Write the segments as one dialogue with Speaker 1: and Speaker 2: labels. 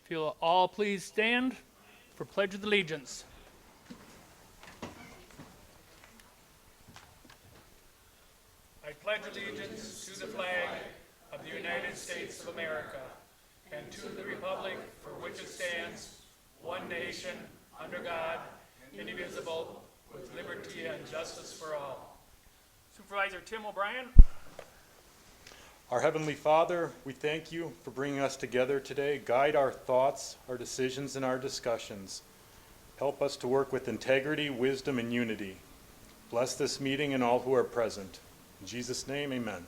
Speaker 1: If you'll all please stand for Pledge of Allegiance. I pledge allegiance to the flag of the United States of America and to the republic for which it stands, one nation, under God, indivisible, with liberty and justice for all. Supervisor Tim O'Brien.
Speaker 2: Our Heavenly Father, we thank you for bringing us together today. Guide our thoughts, our decisions, and our discussions. Help us to work with integrity, wisdom, and unity. Bless this meeting and all who are present. In Jesus' name, amen.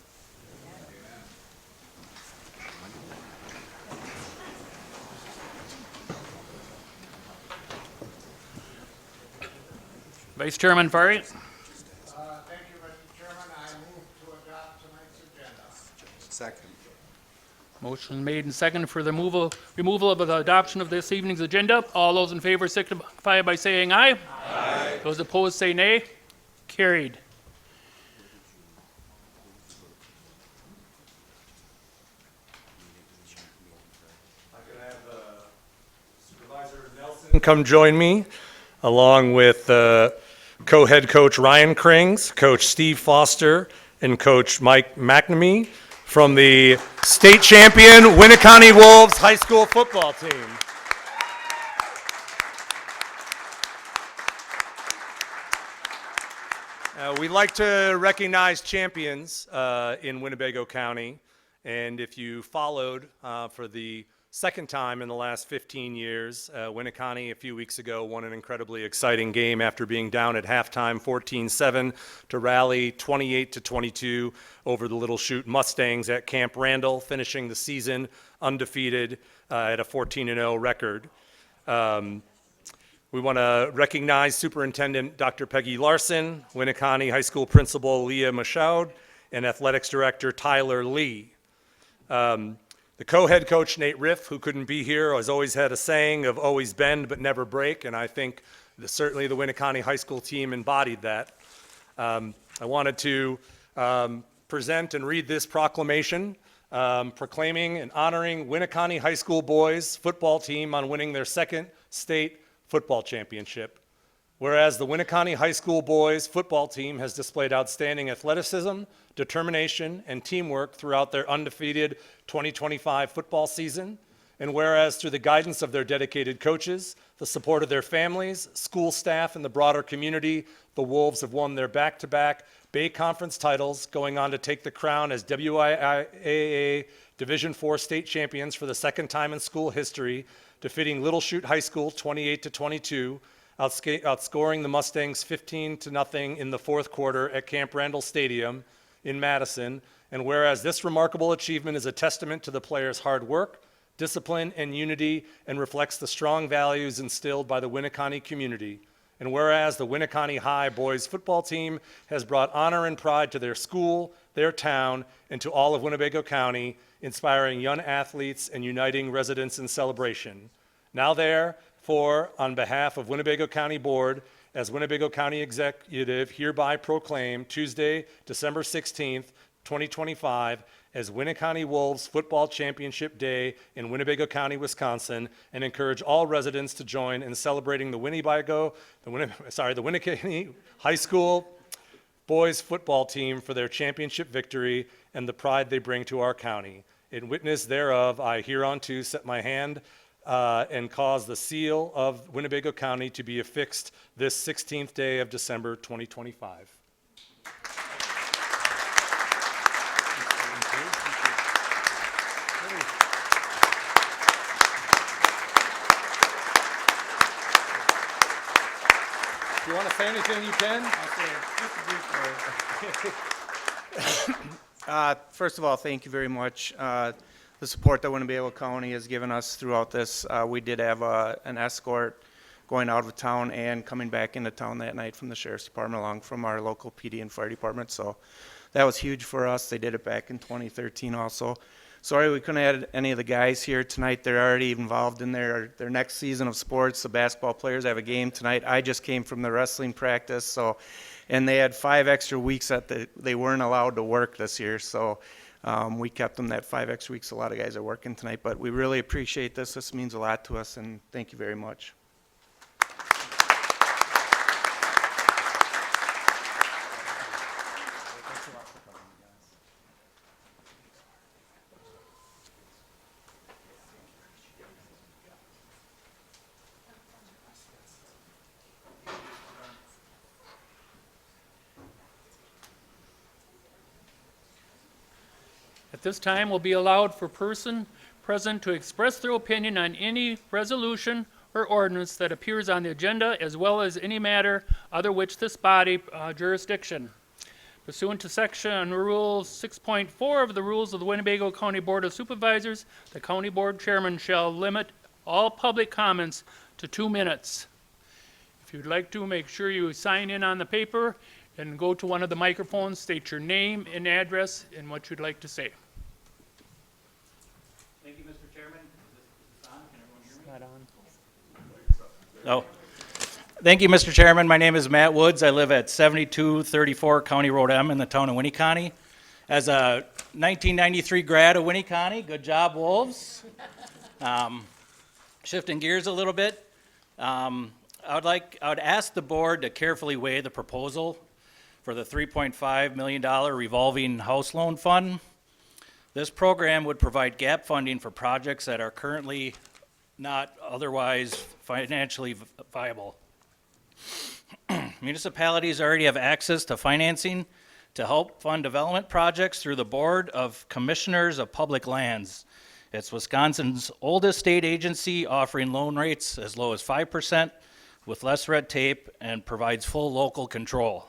Speaker 1: Vice Chairman Fari.
Speaker 3: Thank you, Mr. Chairman. I move to adopt tonight's agenda.
Speaker 4: Second.
Speaker 1: Motion made and seconded for the removal of the adoption of this evening's agenda. All those in favor signify by saying aye. Aye. Those opposed say nay. Carried.
Speaker 2: I can have Supervisor Nelson come join me, along with co-head coach Ryan Krings, Coach Steve Foster, and Coach Mike McNamee from the state champion Winnebago Wolves high school football team. We like to recognize champions in Winnebago County, and if you followed for the second time in the last 15 years, Winnebago a few weeks ago won an incredibly exciting game after being down at halftime 14-7 to rally 28-22 over the Little Chute Mustangs at Camp Randall, finishing the season undefeated at a 14-0 record. We want to recognize Superintendent Dr. Peggy Larson, Winnebago High School Principal Leah Michaud, and Athletics Director Tyler Lee. The co-head coach, Nate Riff, who couldn't be here, has always had a saying of always bend but never break, and I think certainly the Winnebago High School team embodied that. I wanted to present and read this proclamation proclaiming and honoring Winnebago High School boys football team on winning their second state football championship. Whereas the Winnebago High School boys football team has displayed outstanding athleticism, determination, and teamwork throughout their undefeated 2025 football season, and whereas through the guidance of their dedicated coaches, the support of their families, school staff, and the broader community, the Wolves have won their back-to-back Bay Conference titles, going on to take the crown as WIAA Division IV state champions for the second time in school history, defeating Little Chute High School 28-22, outscoring the Mustangs 15-0 in the fourth quarter at Camp Randall Stadium in Madison. And whereas this remarkable achievement is a testament to the players' hard work, discipline, and unity, and reflects the strong values instilled by the Winnebago community. And whereas the Winnebago High boys football team has brought honor and pride to their school, their town, and to all of Winnebago County, inspiring young athletes and uniting residents in celebration. Now therefore, on behalf of Winnebago County Board, as Winnebago County Executive, hereby proclaim Tuesday, December 16th, 2025, as Winnebago Wolves Football Championship Day in Winnebago County, Wisconsin, and encourage all residents to join in celebrating the Winnebago High School boys football team for their championship victory and the pride they bring to our county. In witness thereof, I hereunto set my hand and cause the seal of Winnebago County to be affixed this 16th day of December 2025. If you want to say anything, you can.
Speaker 5: I'll say it just a brief word. First of all, thank you very much. The support that Winnebago County has given us throughout this. We did have an escort going out of town and coming back into town that night from the Sheriff's Department along from our local PD and Fire Department. So that was huge for us. They did it back in 2013 also. Sorry we couldn't add any of the guys here tonight. They're already involved in their next season of sports. The basketball players have a game tonight. I just came from the wrestling practice, and they had 5 extra weeks that they weren't allowed to work this year. So We kept them that 5 extra weeks. A lot of guys are working tonight, but we really appreciate this. This means a lot to us, and thank you very much.
Speaker 1: At this time will be allowed for person present to express their opinion on any resolution or ordinance that appears on the agenda, as well as any matter other which this body jurisdiction. Pursuant to section rule 6.4 of the rules of the Winnebago County Board of Supervisors, the county board chairman shall limit all public comments to 2 minutes. If you'd like to, make sure you sign in on the paper and go to one of the microphones, state your name and address and what you'd like to say.
Speaker 4: Thank you, Mr. Chairman. Is this on? Can everyone hear me?
Speaker 1: Not on.
Speaker 4: Oh. Thank you, Mr. Chairman. My name is Matt Woods. I live at 7234 County Road M in the town of Winnebago. As a 1993 grad of Winnebago, good job, Wolves. Shifting gears a little bit, I would ask the board to carefully weigh the proposal for the $3.5 million revolving house loan fund. This program would provide gap funding for projects that are currently not otherwise financially viable. Municipalities already have access to financing to help fund development projects through the Board of Commissioners of Public Lands. It's Wisconsin's oldest state agency, offering loan rates as low as 5% with less red tape and provides full local control.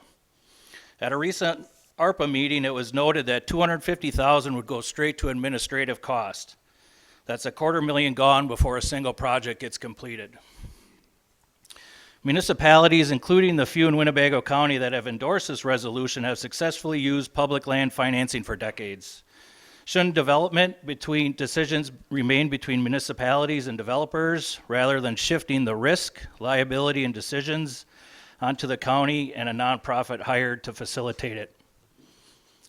Speaker 4: At a recent ARPA meeting, it was noted that $250,000 would go straight to administrative cost. That's $250,000 gone before a single project gets completed. Municipalities, including the few in Winnebago County that have endorsed this resolution, have successfully used public land financing for decades. Shouldn't development decisions remain between municipalities and developers rather than shifting the risk, liability, and decisions onto the county and a nonprofit hired to facilitate it?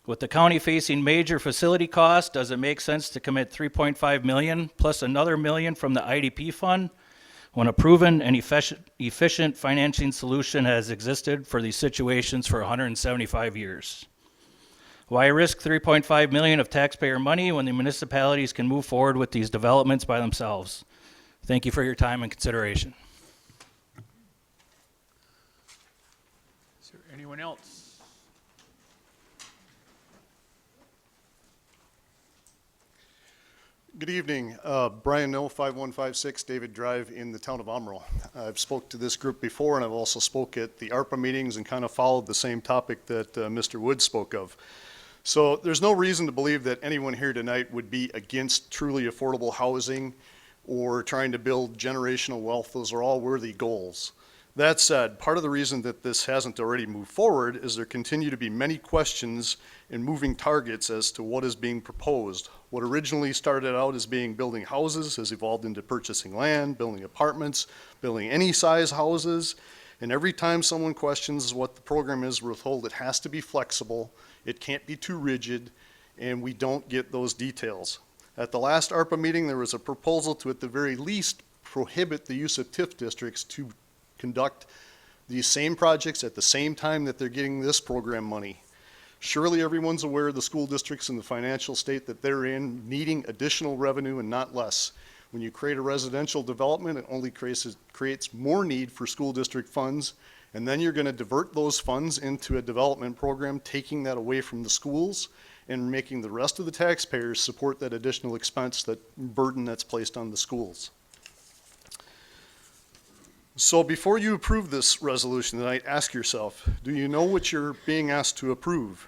Speaker 4: With the county facing major facility costs, does it make sense to commit $3.5 million plus another $1 million from the IDP fund when a proven and efficient financing solution has existed for these situations for 175 years? Why risk $3.5 million of taxpayer money when the municipalities can move forward with these developments by themselves? Thank you for your time and consideration.
Speaker 1: Is there anyone else?
Speaker 6: Good evening. Brian No, 5156 David Drive in the town of Umbro. I've spoke to this group before, and I've also spoke at the ARPA meetings and kind of followed the same topic that Mr. Wood spoke of. So there's no reason to believe that anyone here tonight would be against truly affordable housing or trying to build generational wealth. Those are all worthy goals. That said, part of the reason that this hasn't already moved forward is there continue to be many questions and moving targets as to what is being proposed. What originally started out as being building houses has evolved into purchasing land, building apartments, building any size houses. And every time someone questions what the program is, we're told it has to be flexible, it can't be too rigid, and we don't get those details. At the last ARPA meeting, there was a proposal to, at the very least, prohibit the use of TIF districts to conduct these same projects at the same time that they're getting this program money. Surely everyone's aware of the school districts and the financial state that they're in, needing additional revenue and not less. When you create a residential development, it only creates more need for school district funds, and then you're going to divert those funds into a development program, taking that away from the schools and making the rest of the taxpayers support that additional expense, that burden that's placed on the schools. So before you approve this resolution tonight, ask yourself, do you know what you're being asked to approve?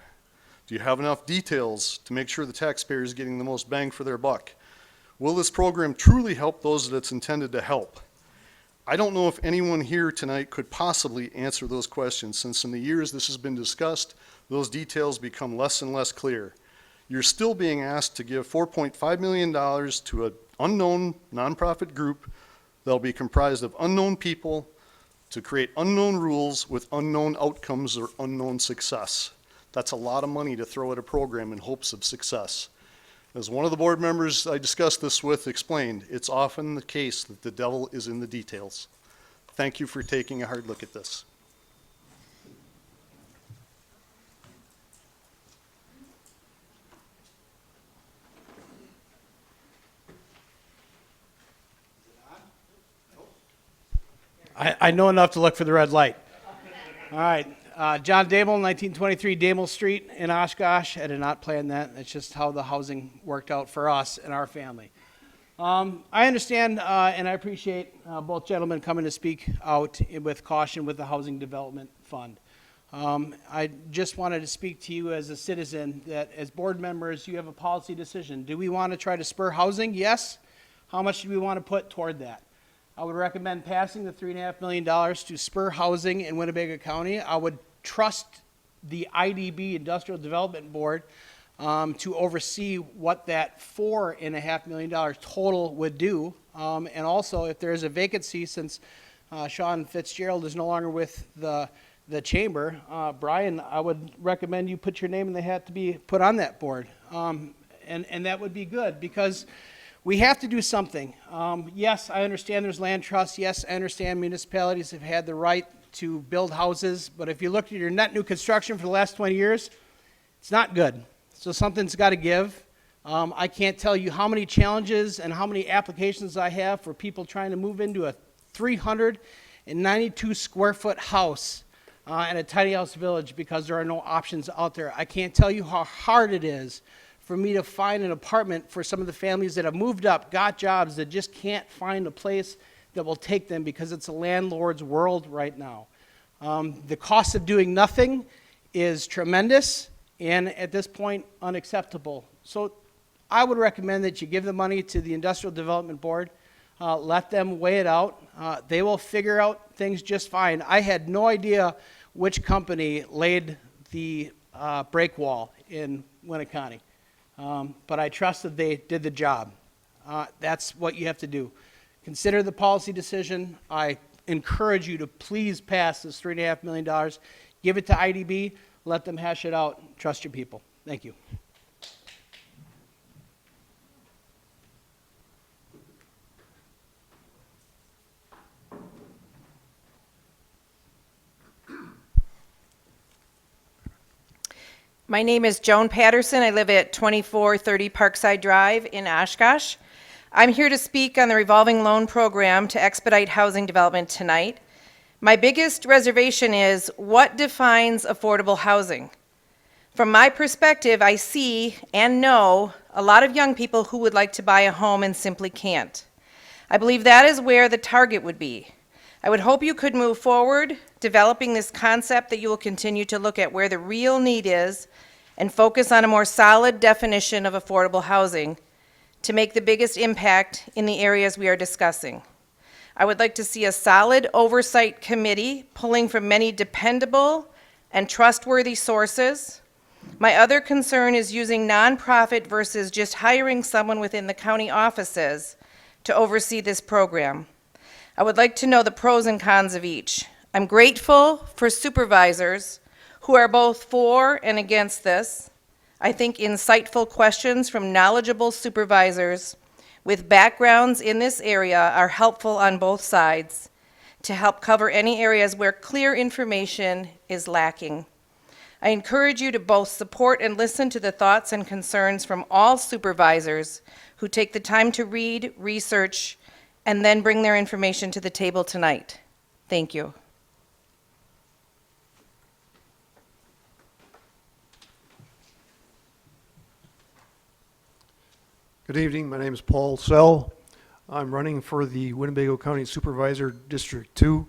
Speaker 6: Do you have enough details to make sure the taxpayer is getting the most bang for their buck? Will this program truly help those that it's intended to help? I don't know if anyone here tonight could possibly answer those questions, since in the years this has been discussed, those details become less and less clear. You're still being asked to give $4.5 million to an unknown nonprofit group that'll be comprised of unknown people to create unknown rules with unknown outcomes or unknown success. That's a lot of money to throw at a program in hopes of success. As one of the board members I discussed this with explained, it's often the case that the devil is in the details. Thank you for taking a hard look at this.
Speaker 7: I know enough to look for the red light. All right, John Damel, 1923 Damel Street in Oshkosh. I did not plan that. That's just how the housing worked out for us and our family. I understand and I appreciate both gentlemen coming to speak out with caution with the Housing Development Fund. I just wanted to speak to you as a citizen that as board members, you have a policy decision. Do we want to try to spur housing? Yes. How much do we want to put toward that? I would recommend passing the $3.5 million to spur housing in Winnebago County. I would trust the IDB, Industrial Development Board, to oversee what that $4.5 million total would do. And also, if there is a vacancy, since Sean Fitzgerald is no longer with the chamber, Brian, I would recommend you put your name in the hat to be put on that board. And that would be good, because we have to do something. Yes, I understand there's land trusts. Yes, I understand municipalities have had the right to build houses. But if you look at your net new construction for the last 20 years, it's not good. So something's got to give. I can't tell you how many challenges and how many applications I have for people trying to move into a 392 square foot house in a tiny house village because there are no options out there. I can't tell you how hard it is for me to find an apartment for some of the families that have moved up, got jobs, that just can't find a place that will take them because it's a landlord's world right now. The cost of doing nothing is tremendous and at this point unacceptable. So I would recommend that you give the money to the Industrial Development Board, let them weigh it out. They will figure out things just fine. I had no idea which company laid the break wall in Winnebago. But I trust that they did the job. That's what you have to do. Consider the policy decision. I encourage you to please pass this $3.5 million. Give it to IDB. Let them hash it out. Trust your people. Thank you.
Speaker 8: My name is Joan Patterson. I live at 2430 Parkside Drive in Oshkosh. I'm here to speak on the revolving loan program to expedite housing development tonight. My biggest reservation is what defines affordable housing? From my perspective, I see and know a lot of young people who would like to buy a home and simply can't. I believe that is where the target would be. I would hope you could move forward developing this concept, that you will continue to look at where the real need is and focus on a more solid definition of affordable housing to make the biggest impact in the areas we are discussing. I would like to see a solid oversight committee pulling from many dependable and trustworthy sources. My other concern is using nonprofit versus just hiring someone within the county offices to oversee this program. I would like to know the pros and cons of each. I'm grateful for supervisors who are both for and against this. I think insightful questions from knowledgeable supervisors with backgrounds in this area are helpful on both sides to help cover any areas where clear information is lacking. I encourage you to both support and listen to the thoughts and concerns from all supervisors who take the time to read, research, and then bring their information to the table tonight. Thank you.
Speaker 9: Good evening. My name is Paul Sell. I'm running for the Winnebago County Supervisor District 2.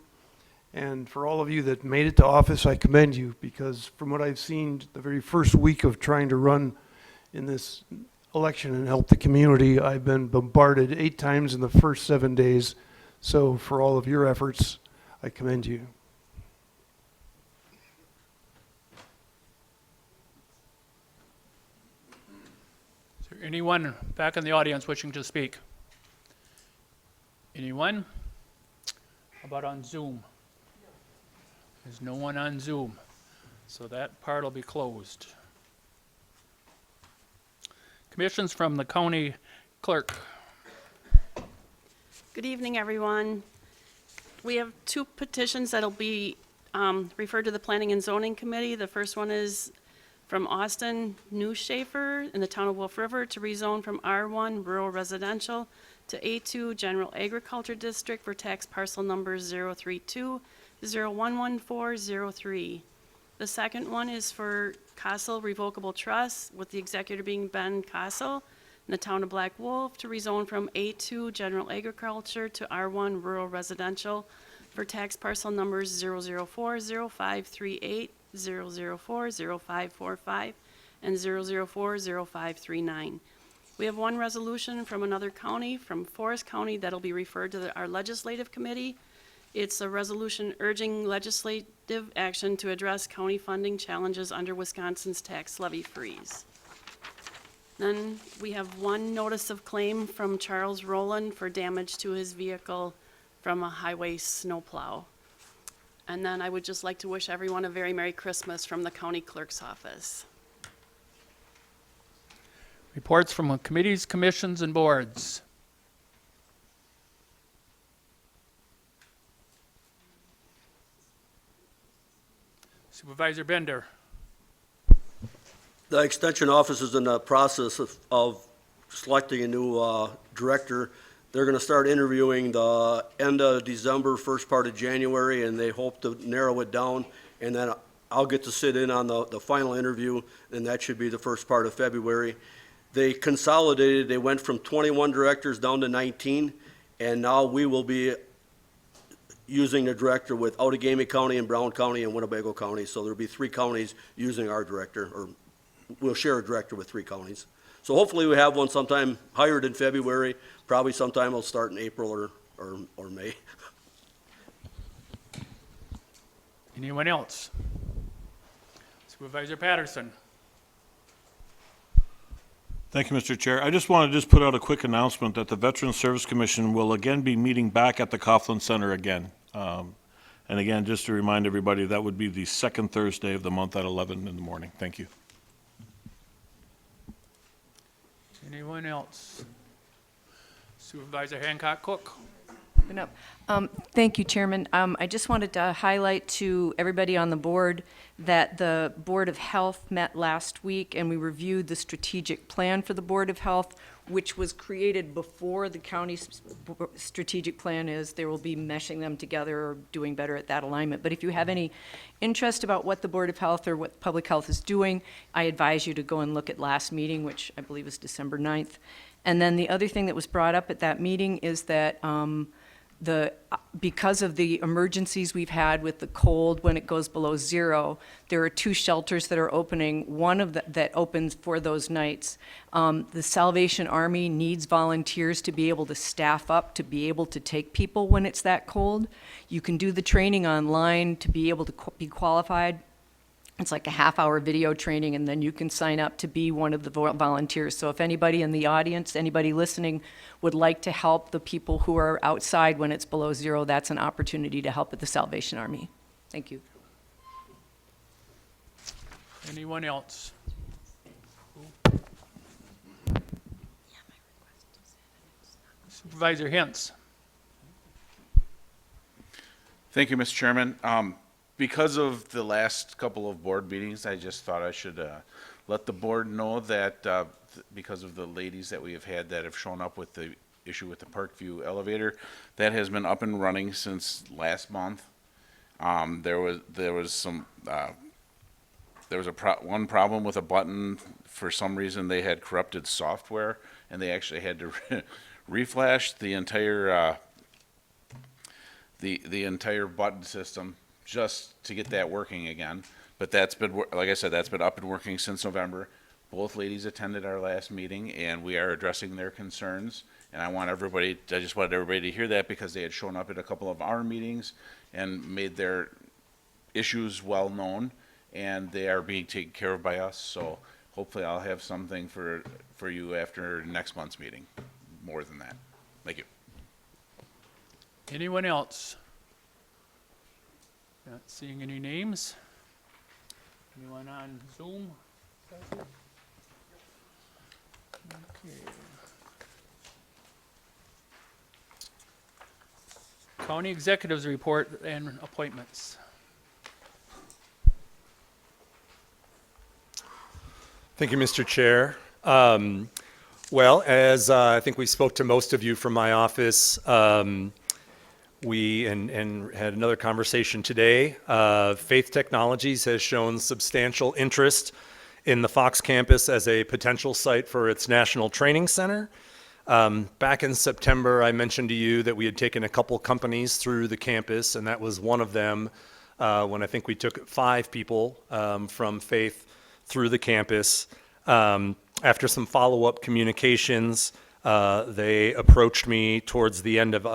Speaker 9: And for all of you that made it to office, I commend you, because from what I've seen the very first week of trying to run in this election and help the community, I've been bombarded 8 times in the first 7 days. So for all of your efforts, I commend you.
Speaker 1: Is there anyone back in the audience wishing to speak? Anyone? How about on Zoom? There's no one on Zoom.
Speaker 10: So that part will be closed. Commissions from the county clerk.
Speaker 11: Good evening, everyone. We have two petitions that'll be referred to the Planning and Zoning Committee. The first one is from Austin Newshafer in the town of Wolf River to rezone from R1 Rural Residential to A2 General Agriculture District for tax parcel number 032-011403. The second one is for Castle Revocable Trust, with the executor being Ben Castle, in the town of Black Wolf, to rezone from A2 General Agriculture to R1 Rural Residential for tax parcel numbers 0040538, 0040545, and 0040539. We have one resolution from another county, from Forest County, that'll be referred to our legislative committee. It's a resolution urging legislative action to address county funding challenges under Wisconsin's tax levy freeze. Then we have one notice of claim from Charles Rowland for damage to his vehicle from a highway snowplow. And then I would just like to wish everyone a very Merry Christmas from the county clerk's office.
Speaker 10: Reports from committees, commissions, and boards. Supervisor Bender.
Speaker 12: The Extension Office is in the process of selecting a new director. They're going to start interviewing the end of December, first part of January, and they hope to narrow it down. And then I'll get to sit in on the final interview, and that should be the first part of February. They consolidated, they went from 21 directors down to 19, and now we will be using the director with Outagamie County and Brown County and Winnebago County. So there'll be 3 counties using our director, or we'll share a director with 3 counties. So hopefully we have one sometime hired in February. Probably sometime it'll start in April or May.
Speaker 10: Anyone else? Supervisor Patterson.
Speaker 13: Thank you, Mr. Chair. I just want to put out a quick announcement that the Veterans Service Commission will again be meeting back at the Coughlin Center again. And again, just to remind everybody, that would be the second Thursday of the month at 11 in the morning. Thank you.
Speaker 10: Anyone else? Supervisor Hancock Cook.
Speaker 14: Thank you, Chairman. I just wanted to highlight to everybody on the board that the Board of Health met last week and we reviewed the strategic plan for the Board of Health, which was created before the county's strategic plan is. There will be meshing them together or doing better at that alignment. But if you have any interest about what the Board of Health or what Public Health is doing, I advise you to go and look at last meeting, which I believe is December 9th. And then the other thing that was brought up at that meeting is that because of the emergencies we've had with the cold when it goes below 0, there are 2 shelters that are opening. One of that opens for those nights. The Salvation Army needs volunteers to be able to staff up, to be able to take people when it's that cold. You can do the training online to be able to be qualified. It's like a half-hour video training, and then you can sign up to be one of the volunteers. So if anybody in the audience, anybody listening, would like to help the people who are outside when it's below 0, that's an opportunity to help at the Salvation Army. Thank you.
Speaker 10: Anyone else? Supervisor Hintz.
Speaker 15: Thank you, Mr. Chairman. Because of the last couple of board meetings, I just thought I should let the board know that because of the ladies that we have had that have shown up with the issue with the Parkview elevator, that has been up and running since last month. There was one problem with a button. For some reason, they had corrupted software, and they actually had to reflash the entire the entire button system just to get that working again. But that's been, like I said, that's been up and working since November. Both ladies attended our last meeting, and we are addressing their concerns. And I just wanted everybody to hear that because they had shown up at a couple of our meetings and made their issues well known, and they are being taken care of by us. So hopefully I'll have something for you after next month's meeting, more than that. Thank you.
Speaker 10: Anyone else? Not seeing any names. Anyone on Zoom? Okay. County Executives Report and appointments.
Speaker 2: Thank you, Mr. Chair. Well, as I think we spoke to most of you from my office, we had another conversation today. Faith Technologies has shown substantial interest in the Fox campus as a potential site for its national training center. Back in September, I mentioned to you that we had taken a couple companies through the campus, and that was one of them when I think we took 5 people from Faith through the campus. After some follow-up communications, they approached me towards the end of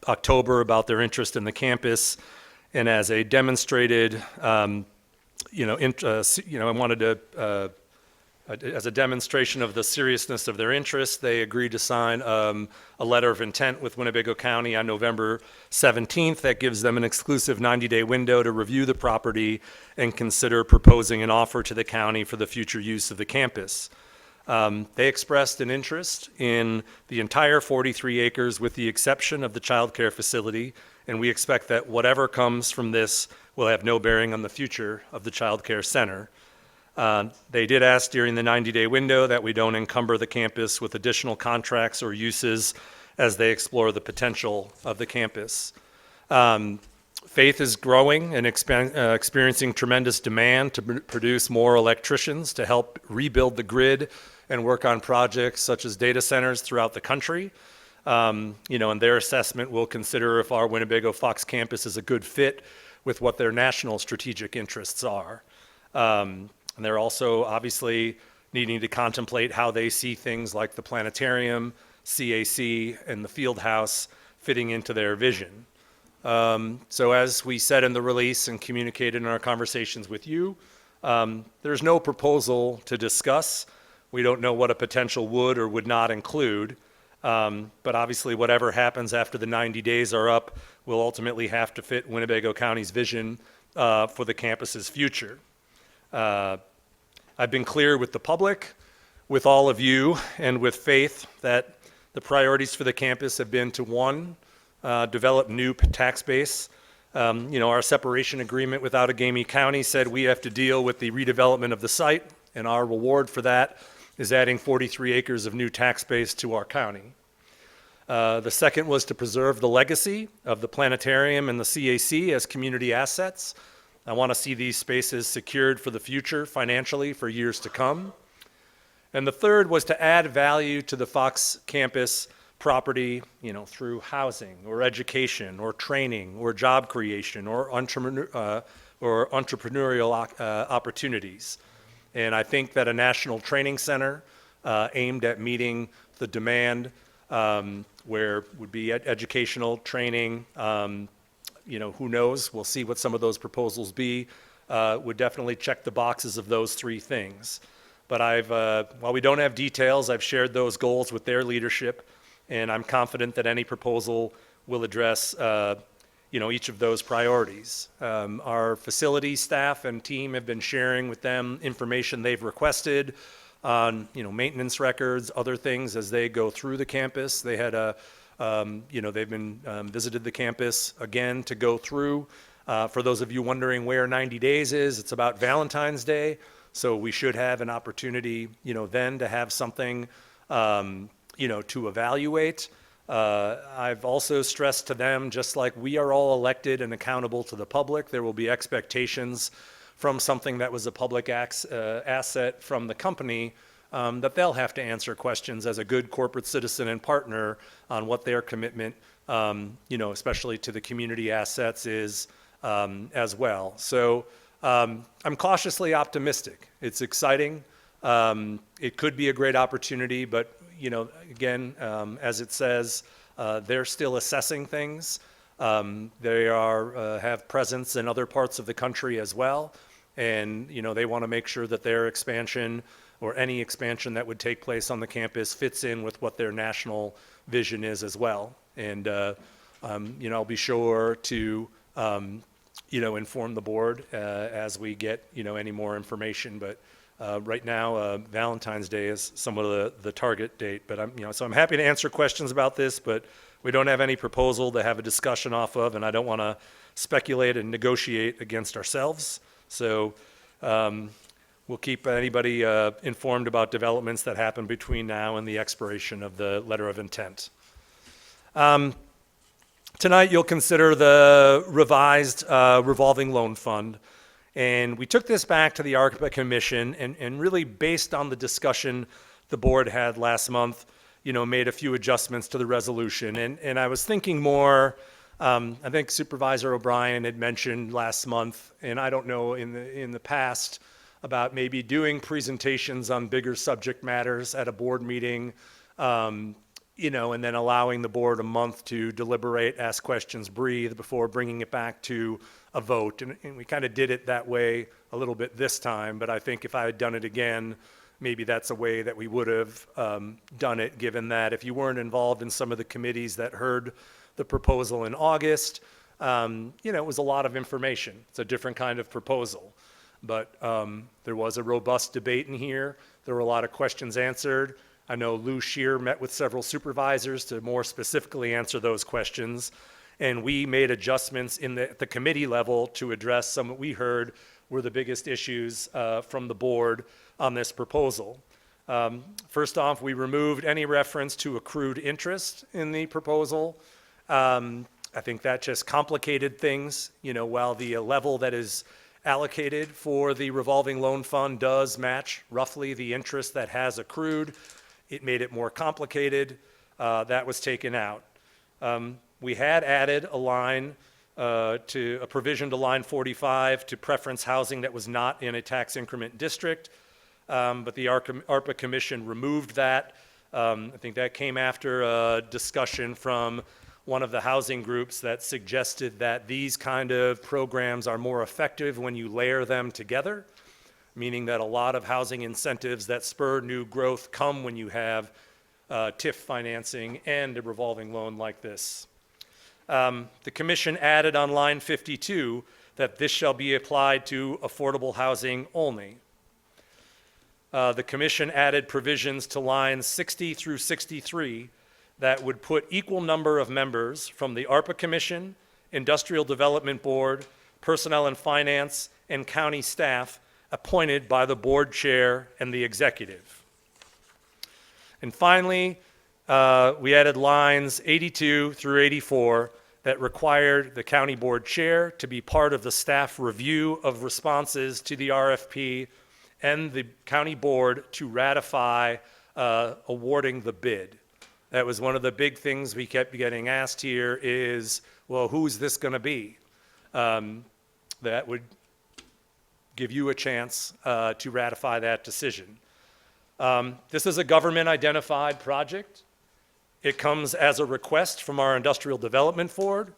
Speaker 2: October about their interest in the campus, and as a demonstrated, I wanted to, as a demonstration of the seriousness of their interest, they agreed to sign a letter of intent with Winnebago County on November 17th. That gives them an exclusive 90-day window to review the property and consider proposing an offer to the county for the future use of the campus. They expressed an interest in the entire 43 acres with the exception of the child care facility, and we expect that whatever comes from this will have no bearing on the future of the child care center. They did ask during the 90-day window that we don't encumber the campus with additional contracts or uses as they explore the potential of the campus. Faith is growing and experiencing tremendous demand to produce more electricians to help rebuild the grid and work on projects such as data centers throughout the country. And their assessment will consider if our Winnebago Fox campus is a good fit with what their national strategic interests are. And they're also obviously needing to contemplate how they see things like the planetarium, CAC, and the field house fitting into their vision. So as we said in the release and communicated in our conversations with you, there's no proposal to discuss. We don't know what a potential would or would not include. But obviously whatever happens after the 90 days are up will ultimately have to fit Winnebago County's vision for the campus's future. I've been clear with the public, with all of you, and with Faith that the priorities for the campus have been to, 1, develop new tax base. Our separation agreement with Outagamie County said we have to deal with the redevelopment of the site, and our reward for that is adding 43 acres of new tax base to our county. The second was to preserve the legacy of the planetarium and the CAC as community assets. I want to see these spaces secured for the future financially for years to come. And the third was to add value to the Fox campus property, through housing or education or training or job creation or entrepreneurial opportunities. And I think that a national training center aimed at meeting the demand where would be educational training, who knows, we'll see what some of those proposals be, would definitely check the boxes of those 3 things. But while we don't have details, I've shared those goals with their leadership, and I'm confident that any proposal will address each of those priorities. Our facility staff and team have been sharing with them information they've requested on, maintenance records, other things as they go through the campus. They had they've been visited the campus again to go through. For those of you wondering where 90 days is, it's about Valentine's Day. So we should have an opportunity, then to have something, to evaluate. I've also stressed to them, just like we are all elected and accountable to the public, there will be expectations from something that was a public asset from the company, that they'll have to answer questions as a good corporate citizen and partner on what their commitment, especially to the community assets is as well. So I'm cautiously optimistic. It's exciting. It could be a great opportunity, but again, as it says, they're still assessing things. They have presence in other parts of the country as well, and they want to make sure that their expansion or any expansion that would take place on the campus fits in with what their national vision is as well. And I'll be sure to inform the board as we get, any more information. But right now, Valentine's Day is somewhat of the target date. But so I'm happy to answer questions about this, but we don't have any proposal to have a discussion off of, and I don't want to speculate and negotiate against ourselves. So we'll keep anybody informed about developments that happen between now and the expiration of the letter of intent. Tonight, you'll consider the revised revolving loan fund. And we took this back to the ARPA Commission and really based on the discussion the board had last month, made a few adjustments to the resolution. And I was thinking more, I think Supervisor O'Brien had mentioned last month, and I don't know in the past, about maybe doing presentations on bigger subject matters at a board meeting, and then allowing the board a month to deliberate, ask questions, breathe before bringing it back to a vote. And we kind of did it that way a little bit this time, but I think if I had done it again, maybe that's a way that we would have done it, given that if you weren't involved in some of the committees that heard the proposal in August, it was a lot of information. It's a different kind of proposal. But there was a robust debate in here. There were a lot of questions answered. I know Lou Shear met with several supervisors to more specifically answer those questions. And we made adjustments at the committee level to address some that we heard were the biggest issues from the board on this proposal. First off, we removed any reference to accrued interest in the proposal. I think that just complicated things. While the level that is allocated for the revolving loan fund does match roughly the interest that has accrued, it made it more complicated. That was taken out. We had added a provision to line 45 to preference housing that was not in a tax increment district, but the ARPA Commission removed that. I think that came after a discussion from one of the housing groups that suggested that these kind of programs are more effective when you layer them together, meaning that a lot of housing incentives that spur new growth come when you have TIF financing and a revolving loan like this. The commission added on line 52 that this shall be applied to affordable housing only. The commission added provisions to lines 60 through 63 that would put equal number of members from the ARPA Commission, Industrial Development Board, Personnel and Finance, and county staff appointed by the board chair and the executive. And finally, we added lines 82 through 84 that required the county board chair to be part of the staff review of responses to the RFP and the county board to ratify awarding the bid. That was one of the big things we kept getting asked here is, well, who's this going to be? That would give you a chance to ratify that decision. This is a government-identified project. It comes as a request from our Industrial Development Board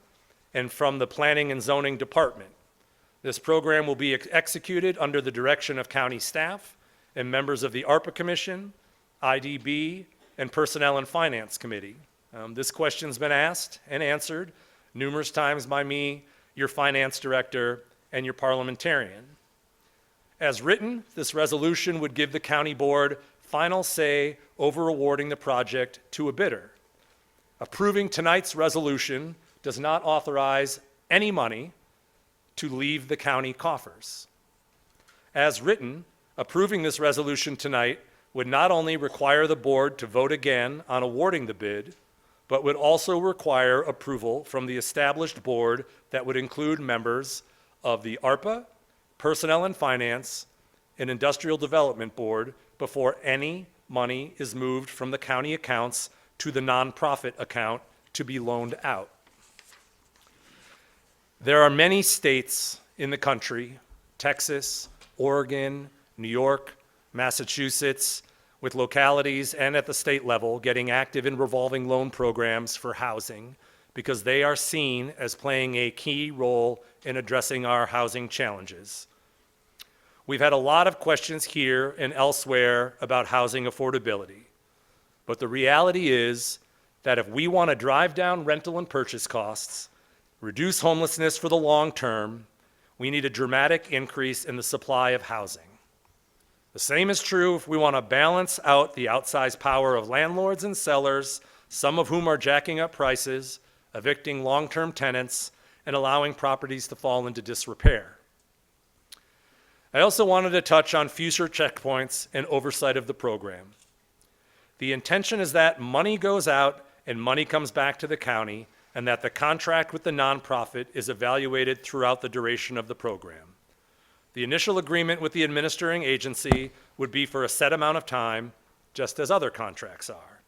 Speaker 2: and from the Planning and Zoning Department. This program will be executed under the direction of county staff and members of the ARPA Commission, IDB, and Personnel and Finance Committee. This question's been asked and answered numerous times by me, your finance director, and your parliamentarian. As written, this resolution would give the county board final say over awarding the project to a bidder. Approving tonight's resolution does not authorize any money to leave the county coffers. As written, approving this resolution tonight would not only require the board to vote again on awarding the bid, but would also require approval from the established board that would include members of the ARPA, Personnel and Finance, and Industrial Development Board before any money is moved from the county accounts to the nonprofit account to be loaned out. There are many states in the country, Texas, Oregon, New York, Massachusetts, with localities and at the state level getting active in revolving loan programs for housing because they are seen as playing a key role in addressing our housing challenges. We've had a lot of questions here and elsewhere about housing affordability, but the reality is that if we want to drive down rental and purchase costs, reduce homelessness for the long term, we need a dramatic increase in the supply of housing. The same is true if we want to balance out the outsized power of landlords and sellers, some of whom are jacking up prices, evicting long-term tenants, and allowing properties to fall into disrepair. I also wanted to touch on future checkpoints and oversight of the program. The intention is that money goes out and money comes back to the county, and that the contract with the nonprofit is evaluated throughout the duration of the program. The initial agreement with the administering agency would be for a set amount of time, just as other contracts are.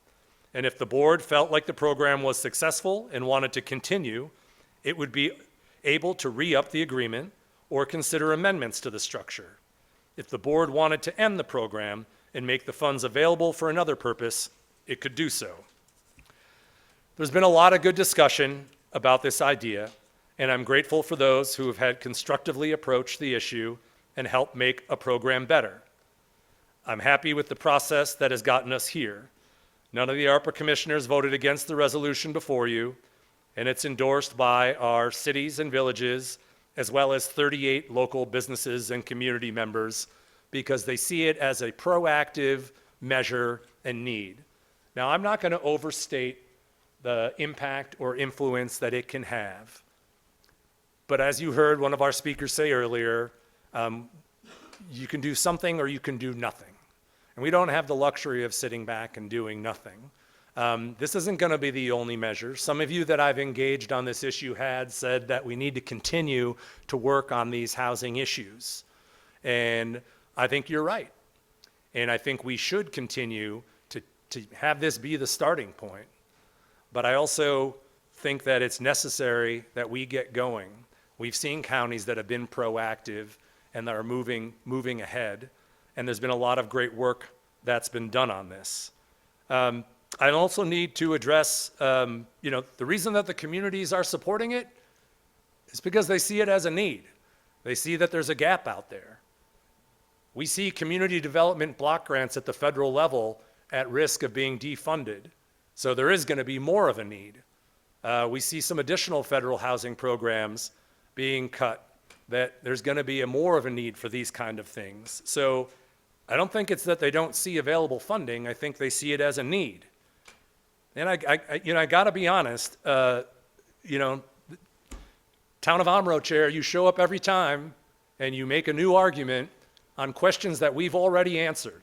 Speaker 2: And if the board felt like the program was successful and wanted to continue, it would be able to re-up the agreement or consider amendments to the structure. If the board wanted to end the program and make the funds available for another purpose, it could do so. There's been a lot of good discussion about this idea, and I'm grateful for those who have had constructively approached the issue and helped make a program better. I'm happy with the process that has gotten us here. None of the ARPA commissioners voted against the resolution before you, and it's endorsed by our cities and villages, as well as 38 local businesses and community members, because they see it as a proactive measure and need. Now, I'm not going to overstate the impact or influence that it can have. But as you heard one of our speakers say earlier, you can do something or you can do nothing. And we don't have the luxury of sitting back and doing nothing. This isn't going to be the only measure. Some of you that I've engaged on this issue had said that we need to continue to work on these housing issues. And I think you're right. And I think we should continue to have this be the starting point. But I also think that it's necessary that we get going. We've seen counties that have been proactive and that are moving ahead, and there's been a lot of great work that's been done on this. I also need to address, the reason that the communities are supporting it is because they see it as a need. They see that there's a gap out there. We see community development block grants at the federal level at risk of being defunded. So there is going to be more of a need. We see some additional federal housing programs being cut, that there's going to be more of a need for these kind of things. So I don't think it's that they don't see available funding. I think they see it as a need. And I got to be honest, Town of Omro chair, you show up every time and you make a new argument on questions that we've already answered.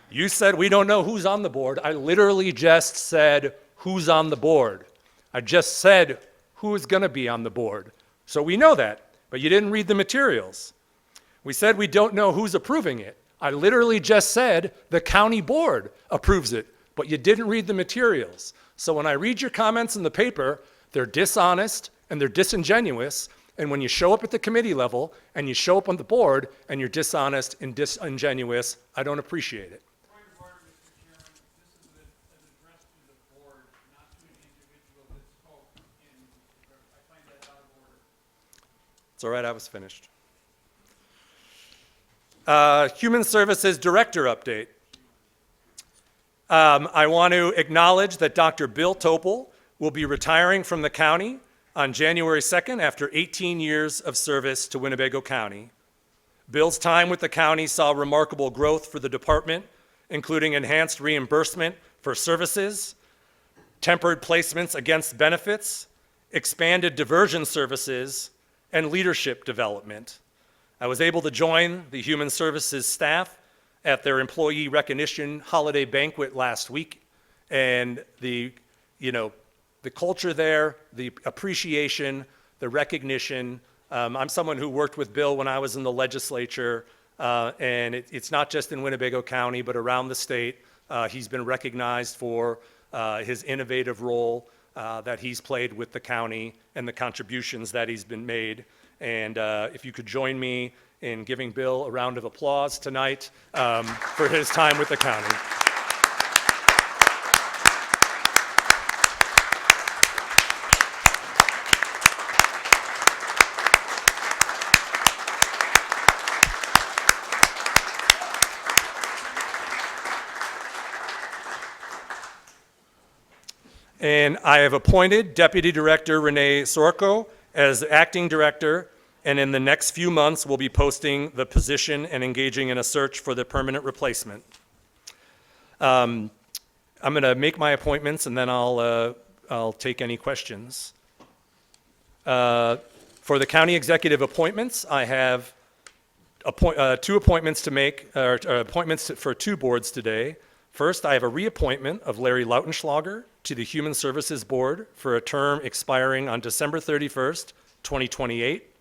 Speaker 2: You said we don't know who's on the board. I literally just said who's on the board. I just said who is going to be on the board. So we know that, but you didn't read the materials. We said we don't know who's approving it. I literally just said the county board approves it, but you didn't read the materials. So when I read your comments in the paper, they're dishonest and they're disingenuous. And when you show up at the committee level and you show up on the board and you're dishonest and disingenuous, I don't appreciate it. It's all right, I was finished. Human Services Director update. I want to acknowledge that Dr. Bill Topol will be retiring from the county on January 2nd after 18 years of service to Winnebago County. Bill's time with the county saw remarkable growth for the department, including enhanced reimbursement for services, tempered placements against benefits, expanded diversion services, and leadership development. I was able to join the Human Services staff at their employee recognition holiday banquet last week, and the culture there, the appreciation, the recognition. I'm someone who worked with Bill when I was in the legislature, and it's not just in Winnebago County, but around the state. He's been recognized for his innovative role that he's played with the county and the contributions that he's been made. And if you could join me in giving Bill a round of applause tonight for his time with the county. And I have appointed Deputy Director Renee Sorko as acting director And in the next few months, we'll be posting the position and engaging in a search for the permanent replacement. I'm going to make my appointments, and then I'll take any questions. For the county executive appointments, I have two appointments to make, appointments for two boards today. First, I have a reappointment of Larry Lautenschlager to the Human Services Board for a term expiring on December 31st, 2028.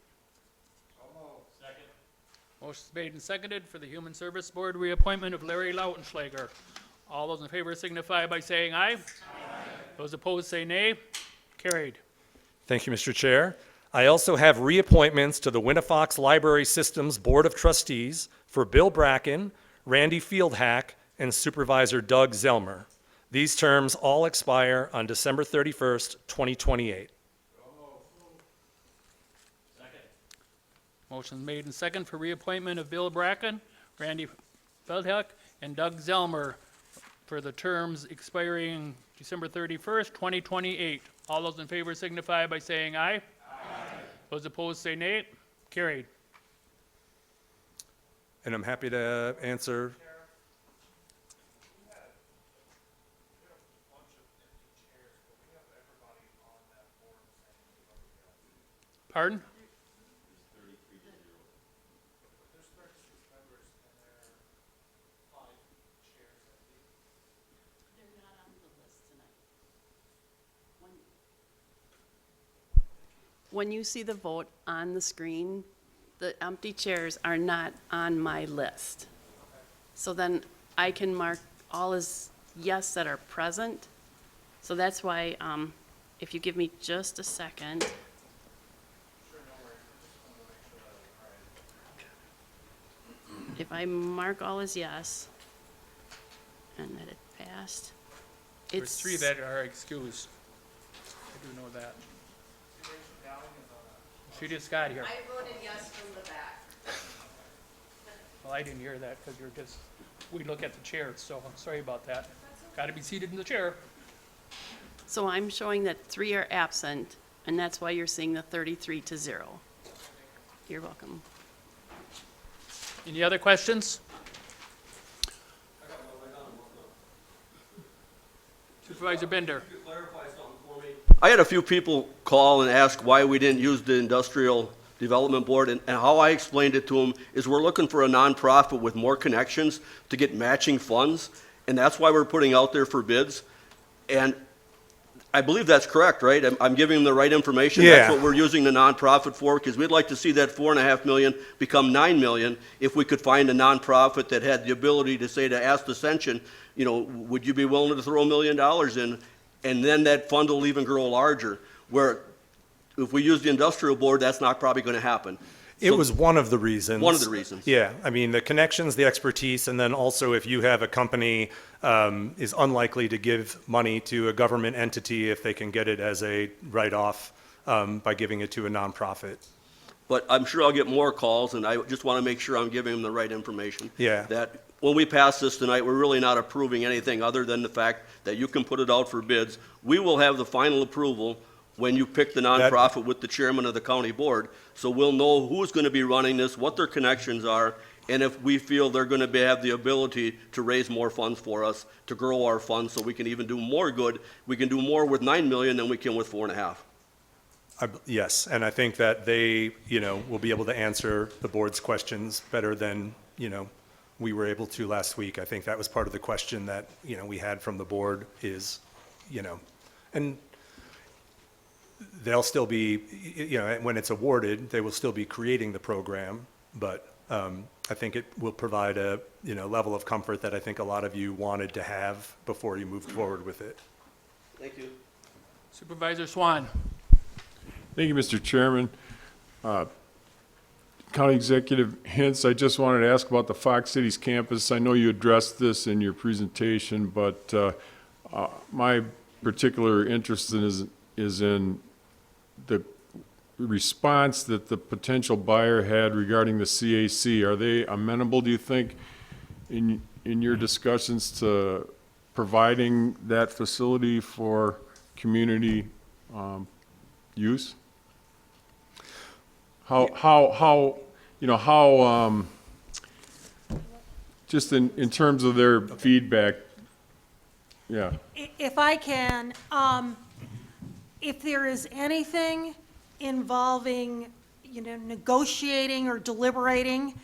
Speaker 10: Motion's made and seconded for the Human Service Board reappointment of Larry Lautenschlager. All those in favor signify by saying aye. Aye. Those opposed say nay. Carried.
Speaker 2: Thank you, Mr. Chair. I also have reappointments to the Winnefox Library Systems Board of Trustees for Bill Bracken, Randy Fieldhack, and Supervisor Doug Zelmer. These terms all expire on December 31st, 2028.
Speaker 10: Motion's made and second for reappointment of Bill Bracken, Randy Feldheck, and Doug Zelmer for the terms expiring December 31st, 2028. All those in favor signify by saying aye. Aye. Those opposed say nay. Carried.
Speaker 2: And I'm happy to answer.
Speaker 10: Pardon?
Speaker 11: When you see the vote on the screen, the empty chairs are not on my list. So then I can mark all as yes that are present. So that's why, if you give me just a second. If I mark all as yes, and that it passed,
Speaker 10: There's
Speaker 11: it's.
Speaker 10: three that are excused. I do know that. She just got here.
Speaker 8: I voted yes from the back.
Speaker 10: Well, I didn't hear that because we look at the chairs, so I'm sorry about that. Got to be seated in the chair.
Speaker 11: So I'm showing that 3 are absent, and that's why you're seeing the 33-0. You're welcome.
Speaker 10: Any other questions? Supervisor Bender.
Speaker 12: I had a few people call and ask why we didn't use the Industrial Development Board, and how I explained it to them is we're looking for a nonprofit with more connections to get matching funds, and that's why we're putting out there for bids. And I believe that's correct, right? I'm giving them the right information.
Speaker 2: Yeah.
Speaker 12: That's what we're using the nonprofit for, because we'd like to see that $4.5 million become $9 million if we could find a nonprofit that had the ability to say to Ask Ascension, you know, would you be willing to throw $1 million in? And then that fund will even grow larger, where if we use the industrial board, that's not probably going to happen.
Speaker 2: It was one of the reasons.
Speaker 12: One of the reasons.
Speaker 2: Yeah, I mean, the connections, the expertise, and then also if you have a company is unlikely to give money to a government entity if they can get it as a write-off by giving it to a nonprofit.
Speaker 12: But I'm sure I'll get more calls, and I just want to make sure I'm giving them the right information.
Speaker 2: Yeah.
Speaker 12: That when we pass this tonight, we're really not approving anything other than the fact that you can put it out for bids. We will have the final approval when you pick the nonprofit with the chairman of the county board. So we'll know who's going to be running this, what their connections are, and if we feel they're going to have the ability to raise more funds for us, to grow our funds so we can even do more good. We can do more with $9 million than we can with $4.5.
Speaker 2: Yes, and I think that they, will be able to answer the board's questions better than, we were able to last week. I think that was part of the question that, we had from the board is, and they'll still be, when it's awarded, they will still be creating the program, but I think it will provide a, level of comfort that I think a lot of you wanted to have before you moved forward with it.
Speaker 12: Thank you.
Speaker 10: Supervisor Swan.
Speaker 16: Thank you, Mr. Chairman. County Executive Hintz, I just wanted to ask about the Fox Cities campus. I know you addressed this in your presentation, but my particular interest is in the response that the potential buyer had regarding the CAC. Are they amenable, do you think, in your discussions to providing that facility for community use? how, you know, how, just in terms of their feedback, yeah.
Speaker 17: If I can, if there is anything involving, negotiating or deliberating,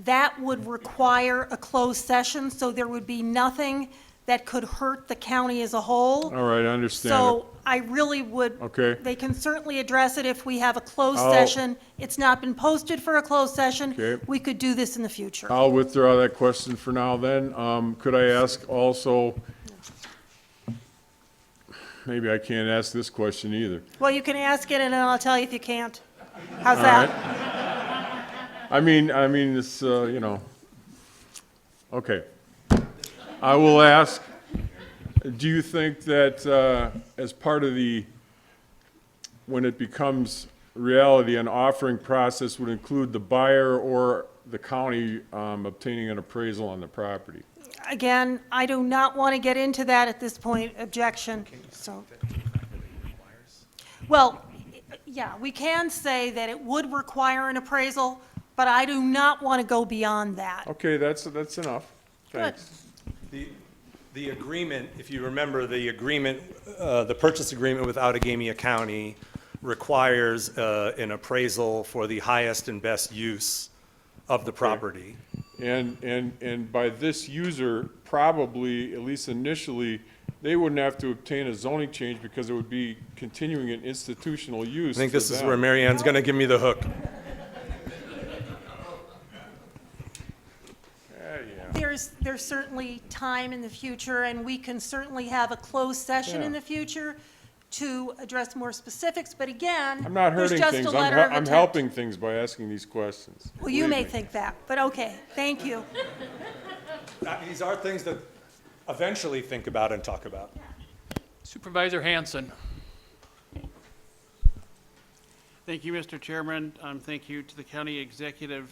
Speaker 17: that would require a closed session, so there would be nothing that could hurt the county as a whole.
Speaker 16: All right, I understand it.
Speaker 17: So I really would.
Speaker 16: Okay.
Speaker 17: They can certainly address it if we have a closed
Speaker 16: I'll-
Speaker 17: session. It's not been posted for a closed session.
Speaker 16: Okay.
Speaker 17: We could do this in the future.
Speaker 16: I'll withdraw that question for now then. Could I ask also, maybe I can't ask this question either.
Speaker 17: Well, you can ask it and then I'll tell you if you can't. How's
Speaker 16: All
Speaker 17: that?
Speaker 16: right. I mean, it's, okay. I will ask, do you think that as part of when it becomes reality, an offering process would include the buyer or the county obtaining an appraisal on the property?
Speaker 17: Again, I do not want to get into that at this point. Objection. So, well, yeah, we can say that it would require an appraisal, but I do not want to go beyond that.
Speaker 16: Okay, that's enough. Thanks.
Speaker 2: The agreement, if you remember, the agreement, the purchase agreement with Outagamie County requires an appraisal for the highest and best use of the property.
Speaker 16: And by this user, probably, at least initially, they wouldn't have to obtain a zoning change because it would be continuing an institutional use.
Speaker 2: I think
Speaker 16: for
Speaker 2: this is
Speaker 16: them.
Speaker 2: where Mary Ann's going to give me the hook.
Speaker 17: There's certainly time in the future, and we can certainly have a closed session in the future to address more specifics, but again,
Speaker 16: I'm not
Speaker 17: there's
Speaker 16: hurting
Speaker 17: just
Speaker 16: things.
Speaker 17: a letter of
Speaker 16: I'm
Speaker 17: intent.
Speaker 16: helping things by asking these questions.
Speaker 17: Well, you
Speaker 16: Believe
Speaker 17: may
Speaker 16: me.
Speaker 17: think that, but okay, thank you.
Speaker 2: These are things that eventually think about and talk about.
Speaker 10: Supervisor Hanson.
Speaker 18: Thank you, Mr. Chairman. Thank you to the county executive.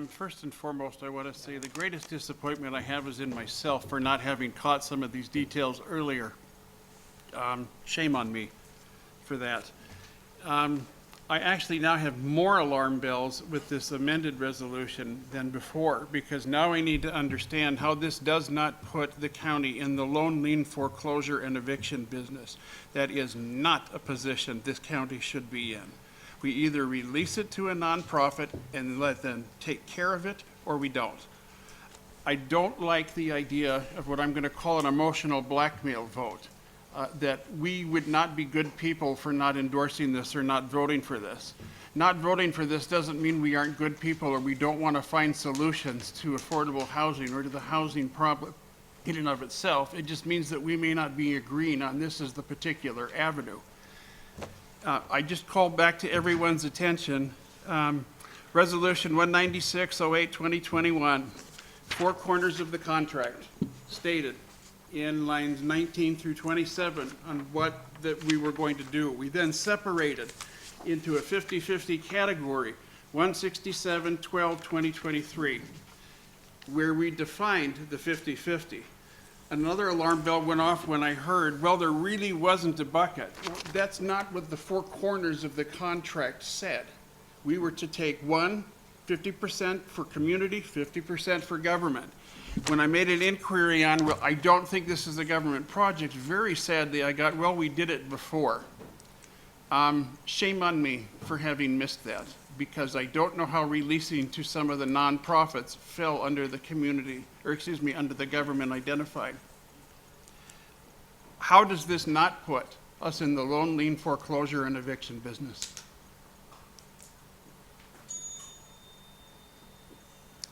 Speaker 18: First and foremost, I want to say the greatest disappointment I have is in myself for not having caught some of these details earlier. Shame on me for that. I actually now have more alarm bells with this amended resolution than before, because now I need to understand how this does not put the county in the loan lien foreclosure and eviction business. That is not a position this county should be in. We either release it to a nonprofit and let them take care of it, or we don't. I don't like the idea of what I'm going to call an emotional blackmail vote, that we would not be good people for not endorsing this or not voting for this. Not voting for this doesn't mean we aren't good people or we don't want to find solutions to affordable housing or to the housing problem in and of itself. It just means that we may not be agreeing on this as the particular avenue. I just call back to everyone's attention, Resolution 196-08-2021, four corners of the contract stated in lines 19 through 27 on what that we were going to do. We then separated into a 50-50 category, 167-12-2023, where we defined the 50-50. Another alarm bell went off when I heard, well, there really wasn't a bucket. Well, that's not what the four corners of the contract said. We were to take 50% for community, 50% for government. When I made an inquiry on, well, I don't think this is a government project, very sadly I got, well, we did it before. Shame on me for having missed that, because I don't know how releasing to some of the nonprofits fell under the community, or excuse me, under the government identified. How does this not put us in the loan lien foreclosure and eviction business?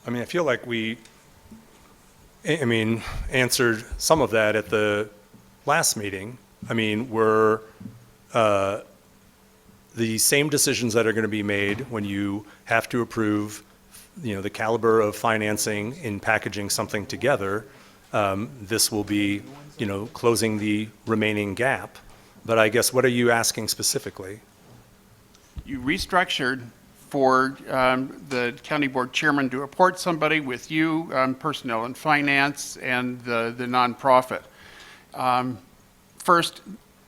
Speaker 2: I mean, I feel like we, answered some of that at the last meeting. I mean, the same decisions that are going to be made when you have to approve, the caliber of financing in packaging something together. This will be, closing the remaining gap. But I guess, what are you asking specifically?
Speaker 18: You restructured for the county board chairman to appoint somebody with you, personnel and finance, and the nonprofit. First,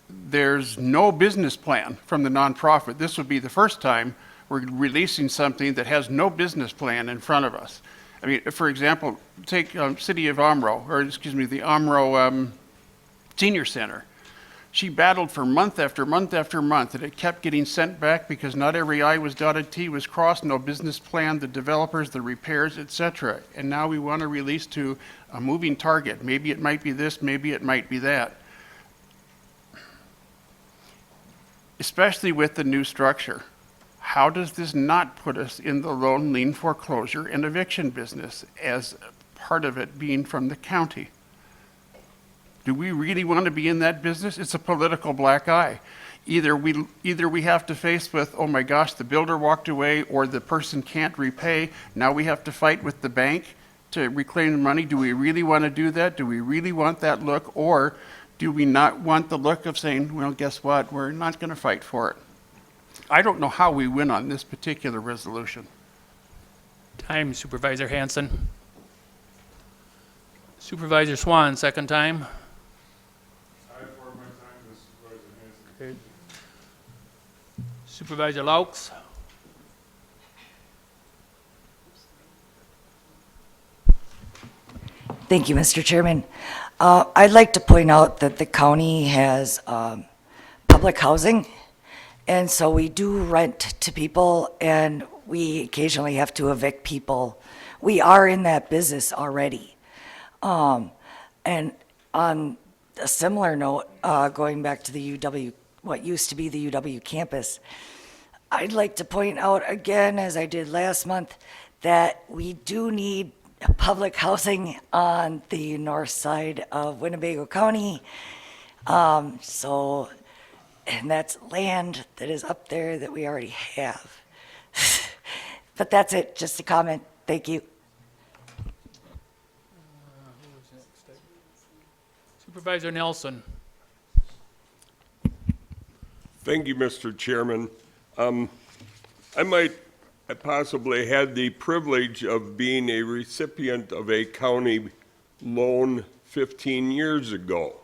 Speaker 18: there's no business plan from the nonprofit. This would be the first time we're releasing something that has no business plan in front of us. I mean, for example, take City of Omro, or excuse me, the Omro Senior Center. She battled for month after month after month, and it kept getting sent back because not every I was dotted, T was crossed, no business plan, the developers, the repairs, etc. And now we want to release to a moving target. Maybe it might be this, maybe it might be that. Especially with the new structure. How does this not put us in the loan, lien, foreclosure, and eviction business as part of it being from the county? Do we really want to be in that business? It's a political black eye. Either we have to face with, oh my gosh, the builder walked away, or the person can't repay. Now we have to fight with the bank to reclaim the money. Do we really want to do that? Do we really want that look? Or do we not want the look of saying, well, guess what? We're not going to fight for it. I don't know how we win on this particular resolution.
Speaker 10: Time, Supervisor Hanson. Supervisor Swan, second time. Okay. Supervisor Laux.
Speaker 19: Thank you, Mr. Chairman. I'd like to point out that the county has public housing, and so we do rent to people, and we occasionally have to evict people. We are in that business already. And on a similar note, going back to the UW, what used to be the UW campus, I'd like to point out again, as I did last month, that we do need public housing on the north side of Winnebago County. And that's land that is up there that we already have. But that's it, just a comment. Thank you.
Speaker 10: Supervisor Nelson.
Speaker 20: Thank you, Mr. Chairman. I possibly had the privilege of being a recipient of a county loan 15 years ago.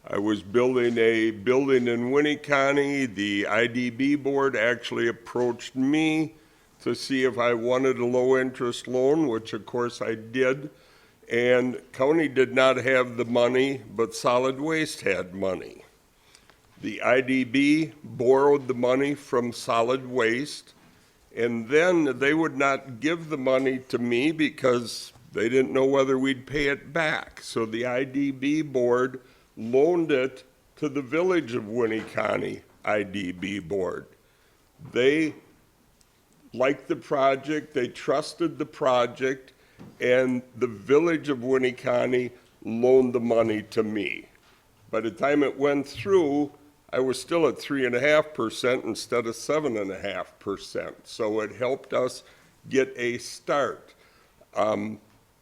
Speaker 20: I was building a building in Winnebago. The IDB board actually approached me to see if I wanted a low-interest loan, which of course I did. And county did not have the money, but solid waste had money. The IDB borrowed the money from solid waste, and then they would not give the money to me because they didn't know whether we'd pay it back. So the IDB board loaned it to the Village of Winnebago IDB board. They liked the project, they trusted the project, and the Village of Winnebago loaned the money to me. By the time it went through, I was still at 3.5% instead of 7.5%. So it helped us get a start.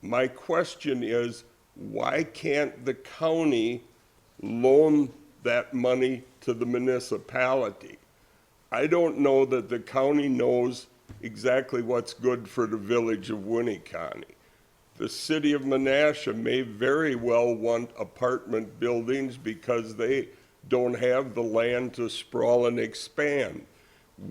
Speaker 20: My question is, why can't the county loan that money to the municipality? I don't know that the county knows exactly what's good for the Village of Winnebago. The city of Menasha may very well want apartment buildings because they don't have the land to sprawl and expand.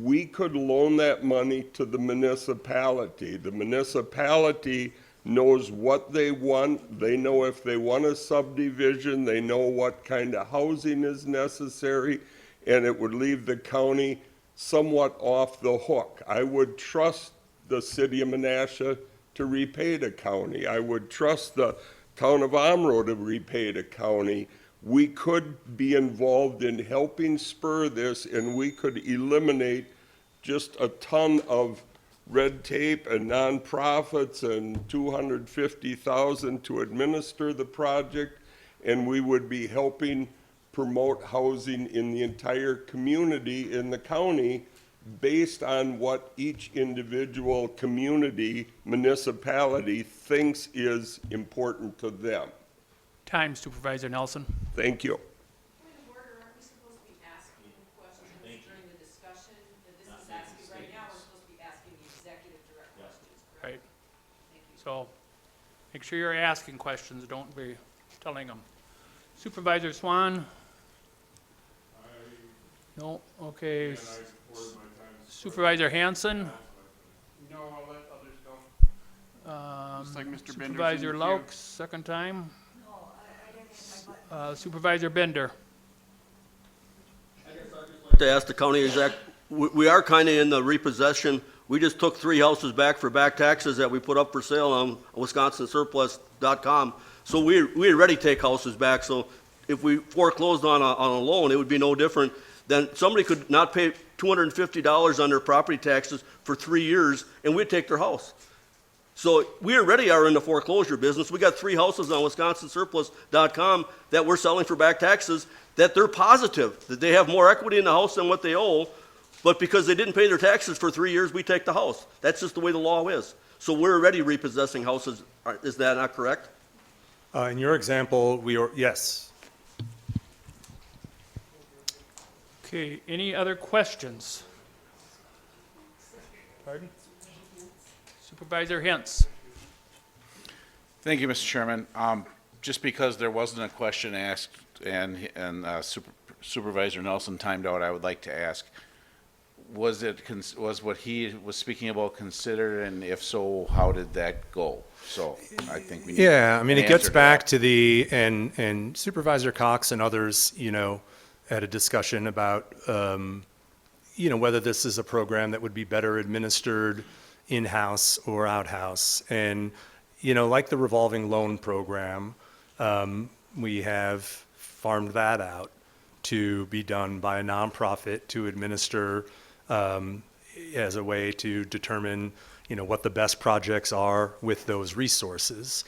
Speaker 20: We could loan that money to the municipality. The municipality knows what they want. They know if they want a subdivision, they know what kind of housing is necessary, and it would leave the county somewhat off the hook. I would trust the city of Menasha to repay the county. I would trust the town of Omro to repay the county. We could be involved in helping spur this, and we could eliminate just a ton of red tape and nonprofits and $250,000 to administer the project, and we would be helping promote housing in the entire community in the county based on what each individual community, municipality thinks is important to them.
Speaker 10: Time, Supervisor Nelson.
Speaker 20: Thank you.
Speaker 14: Point of order, aren't we supposed to be asking questions during the discussion? This is asking, right now, we're supposed to be asking the executive direct questions, correct?
Speaker 10: Right. So make sure you're asking questions, don't be telling them. Supervisor Swan? No? Okay. Supervisor Hanson,
Speaker 18: No, I'll let others go. Just like Mr. Bender's in
Speaker 10: Supervisor
Speaker 18: the queue.
Speaker 10: Laux, second time. Supervisor Bender.
Speaker 12: To ask the county exec, we are kind of in the repossession. We just took 3 houses back for back taxes that we put up for sale on wisconsinsurplus.com. So we already take houses back, so if we foreclosed on a loan, it would be no different than somebody could not pay $250 on their property taxes for 3 years, and we'd take their house. So we already are in the foreclosure business. We got 3 houses on wisconsinsurplus.com that we're selling for back taxes that they're positive that they have more equity in the house than what they owe, but because they didn't pay their taxes for 3 years, we take the house. That's just the way the law is. So we're already repossessing houses. Is that not correct?
Speaker 2: In your example, yes.
Speaker 10: Okay, any other questions? Pardon? Supervisor Hintz.
Speaker 15: Thank you, Mr. Chairman. Just because there wasn't a question asked and Supervisor Nelson timed out, I would like to ask, was what he was speaking about considered, and if so, how did that go? So I think we need
Speaker 2: Yeah, I mean,
Speaker 15: an
Speaker 2: it gets
Speaker 15: answer to
Speaker 2: back
Speaker 15: that.
Speaker 2: to and Supervisor Cox and others, had a discussion about, whether this is a program that would be better administered in-house or out-house. And, like the revolving loan program, we have farmed that out to be done by a nonprofit to administer as a way to determine, what the best projects are with those resources.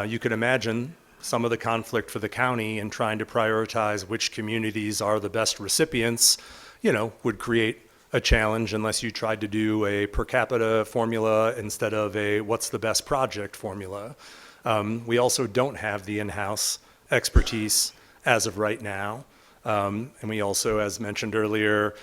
Speaker 2: You can imagine some of the conflict for the county in trying to prioritize which communities are the best recipients, would create a challenge unless you tried to do a per capita formula instead of a what's the best project formula. We also don't have the in-house expertise as of right now. And we also, as mentioned earlier,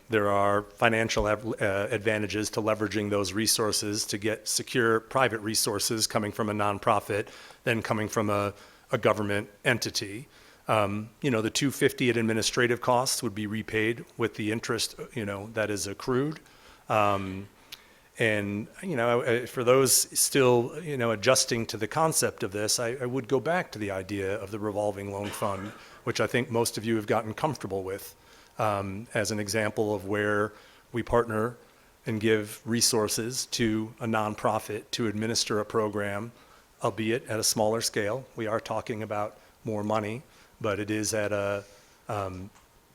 Speaker 2: there are financial advantages to leveraging those resources to get secure private resources coming from a nonprofit than coming from a government entity. The $250 at administrative costs would be repaid with the interest, that is accrued. And, for those still, adjusting to the concept of this, I would go back to the idea of the revolving loan fund, which I think most of you have gotten comfortable with, as an example of where we partner and give resources to a nonprofit to administer a program, albeit at a smaller scale. We are talking about more money, but it is it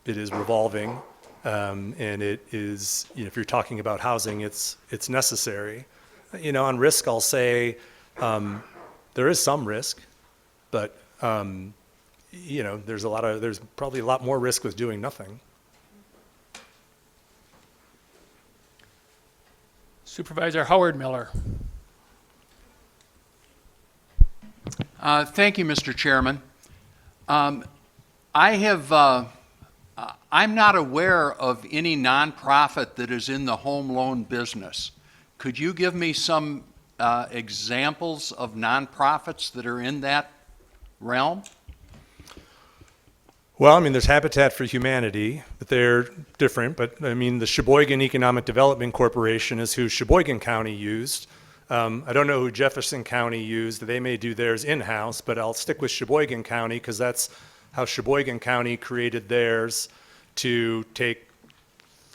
Speaker 2: is revolving. And it is, if you're talking about housing, it's necessary. On risk, I'll say there is some risk, but there's probably a lot more risk with doing nothing.
Speaker 10: Supervisor Howard Miller.
Speaker 21: Thank you, Mr. Chairman. I'm not aware of any nonprofit that is in the home loan business. Could you give me some examples of nonprofits that are in that realm?
Speaker 2: Well, there's Habitat for Humanity, but they're different. But the Sheboygan Economic Development Corporation is who Sheboygan County used. I don't know who Jefferson County used. They may do theirs in-house, but I'll stick with Sheboygan County because that's how Sheboygan County created theirs to take,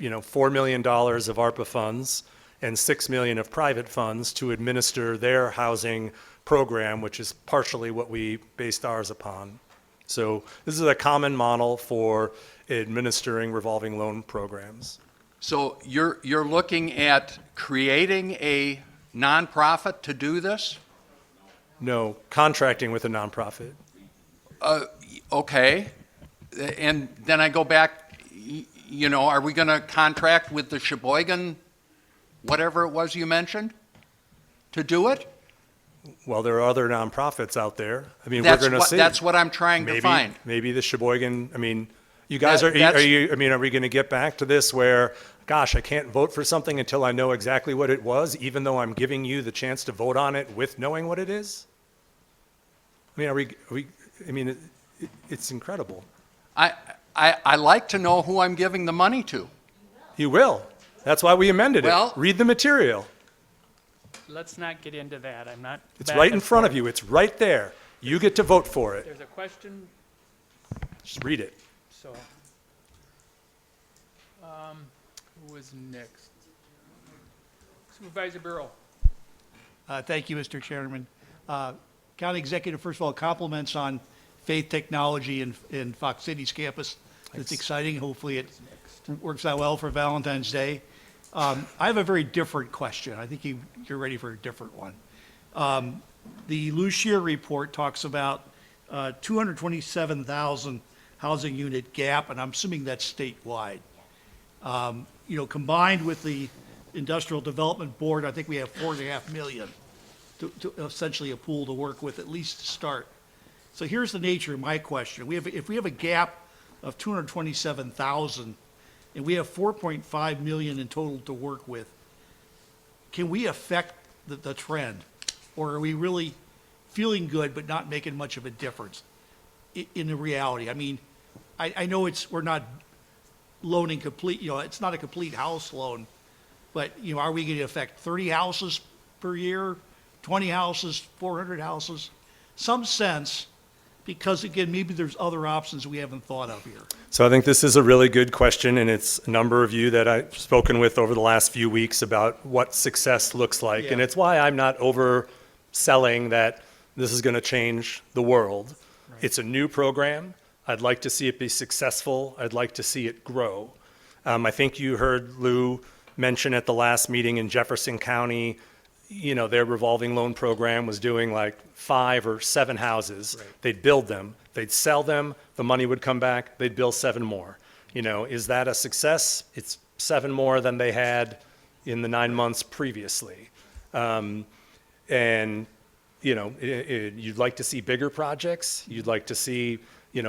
Speaker 2: $4 million of ARPA funds and $6 million of private funds to administer their housing program, which is partially what we based ours upon. So this is a common model for administering revolving loan programs.
Speaker 21: So you're looking at creating a nonprofit to do this?
Speaker 2: No, contracting with a nonprofit.
Speaker 21: Okay. And then I go back, are we going to contract with the Sheboygan, whatever it was you mentioned, to do it?
Speaker 2: Well, there are other nonprofits out there. We're
Speaker 21: That's
Speaker 2: going to
Speaker 21: what-
Speaker 2: see.
Speaker 21: that's what I'm trying to find.
Speaker 2: Maybe the Sheboygan, you guys are
Speaker 21: That's-
Speaker 2: we going to get back to this where, gosh, I can't vote for something until I know exactly what it was, even though I'm giving you the chance to vote on it with knowing what it is? It's incredible.
Speaker 21: I like to know who I'm giving the money to.
Speaker 2: You will. That's why we amended it.
Speaker 21: Well-
Speaker 2: Read the material.
Speaker 10: Let's not get into that. I'm not.
Speaker 2: It's
Speaker 10: back
Speaker 2: right in
Speaker 10: and
Speaker 2: front of
Speaker 10: forth.
Speaker 2: you. It's right there. You get to vote for it.
Speaker 10: There's a question,
Speaker 2: Just read it.
Speaker 10: so. Who was next? Supervisor Burrow.
Speaker 3: Thank you, Mr. Chairman. County Executive, first of all, compliments on Faith Technology in Fox City's campus. It's exciting. Hopefully it works out well for Valentine's Day. I have a very different question. I think you're ready for a different one. The Lucier report talks about 227,000 housing unit gap, and I'm assuming that's statewide. Combined with the Industrial Development Board, I think we have 4.5 million to essentially a pool to work with, at least to start. So here's the nature of my question. If we have a gap of 227,000 and we have 4.5 million in total to work with, can we affect the trend? Or are we really feeling good but not making much of a difference in the reality? I mean, I know we're not loaning complete, it's not a complete house loan, but, are we going to affect 30 houses per year, 20 houses, 400 houses? Some sense, because again, maybe there's other options we haven't thought of here.
Speaker 2: So I think this is a really good question, and it's a number of you that I've spoken with over the last few weeks about what success looks like. And
Speaker 3: Yeah.
Speaker 2: it's why I'm not overselling that this is going to change the world. Right. It's a new program. I'd like to see it be successful. I'd like to see it grow. I think you heard Lou mention at the last meeting in Jefferson County, their revolving loan program was doing like 5 or 7 houses. Right. They'd build them, they'd sell them, the money would come back, they'd build 7 more. Is that a success? It's 7 more than they had in the 9 months previously. You'd like to see bigger projects. You'd like to see,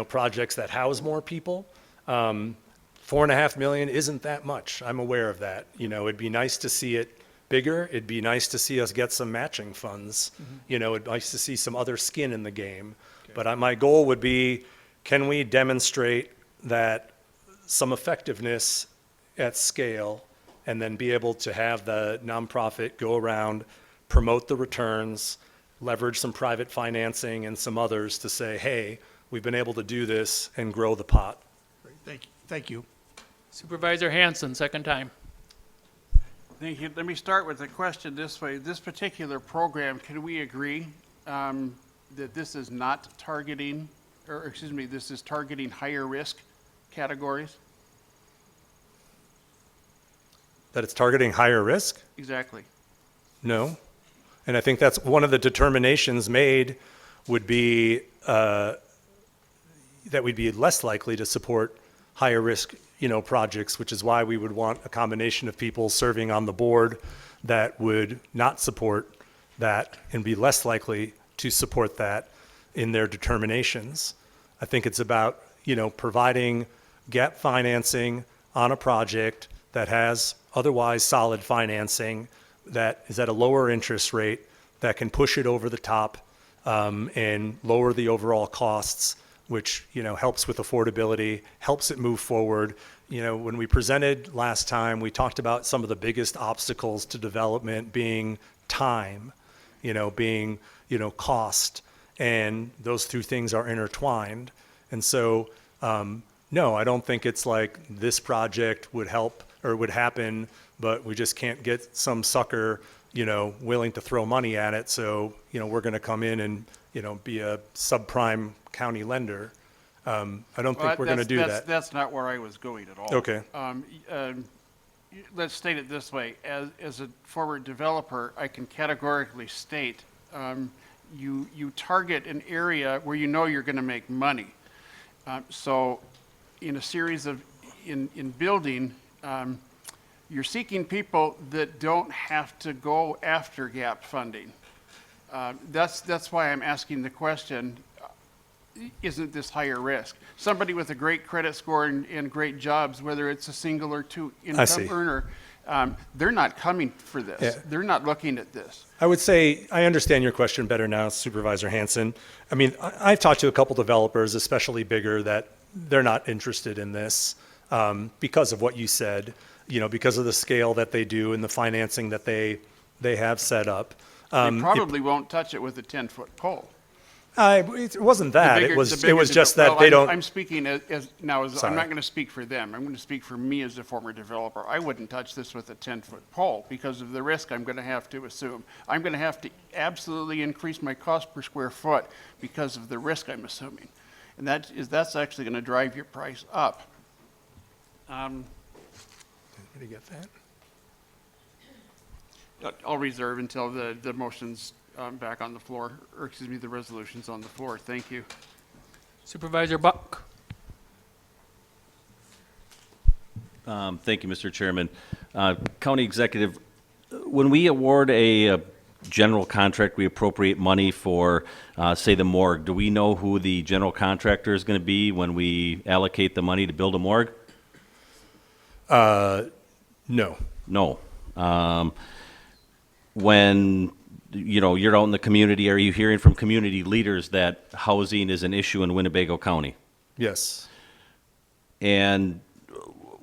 Speaker 2: projects that house more people. 4.5 million isn't that much. I'm aware of that. It'd be nice to see it bigger. It'd be nice to see us get some matching funds. It'd be nice to see some other skin in the game. Okay. But my goal would be, can we demonstrate that some effectiveness at scale, and then be able to have the nonprofit go around, promote the returns, leverage some private financing and some others to say, hey, we've been able to do this and grow the pot.
Speaker 3: Great. Thank you.
Speaker 10: Supervisor Hanson, second time.
Speaker 18: Thank you. Let me start with the question this way. This particular program, can we agree that this is not targeting, this is targeting higher risk categories?
Speaker 2: That it's targeting higher risk?
Speaker 18: Exactly.
Speaker 2: No. And I think that's one of the determinations made would be that we'd be less likely to support higher risk, projects, which is why we would want a combination of people serving on the board that would not support that and be less likely to support that in their determinations. I think it's about, providing gap financing on a project that has otherwise solid financing that is at a lower interest rate that can push it over the top and lower the overall costs, which, helps with affordability, helps it move forward. When we presented last time, we talked about some of the biggest obstacles to development being time, being, cost, and those two things are intertwined. And so, no, I don't think it's like this project would help or would happen, but we just can't get some sucker, willing to throw money at it. So, we're going to come in and, be a subprime county lender. I don't think we're going to do that.
Speaker 18: That's not where I was going at all.
Speaker 2: Okay.
Speaker 18: Let's state it this way. As a former developer, I can categorically state you target an area where you're going to make money. So in a series of, in building, you're seeking people that don't have to go after gap funding. That's why I'm asking the question, isn't this higher risk? Somebody with a great credit score and great jobs, whether it's a single or two income earner, they're not coming for this. Yeah. They're not looking at this.
Speaker 2: I would say, I understand your question better now, Supervisor Hanson. I mean, I've talked to a couple developers, especially bigger, that they're not interested in this because of what you said. because of the scale that they do and the financing that they have set up.
Speaker 18: They probably won't touch it with a 10-foot pole.
Speaker 2: It wasn't that.
Speaker 18: The
Speaker 2: It was
Speaker 18: bigger
Speaker 2: just that they don't.
Speaker 18: I'm speaking as I'm
Speaker 2: Sorry.
Speaker 18: not going to speak for them. I'm going to speak for me as a former developer. I wouldn't touch this with a 10-foot pole because of the risk I'm going to have to assume. I'm going to have to absolutely increase my cost per square foot because of the risk I'm assuming. And that's actually going to drive your price up.
Speaker 2: Did you get that?
Speaker 18: I'll reserve until the motion's back on the floor, or excuse me, the resolution's on the floor. Thank you.
Speaker 10: Supervisor Buck.
Speaker 5: Thank you, Mr. Chairman. County Executive, when we award a general contract, we appropriate money for, say, the morgue. Do we know who the general contractor is going to be when we allocate the money to build a morgue?
Speaker 2: No.
Speaker 5: No. When you're out in the community, are you hearing from community leaders that housing is an issue in Winnebago County?
Speaker 2: Yes.
Speaker 5: And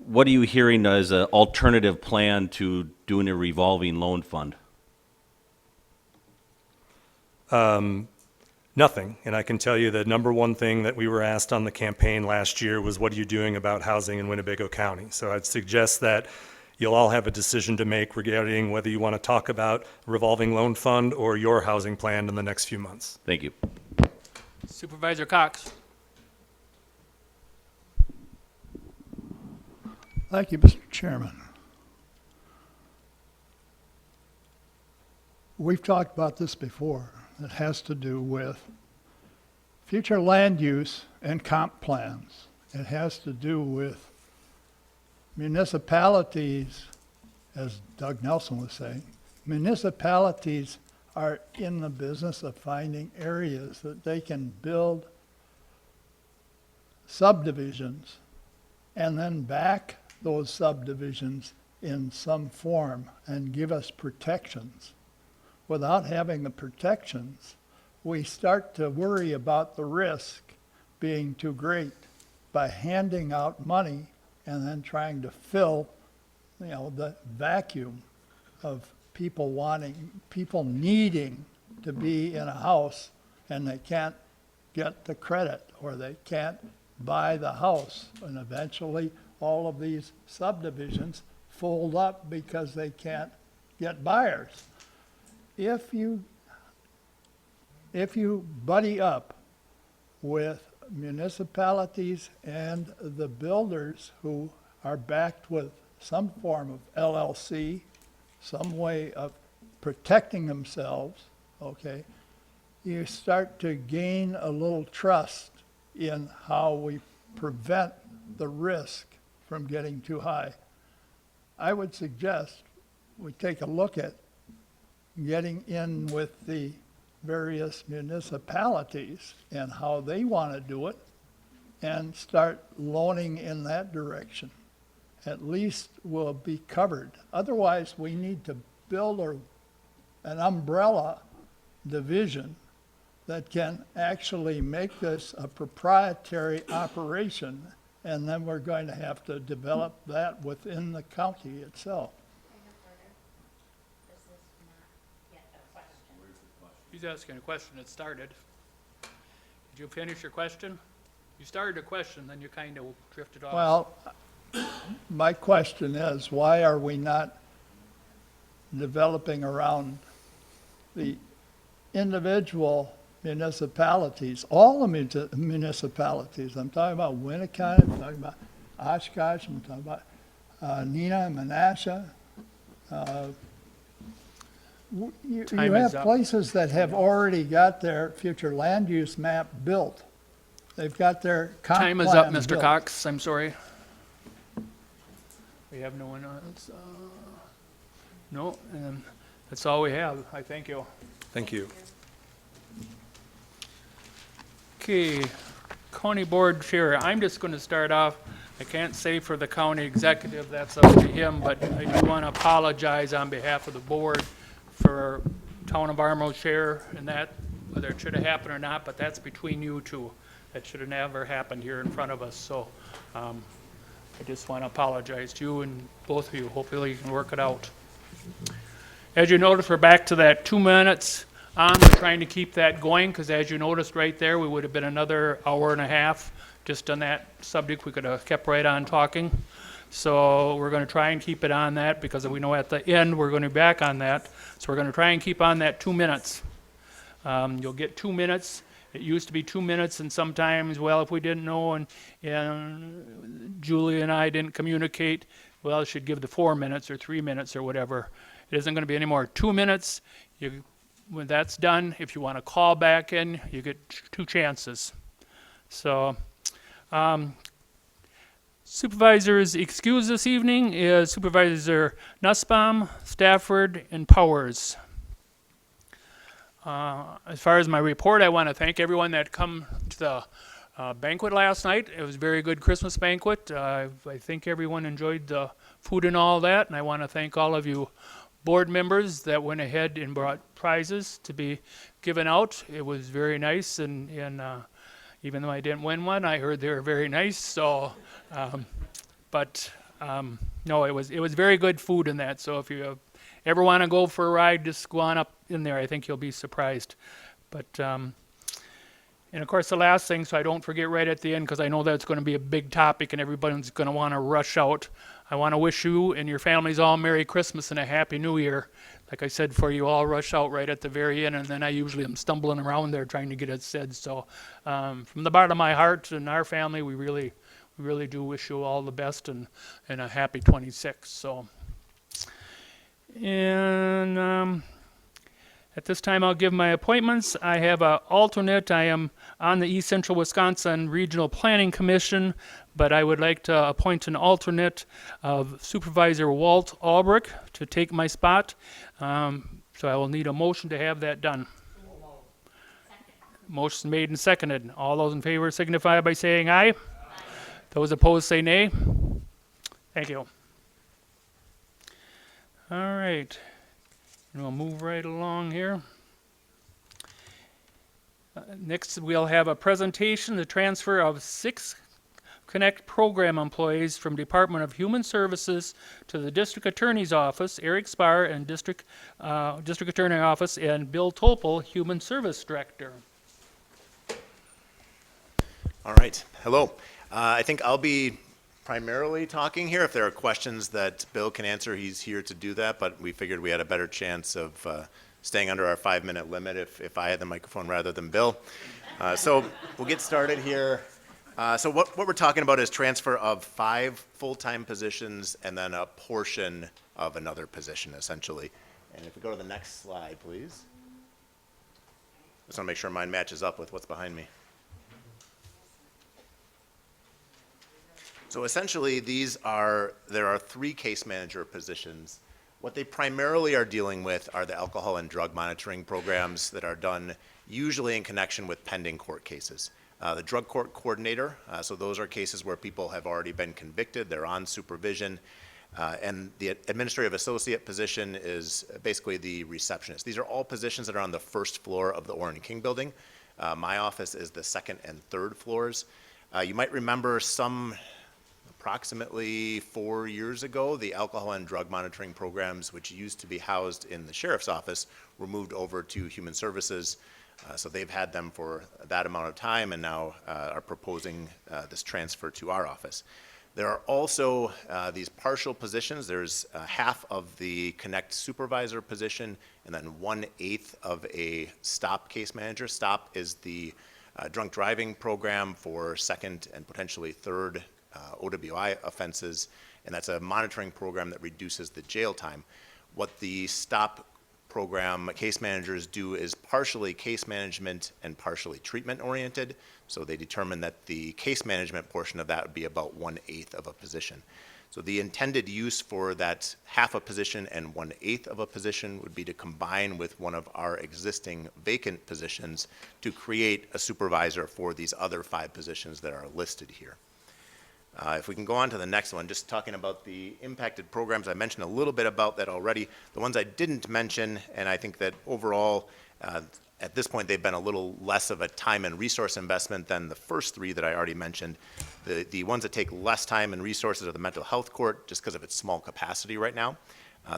Speaker 5: what are you hearing as an alternative plan to doing a revolving loan fund?
Speaker 2: Nothing. And I can tell you the number one thing that we were asked on the campaign last year was, what are you doing about housing in Winnebago County? So I'd suggest that you'll all have a decision to make regarding whether you want to talk about a revolving loan fund or your housing plan in the next few months.
Speaker 5: Thank you.
Speaker 10: Supervisor Cox.
Speaker 22: Thank you, Mr. Chairman. We've talked about this before. It has to do with future land use and comp plans. It has to do with municipalities, as Doug Nelson was saying. Municipalities are in the business of finding areas that they can build subdivisions and then back those subdivisions in some form and give us protections. Without having the protections, we start to worry about the risk being too great by handing out money and then trying to fill, the vacuum of people needing to be in a house and they can't get the credit or they can't buy the house. And eventually all of these subdivisions fold up because they can't get buyers. If you buddy up with municipalities and the builders who are backed with some form of LLC, some way of protecting themselves, okay, you start to gain a little trust in how we prevent the risk from getting too high. I would suggest we take a look at getting in with the various municipalities and how they want to do it and start loaning in that direction. At least we'll be covered. Otherwise, we need to build an umbrella division that can actually make this a proprietary operation, and then we're going to have to develop that within the county itself.
Speaker 10: He's asking a question that started. Did you finish your question? You started a question, then you kind of drifted off.
Speaker 22: Well, my question is, why are we not developing around the individual municipalities, all the municipalities? I'm talking about Winnebago, I'm talking about Oshkosh, I'm talking about Neenah, Menasha. You have places that have already got their future land use map built. They've got their comp
Speaker 10: Time is up,
Speaker 22: plan
Speaker 10: Mr.
Speaker 22: built.
Speaker 10: Cox. I'm sorry. We have no one else. No, and that's all we have. I thank you.
Speaker 2: Thank you.
Speaker 10: Okay, County Board Chair. I'm just going to start off. I can't say for the county executive, that's up to him, but I do want to apologize on behalf of the board for Town of Armo Chair and that, whether it should have happened or not, but that's between you two. That should have never happened here in front of us. So I just want to apologize to you and both of you. Hopefully you can work it out. As you notice, we're back to that 2 minutes on. We're trying to keep that going because as you noticed right there, we would have been another hour and a half just on that subject. We could have kept right on talking. So we're going to try and keep it on that because we know at the end we're going to be back on that. So we're going to try and keep on that 2 minutes. You'll get 2 minutes. It used to be 2 minutes, and sometimes, well, if we didn't know and Julie and I didn't communicate, well, it should give the 4 minutes or 3 minutes or whatever. It isn't going to be any more 2 minutes. When that's done, if you want to call back in, you get 2 chances. So, supervisors excused this evening is Supervisor Nussbaum, Stafford, and Powers. As far as my report, I want to thank everyone that come to the banquet last night. It was a very good Christmas banquet. I think everyone enjoyed the food and all that, and I want to thank all of you board members that went ahead and brought prizes to be given out. It was very nice, and even though I didn't win one, I heard they were very nice. So, no, it was very good food in that. So if you ever want to go for a ride, just go on up in there. I think you'll be surprised. But and of course, the last thing, so I don't forget right at the end, because I know that's going to be a big topic and everybody's going to want to rush out. I want to wish you and your families all Merry Christmas and a Happy New Year. Like I said, for you all rush out right at the very end, and then I usually am stumbling around there trying to get it said. So from the bottom of my heart and our family, we really do wish you all the best and a happy 26. So, and at this time, I'll give my appointments. I have an alternate. I am on the East Central Wisconsin Regional Planning Commission, but I would like to appoint an alternate of Supervisor Walt Albrecht to take my spot. So I will need a motion to have that done. Motion made and seconded. All those in favor signify by saying aye. Those opposed say nay. Thank you. All right. And we'll move right along here. Next, we'll have a presentation, the transfer of 6 Connect program employees from Department of Human Services to the District Attorney's Office, Eric Spar, and District Attorney Office, and Bill Topel, Human Service Director.
Speaker 4: All right. Hello. I think I'll be primarily talking here. If there are questions that Bill can answer, he's here to do that, but we figured we had a better chance of staying under our 5-minute limit if I had the microphone rather than Bill. So we'll get started here. So what we're talking about is transfer of 5 full-time positions and then a portion of another position, essentially. And if we go to the next slide, please. Just want to make sure mine matches up with what's behind me. So essentially, there are 3 case manager positions. What they primarily are dealing with are the alcohol and drug monitoring programs that are done usually in connection with pending court cases. The drug court coordinator, so those are cases where people have already been convicted, they're on supervision, and the administrative associate position is basically the receptionist. These are all positions that are on the 1st floor of the Orrin King building. My office is the 2nd and 3rd floors. You might remember approximately 4 years ago, the alcohol and drug monitoring programs, which used to be housed in the sheriff's office, were moved over to Human Services. So they've had them for that amount of time and now are proposing this transfer to our office. There are also these partial positions. There's half of the Connect supervisor position and then 1/8 of a STOP case manager. STOP is the drunk driving program for 2nd and potentially 3rd OWI offenses, and that's a monitoring program that reduces the jail time. What the STOP program case managers do is partially case management and partially treatment oriented. So they determine that the case management portion of that would be about 1/8 of a position. So the intended use for that half a position and 1/8 of a position would be to combine with one of our existing vacant positions to create a supervisor for these other 5 positions that are listed here. If we can go on to the next one, just talking about the impacted programs, I mentioned a little bit about that already. The ones I didn't mention, and I think that overall, At this point, they've been a little less of a time and resource investment than the first three that I already mentioned. The ones that take less time and resources are the mental health court, just because of its small capacity right now.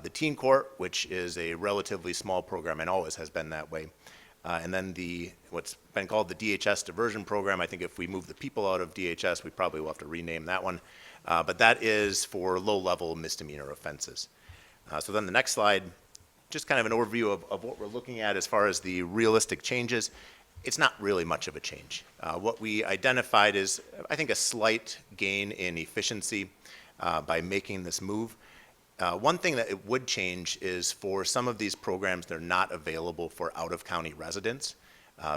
Speaker 4: The teen court, which is a relatively small program and always has been that way. And then what's been called the DHS diversion program. I think if we move the people out of DHS, we probably will have to rename that one. But that is for low-level misdemeanor offenses. So then the next slide, just kind of an overview of what we're looking at as far as the realistic changes. It's not really much of a change. What we identified is, I think, a slight gain in efficiency by making this move. One thing that it would change is for some of these programs, they're not available for out-of-county residents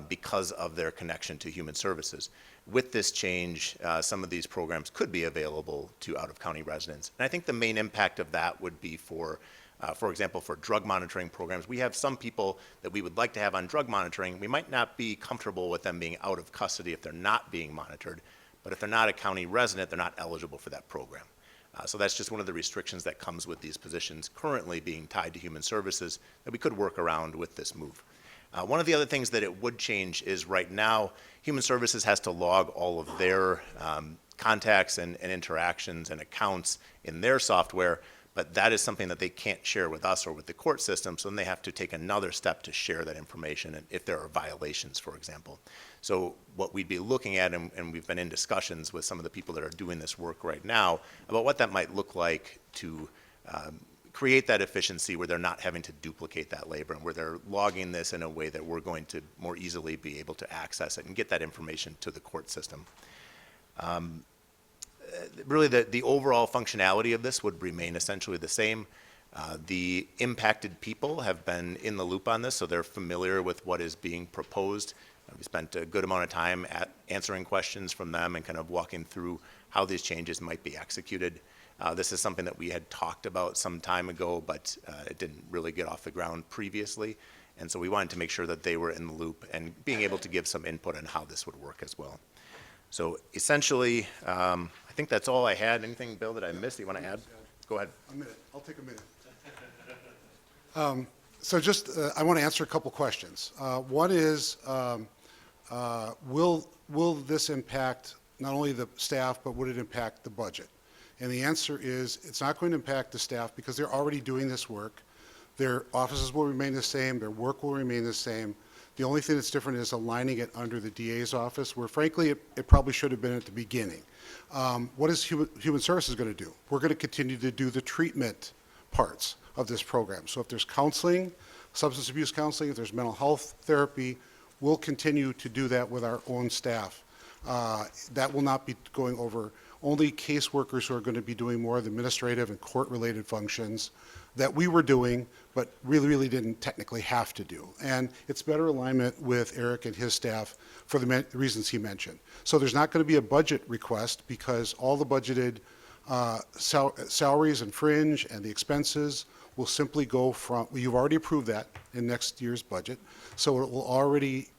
Speaker 4: because of their connection to human services. With this change, some of these programs could be available to out-of-county residents. And I think the main impact of that would be for example, for drug monitoring programs. We have some people that we would like to have on drug monitoring. We might not be comfortable with them being out of custody if they're not being monitored, but if they're not a county resident, they're not eligible for that program. So that's just one of the restrictions that comes with these positions currently being tied to human services that we could work around with this move. One of the other things that it would change is right now, human services has to log all of their contacts and interactions and accounts in their software, but that is something that they can't share with us or with the court system, so then they have to take another step to share that information and if there are violations, for example. So what we'd be looking at, and we've been in discussions with some of the people that are doing this work right now, about what that might look like to create that efficiency where they're not having to duplicate that labor and where they're logging this in a way that we're going to more easily be able to access it and get that information to the court system. Really, the overall functionality of this would remain essentially the same. The impacted people have been in the loop on this, so they're familiar with what is being proposed. We spent a good amount of time answering questions from them and kind of walking through how these changes might be executed. This is something that we had talked about some time ago, but it didn't really get off the ground previously. And so we wanted to make sure that they were in the loop and being able to give some input on how this would work as well. So essentially, I think that's all I had. Anything, Bill, that I missed that you want to add? Go ahead.
Speaker 6: A minute. I'll take a minute. So just, I want to answer a couple questions. One is, will this impact not only the staff, but would it impact the budget? And the answer is, it's not going to impact the staff because they're already doing this work. Their offices will remain the same. Their work will remain the same. The only thing that's different is aligning it under the DA's office, where frankly, it probably should have been at the beginning. What is Human Services going to do? We're going to continue to do the treatment parts of this program. So if there's counseling, substance abuse counseling, if there's mental health therapy, we'll continue to do that with our own staff. That will not be going over only caseworkers who are going to be doing more of the administrative and court-related functions that we were doing, but really didn't technically have to do. And it's better alignment with Eric and his staff for the reasons he mentioned. So there's not going to be a budget request because all the budgeted salaries and fringe and the expenses will simply go from, you've already approved that in next year's budget, so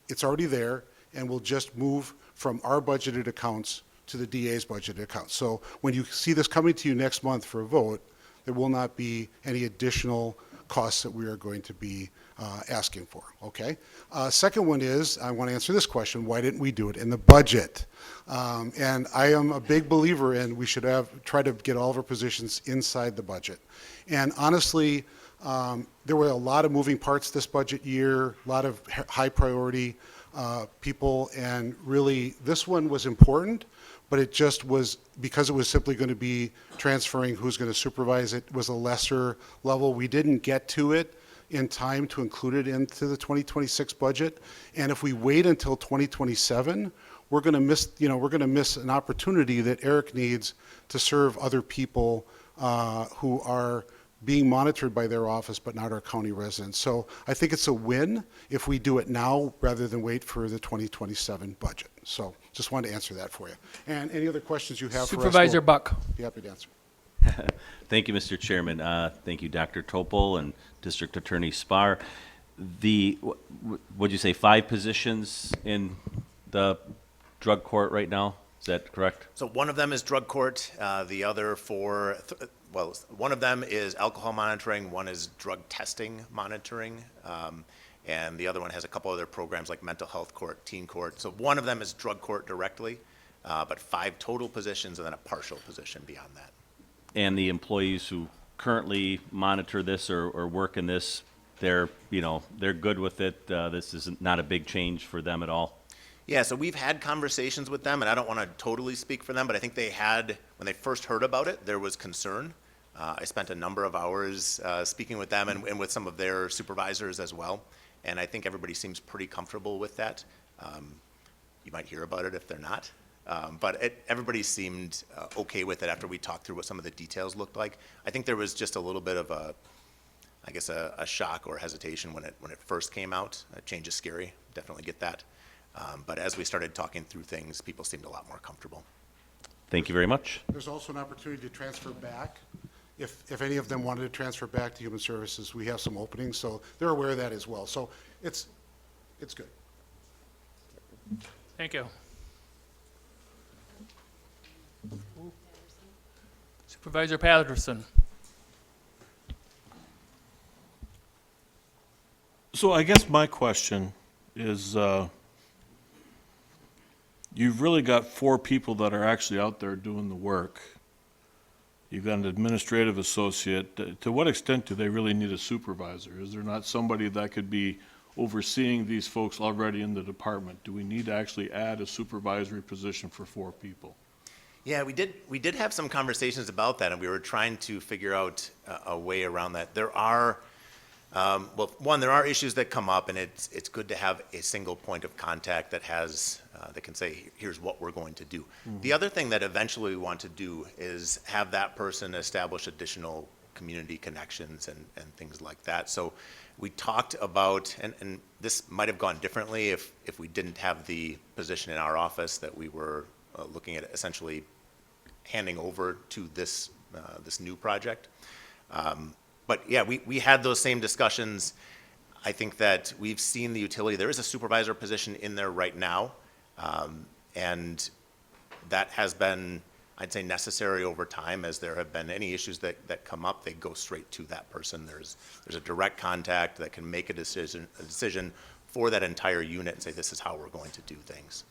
Speaker 6: it's already there, and we'll just move from our budgeted accounts to the DA's budgeted accounts. So when you see this coming to you next month for a vote, there will not be any additional costs that we are going to be asking for, okay? Second one is, I want to answer this question, why didn't we do it in the budget? And I am a big believer in we should try to get all of our positions inside the budget. And honestly, there were a lot of moving parts this budget year, a lot of high priority people, and really this one was important, but it just was, because it was simply going to be transferring who's going to supervise it, was a lesser level. We didn't get to it in time to include it into the 2026 budget. And if we wait until 2027, we're going to miss an opportunity that Eric needs to serve other people who are being monitored by their office but not our county residents. So I think it's a win if we do it now rather than wait for the 2027 budget. So just wanted to answer that for you. And any other questions you have
Speaker 10: Supervisor
Speaker 6: for us?
Speaker 10: Buck.
Speaker 6: Be happy to answer.
Speaker 5: Thank you, Mr. Chairman. Thank you, Dr. Topol and District Attorney Spar. What'd you say, 5 positions in the drug court right now? Is that correct?
Speaker 4: So one of them is drug court. The other 4, one of them is alcohol monitoring. One is drug testing monitoring. and the other one has a couple other programs like mental health court, teen court. So one of them is drug court directly, but 5 total positions and then a partial position beyond that.
Speaker 5: And the employees who currently monitor this or work in this, they're good with it. This is not a big change for them at all.
Speaker 4: Yeah, so we've had conversations with them, and I don't want to totally speak for them, but I think they had, when they first heard about it, there was concern. I spent a number of hours speaking with them and with some of their supervisors as well, and I think everybody seems pretty comfortable with that. You might hear about it if they're not, but everybody seemed okay with it after we talked through what some of the details looked like. I think there was just a little bit of a shock or hesitation when it first came out. Change is scary, definitely get that. But as we started talking through things, people seemed a lot more comfortable.
Speaker 5: Thank you very much.
Speaker 6: There's also an opportunity to transfer back. If any of them wanted to transfer back to Human Services, we have some openings, so they're aware of that as well. So it's good.
Speaker 10: Thank you. Supervisor Patterson.
Speaker 13: So I guess my question is, you've really got 4 people that are actually out there doing the work. You've got an administrative associate. To what extent do they really need a supervisor? Is there not somebody that could be overseeing these folks already in the department? Do we need to actually add a supervisory position for 4 people?
Speaker 4: Yeah, we did have some conversations about that, and we were trying to figure out a way around that. There are, well, one, there are issues that come up, and it's good to have a single point of contact that has, that can say, here's what we're going to do.
Speaker 13: Mm-hmm.
Speaker 4: The other thing that eventually we want to do is have that person establish additional community connections and things like that. So we talked about, and this might have gone differently if we didn't have the position in our office that we were looking at essentially handing over to this new project. But yeah, we had those same discussions. I think that we've seen the utility. There is a supervisor position in there right now, and that has been, I'd say, necessary over time. As there have been any issues that come up, they go straight to that person. There's a direct contact that can make a decision for that entire unit and say, this is how we're going to do things.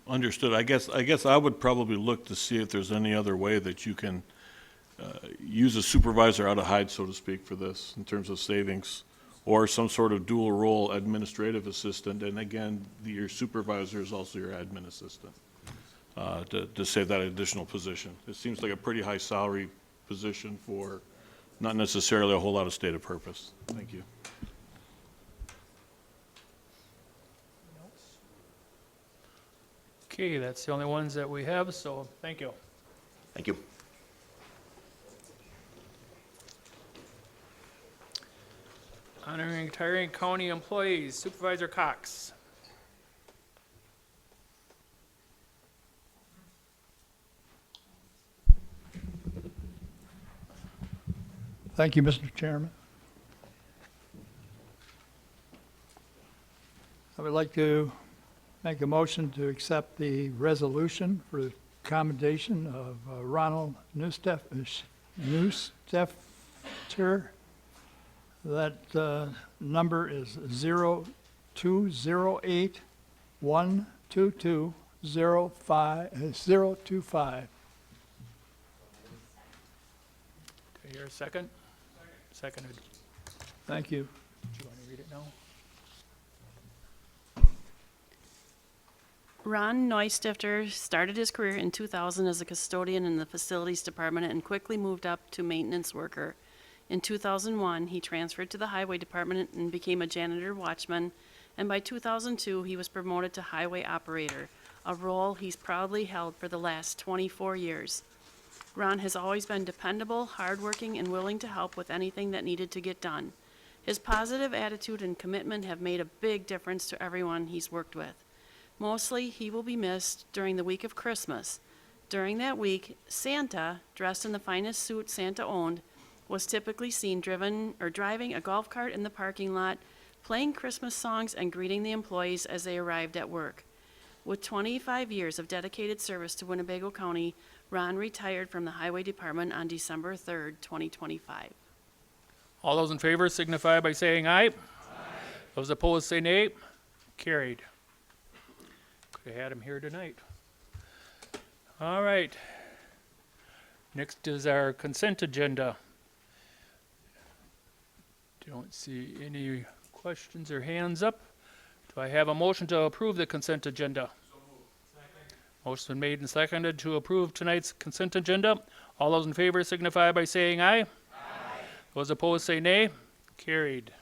Speaker 13: Understood. I guess I would probably look to see if there's any other way that you can use a supervisor out of hide, so to speak, for this in terms of savings, or some sort of dual role administrative assistant, and again, your supervisor is also your admin assistant, to save that additional position. It seems like a pretty high salary position for not necessarily a whole lot of stated purpose. Thank you.
Speaker 10: Okay, that's the only ones that we have, so thank you.
Speaker 4: Thank you.
Speaker 10: Honoring retiring county employees, Supervisor Cox.
Speaker 22: Thank you, Mr. Chairman. I would like to make a motion to accept the resolution for the commendation of Ronald Newstefter. That number is 0208-122-025.
Speaker 10: Okay, here a second. Seconded.
Speaker 22: Thank you.
Speaker 10: Do you want to read it now?
Speaker 11: Ron Neustifter started his career in 2000 as a custodian in the facilities department and quickly moved up to maintenance worker. In 2001, he transferred to the highway department and became a janitor watchman, and by 2002, he was promoted to highway operator, a role he's proudly held for the last 24 years. Ron has always been dependable, hardworking, and willing to help with anything that needed to get done. His positive attitude and commitment have made a big difference to everyone he's worked with. Mostly, he will be missed during the week of Christmas. During that week, Santa, dressed in the finest suit Santa owned, was typically seen driving a golf cart in the parking lot, playing Christmas songs and greeting the employees as they arrived at work. With 25 years of dedicated service to Winnebago County, Ron retired from the Highway Department on December 3rd, 2025.
Speaker 10: All those in favor signify by saying aye. Aye. Those opposed say nay. Carried. Could have had him here tonight. All right. Next is our consent agenda. Don't see any questions or hands up. Do I have a motion to approve the consent agenda? Motion's been made and seconded to approve tonight's consent agenda. All those in favor signify by saying aye. Aye. Those opposed say nay. Carried.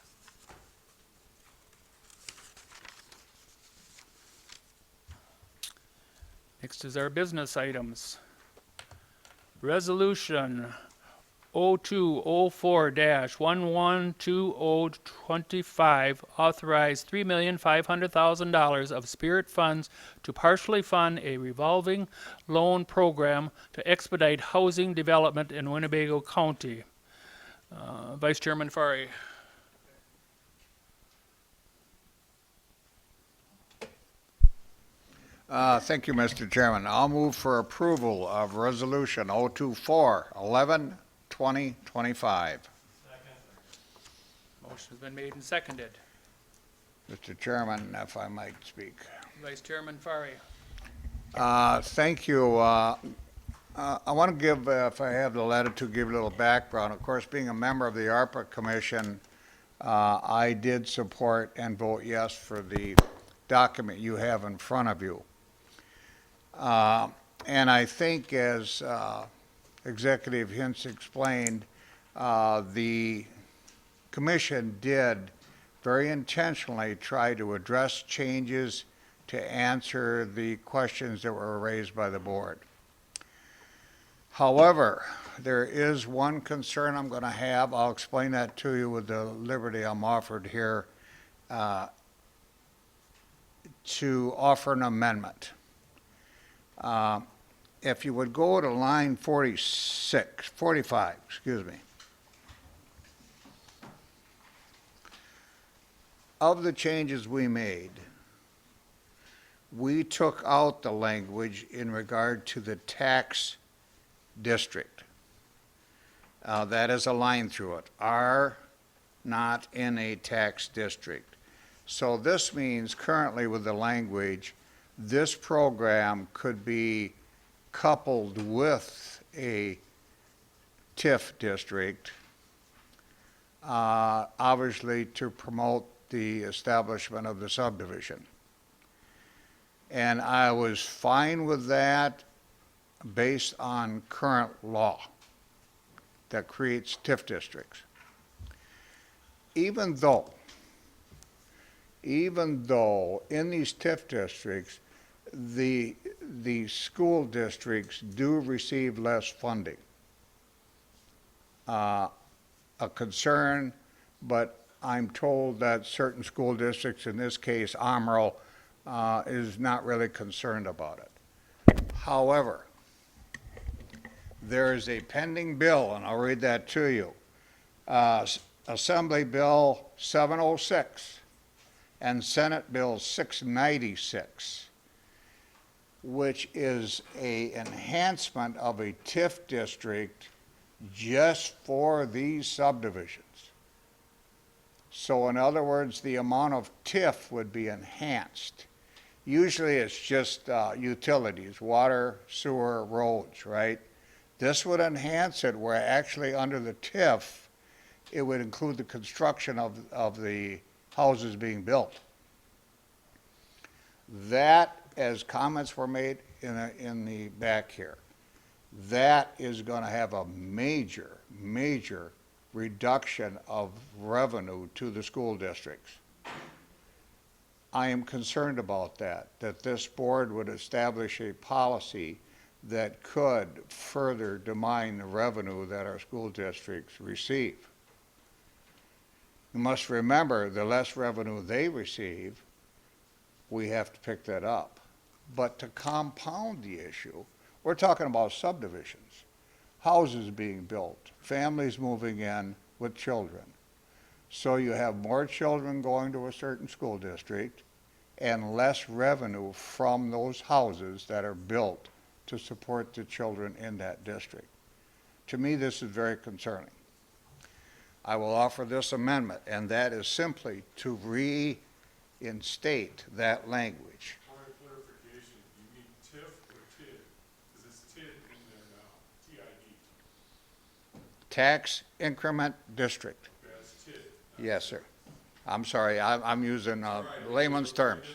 Speaker 10: Next is our business items. Resolution 0204-112025 authorized $3,500,000 of Spirit funds to partially fund a revolving loan program to expedite housing development in Winnebago County. Vice Chairman Fari.
Speaker 7: Thank you, Mr. Chairman. I'll move for approval of Resolution 024-11-2025.
Speaker 10: Motion's been made and seconded.
Speaker 7: Mr. Chairman, if I might speak.
Speaker 10: Vice Chairman Fari.
Speaker 7: Thank you. I want to give, if I have the latitude, give a little background. Of course, being a member of the ARPA Commission, I did support and vote yes for the document you have in front of you. And I think, as Executive Hintz explained, the Commission did very intentionally try to address changes to answer the questions that were raised by the board. However, there is one concern I'm going to have. I'll explain that to you with the liberty I'm offered here to offer an amendment. If you would go to line 45, excuse me. Of the changes we made, we took out the language in regard to the tax district. That is a line through it. Are not in a tax district. So this means currently with the language, this program could be coupled with a TIF district, obviously to promote the establishment of the subdivision. And I was fine with that based on current law that creates TIF districts. Even though in these TIF districts, the school districts do receive less funding. A concern, but I'm told that certain school districts, in this case Amarillo, is not really concerned about it. However, there is a pending bill, and I'll read that to you. Assembly Bill 706 and Senate Bill 696, which is an enhancement of a TIF district just for these subdivisions. So in other words, the amount of TIF would be enhanced. Usually it's just utilities, water, sewer, roads, right? This would enhance it where actually under the TIF, it would include the construction of the houses being built. That, as comments were made in the back here, that is going to have a major, major reduction of revenue to the school districts. I am concerned about that this board would establish a policy that could further dimine the revenue that our school districts receive. You must remember, the less revenue they receive, we have to pick that up. But to compound the issue, we're talking about subdivisions, houses being built, families moving in with children. So you have more children going to a certain school district and less revenue from those houses that are built to support the children in that district. To me, this is very concerning. I will offer this amendment, and that is simply to reinstate that language.
Speaker 16: Point of clarification, you mean TIF or TID? Because it's TID in there now, TID.
Speaker 7: Tax Increment District.
Speaker 16: That's TID.
Speaker 7: Yes, sir. I'm sorry, I'm using layman's terms.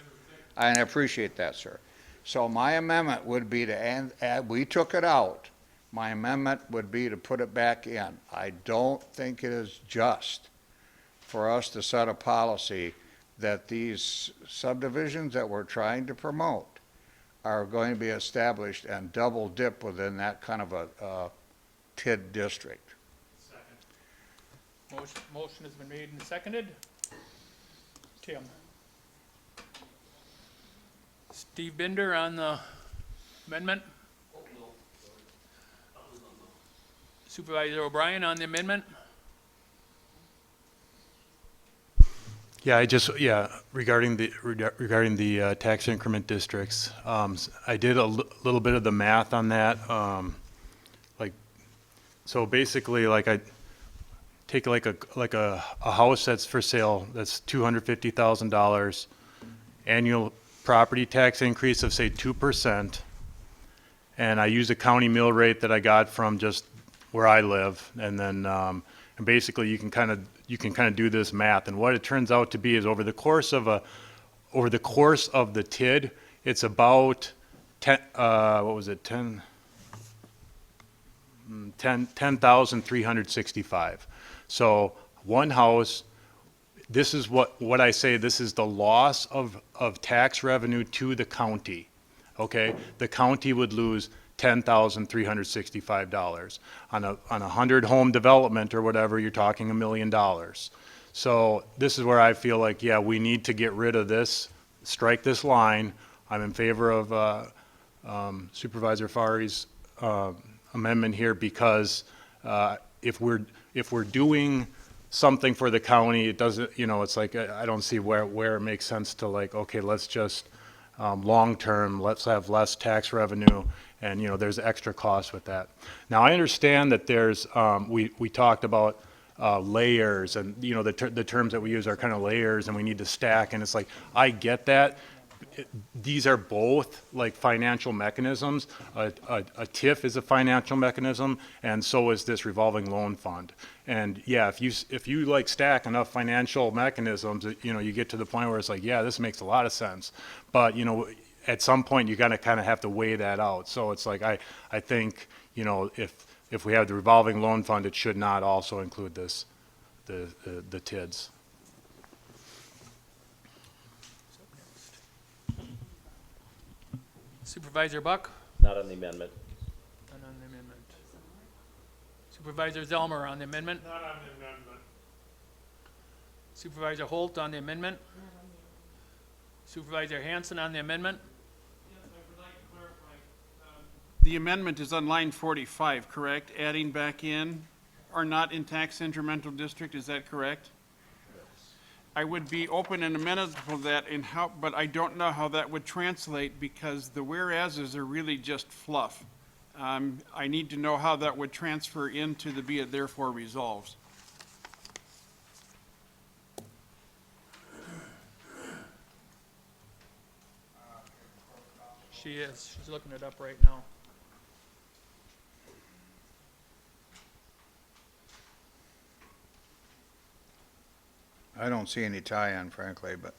Speaker 7: And I appreciate that, sir. So my amendment would be to add, we took it out. My amendment would be to put it back in. I don't think it is just for us to set a policy that these subdivisions that we're trying to promote are going to be established and double dip within that kind of a TID district.
Speaker 10: Motion has been made and seconded. Tim. Steve Binder on the amendment. Supervisor O'Brien on the amendment.
Speaker 1: Yeah, regarding the tax increment districts, I did a little bit of the math on that. So basically, like I take like a house that's for sale, that's $250,000, annual property tax increase of say 2%, and I use a county mill rate that I got from just where I live, and then and basically you can kind of do this math, and what it turns out to be is over the course of the TID, it's about 10,365. So one house, this is what I say, this is the loss of tax revenue to the county, okay? The county would lose $10,365. On a 100-home development or whatever, you're talking $1 million. So this is where I feel like, yeah, we need to get rid of this, strike this line. I'm in favor of Supervisor Fari's amendment here because if we're doing something for the county, it doesn't, it's like I don't see where it makes sense to like, okay, let's just long-term, let's have less tax revenue, and there's extra costs with that. Now I understand that there's we talked about layers, and the terms that we use are kind of layers, and we need to stack, and it's like I get that. These are both like financial mechanisms. A TIF is a financial mechanism, and so is this revolving loan fund. And yeah, if you like stack enough financial mechanisms, you get to the point where it's like, yeah, this makes a lot of sense. But at some point you gotta kind of have to weigh that out. So it's like I think if we have the revolving loan fund, it should not also include the TIDs.
Speaker 10: Supervisor Buck.
Speaker 5: Not on the amendment.
Speaker 10: None on the amendment. Supervisor Zelmer on the amendment.
Speaker 16: Not on the amendment.
Speaker 10: Supervisor Holt on the amendment. Supervisor Hanson on the amendment.
Speaker 18: Yes, I would like to clarify. The amendment is on line 45, correct? Adding back in, or not in tax incremental district, is that correct? I would be open and amenable to that but I don't know how that would translate because the whereases are really just fluff. I need to know how that would transfer into the be it therefore resolves.
Speaker 10: She is. She's looking it up right now.
Speaker 7: I don't see any tie-in, frankly, but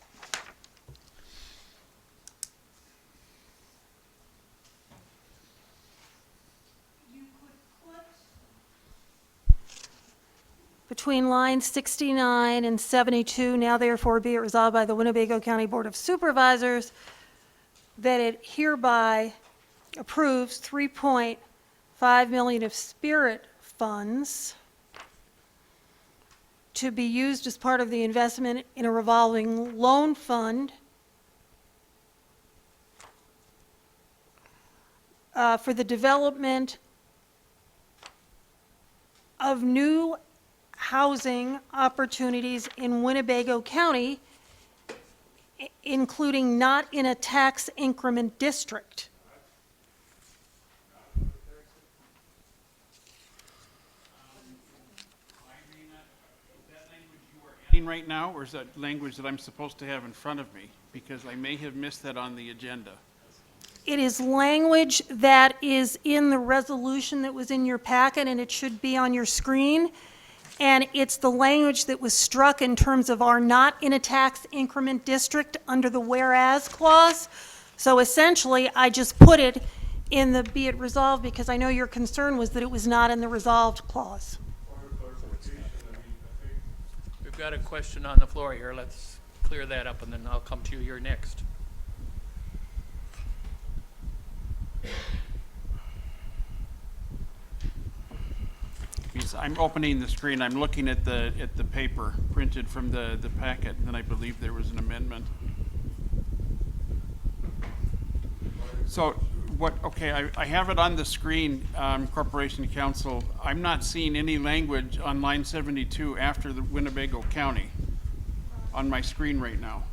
Speaker 17: Between lines 69 and 72, now therefore be it resolved by the Winnebago County Board of Supervisors that it hereby approves $3.5 million of spirit funds to be used as part of the investment in a revolving loan fund for the development of new housing opportunities in Winnebago County, including not in a tax increment district.
Speaker 18: screen right now, or is that language that I'm supposed to have in front of me? Because I may have missed that on the agenda.
Speaker 17: It is language that is in the resolution that was in your packet, and it should be on your screen. And it's the language that was struck in terms of are not in a tax increment district under the whereas clause. So essentially, I just put it in the be it resolved because I know your concern was that it was not in the resolved clause.
Speaker 10: We've got a question on the floor here. Let's clear that up, and then I'll come to you here next.
Speaker 18: Because I'm opening the screen, I'm looking at the paper printed from the packet, and then I believe there was an amendment. So what, okay, I have it on the screen, Corporation Council. I'm not seeing any language on line 72 after the Winnebago County on my screen right now.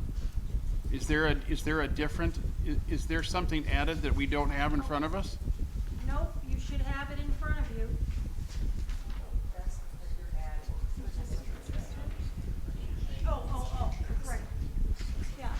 Speaker 18: Is there a different, is there something added that we don't have in front of us?
Speaker 17: Nope, you should have it in front of you. Oh, right. Yeah.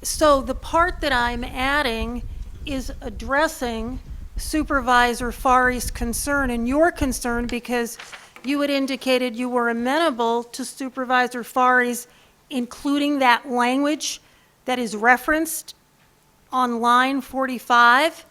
Speaker 17: So the part that I'm adding is addressing Supervisor Fari's concern and your concern because you had indicated you were amenable to Supervisor Fari's including that language that is referenced on line 45.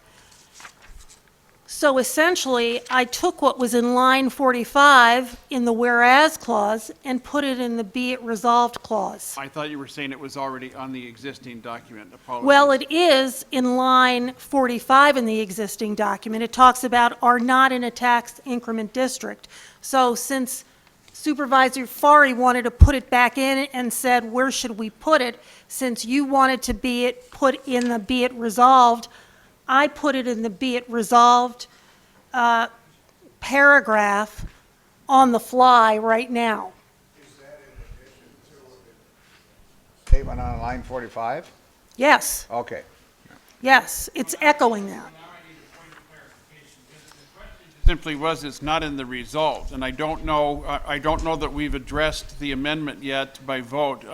Speaker 17: So essentially, I took what was in line 45 in the whereas clause and put it in the be it resolved clause.
Speaker 18: I thought you were saying it was already on the existing document. Apologies.
Speaker 17: Well, it is in line 45 in the existing document. It talks about are not in a tax increment district. So since Supervisor Fari wanted to put it back in and said, where should we put it? Since you wanted to be it put in the be it resolved, I put it in the be it resolved paragraph on the fly right now.
Speaker 7: Statement on line 45?
Speaker 17: Yes,
Speaker 7: Okay.
Speaker 17: yes, it's echoing that.
Speaker 18: Simply was, it's not in the result, and I don't know that we've addressed the amendment yet by vote.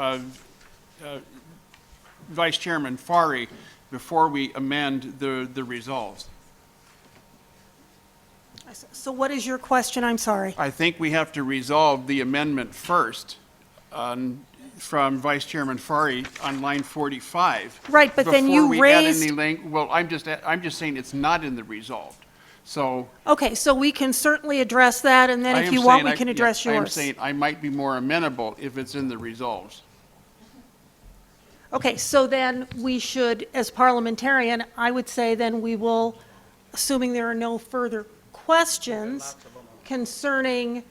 Speaker 18: Vice Chairman Fari, before we amend the resolves.
Speaker 17: So what is your question? I'm sorry.
Speaker 18: I think we have to resolve the amendment first from Vice Chairman Fari on line 45.
Speaker 17: Right, but then you
Speaker 18: before we add
Speaker 17: raised-
Speaker 18: any well, I'm just saying it's not in the resolved. So.
Speaker 17: Okay, so we can certainly address that, and then
Speaker 18: I
Speaker 17: if
Speaker 18: am
Speaker 17: you want,
Speaker 18: saying
Speaker 17: we can address
Speaker 18: I am
Speaker 17: yours.
Speaker 18: saying I might be more amenable if it's in the resolves.
Speaker 17: Okay, so then we should, as parliamentarian, I would say then we will, assuming there are no further questions concerning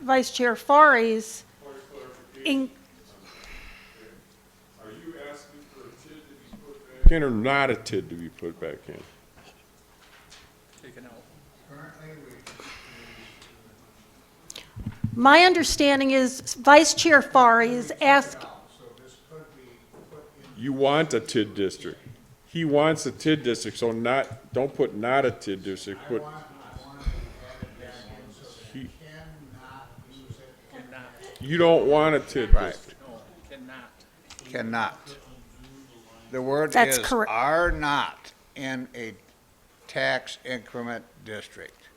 Speaker 17: Vice Chair Fari's.
Speaker 16: Are you asking for a TID to be put back in or not a TID to be put back in?
Speaker 10: Taken out.
Speaker 17: My understanding is Vice Chair Fari is asking.
Speaker 16: You want a TID district. He wants a TID district, so don't put not a TID district, put. You don't want a TID
Speaker 7: Right.
Speaker 16: district.
Speaker 10: No, cannot.
Speaker 7: Cannot. The word
Speaker 17: That's
Speaker 7: is
Speaker 17: correct.
Speaker 7: are not in a tax increment district.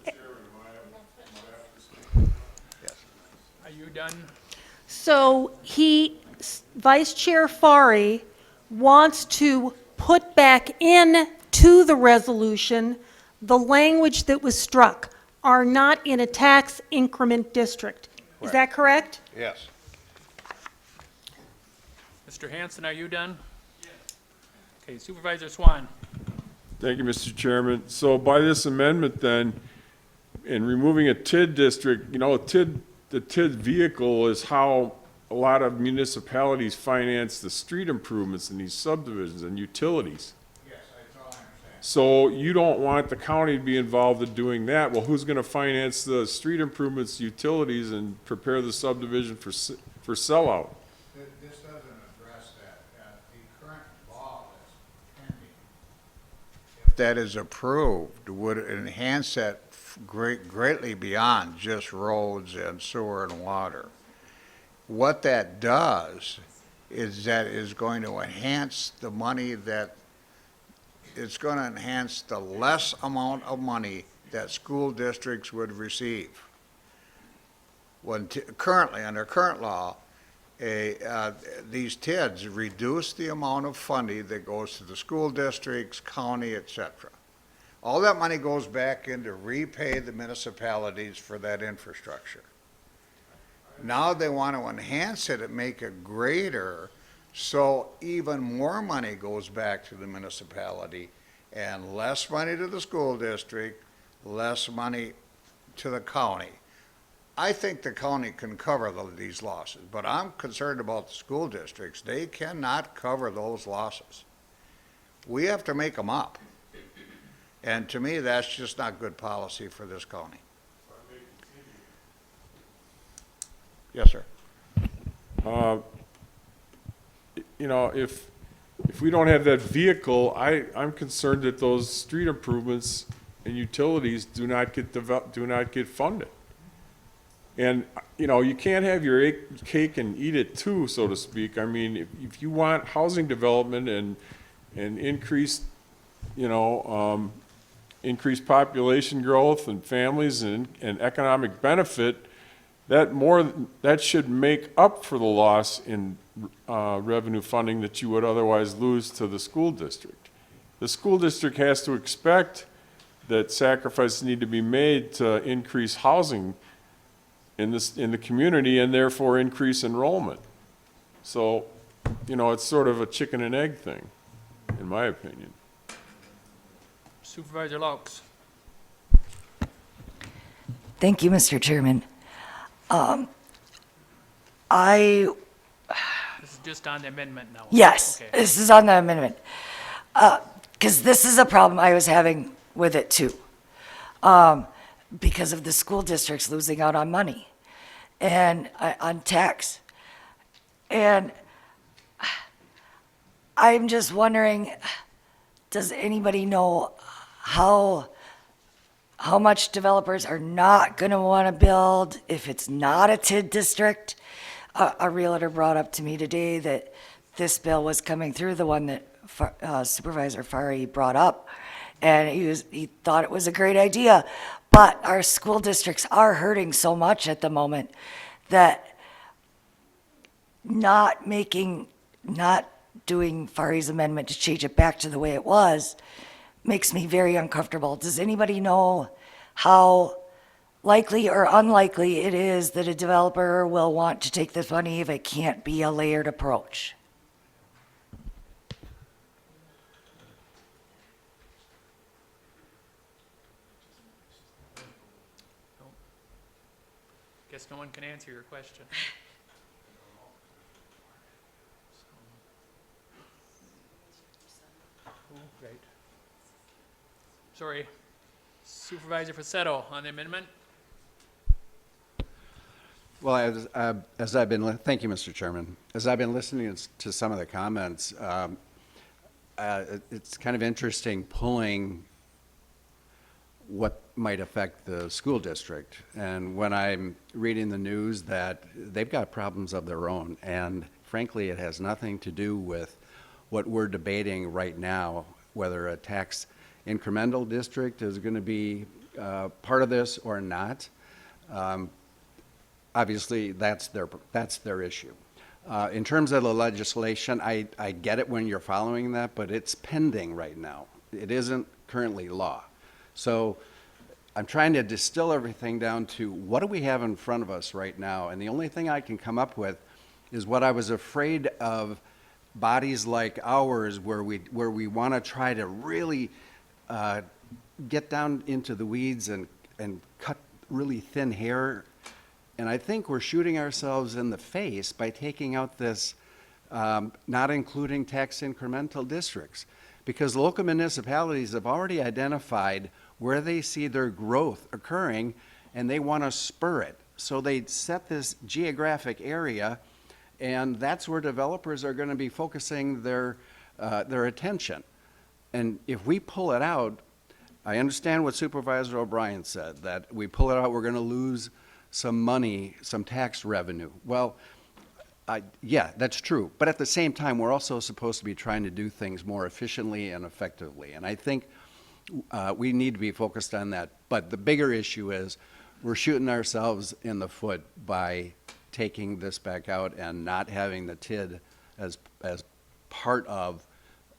Speaker 10: Are you done?
Speaker 17: So Vice Chair Fari wants to put back in to the resolution the language that was struck, are not in a tax increment district. Is that correct?
Speaker 7: Yes.
Speaker 10: Mr. Hanson, are you done? Yes. Okay, Supervisor Swan.
Speaker 16: Thank you, Mr. Chairman. So by this amendment then, in removing a TID district, the TID vehicle is how a lot of municipalities finance the street improvements in these subdivisions and utilities.
Speaker 7: Yes, that's all I'm saying.
Speaker 16: So you don't want the county to be involved in doing that. Well, who's gonna finance the street improvements, utilities, and prepare the subdivision for sellout?
Speaker 7: This doesn't address that. The current law that's pending, if that is approved, would enhance that greatly beyond just roads and sewer and water. What that does is that is going to enhance the money that, it's going to enhance the less amount of money that school districts would receive. When currently, under current law, these TIDs reduce the amount of funding that goes to the school districts, county, et cetera. All that money goes back in to repay the municipalities for that infrastructure. Now they want to enhance it and make it greater, so even more money goes back to the municipality and less money to the school district, less money to the county. I think the county can cover these losses, but I'm concerned about the school districts. They cannot cover those losses. We have to make them up. And to me, that's just not good policy for this county. Yes, sir.
Speaker 16: You know, if we don't have that vehicle, I'm concerned that those street improvements and utilities do not get funded. And, you know, you can't have your cake and eat it too, so to speak. I mean, if you want housing development and increased, you know, increased population growth and families and economic benefit, that should make up for the loss in revenue funding that you would otherwise lose to the school district. The school district has to expect that sacrifices need to be made to increase housing in the community and therefore increase enrollment. So, you know, it's sort of a chicken and egg thing, in my opinion.
Speaker 10: Supervisor Laux.
Speaker 19: Thank you, Mr. Chairman.
Speaker 10: This is just on the amendment now.
Speaker 19: Yes,
Speaker 10: Okay.
Speaker 19: this is on the amendment. Because this is a problem I was having with it too. Because of the school districts losing out on money and on tax. And I'm just wondering, does anybody know how much developers are not going to want to build if it's not a TID district? A realtor brought up to me today that this bill was coming through, the one that Supervisor Fari brought up, and he thought it was a great idea. But our school districts are hurting so much at the moment that not doing Fari's amendment to change it back to the way it was makes me very uncomfortable. Does anybody know how likely or unlikely it is that a developer will want to take this money if it can't be a layered approach?
Speaker 10: Guess no one can answer your question. Right. Sorry. Supervisor Facetto on the amendment.
Speaker 21: Well, as I've been, thank you, Mr. Chairman. As I've been listening to some of the comments, it's kind of interesting pulling what might affect the school district. And when I'm reading the news that they've got problems of their own, and frankly, it has nothing to do with what we're debating right now, whether a tax incremental district is going to be part of this or not. Obviously, that's their issue. In terms of the legislation, I get it when you're following that, but it's pending right now. It isn't currently law. So I'm trying to distill everything down to what do we have in front of us right now? And the only thing I can come up with is what I was afraid of bodies like ours, where we want to try to really get down into the weeds and cut really thin hair. And I think we're shooting ourselves in the face by taking out this, not including tax incremental districts, because local municipalities have already identified where they see their growth occurring and they want to spur it. So they set this geographic area, and that's where developers are going to be focusing their attention. And if we pull it out,
Speaker 8: I understand what Supervisor O'Brien said, that we pull it out, we're going to lose some money, some tax revenue. Well, yeah, that's true. But at the same time, we're also supposed to be trying to do things more efficiently and effectively. And I think we need to be focused on that. But the bigger issue is we're shooting ourselves in the foot by taking this back out and not having the TID as part of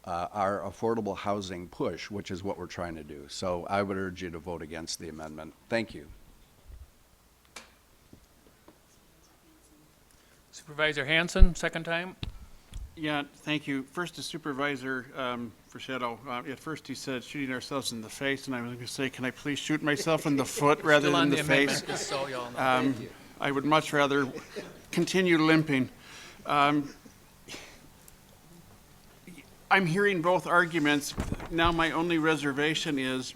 Speaker 8: our affordable housing push, which is what we're trying to do. So I would urge you to vote against the amendment. Thank you.
Speaker 10: Supervisor Hanson, second time.
Speaker 18: Yeah, thank you. First to Supervisor Frashetto. At first he said shooting ourselves in the face, and I was going to say, can I please shoot myself in the foot rather
Speaker 10: Still on
Speaker 18: than the face?
Speaker 10: amendment, just so y'all know.
Speaker 18: I would much rather continue limping. I'm hearing both arguments. Now my only reservation is,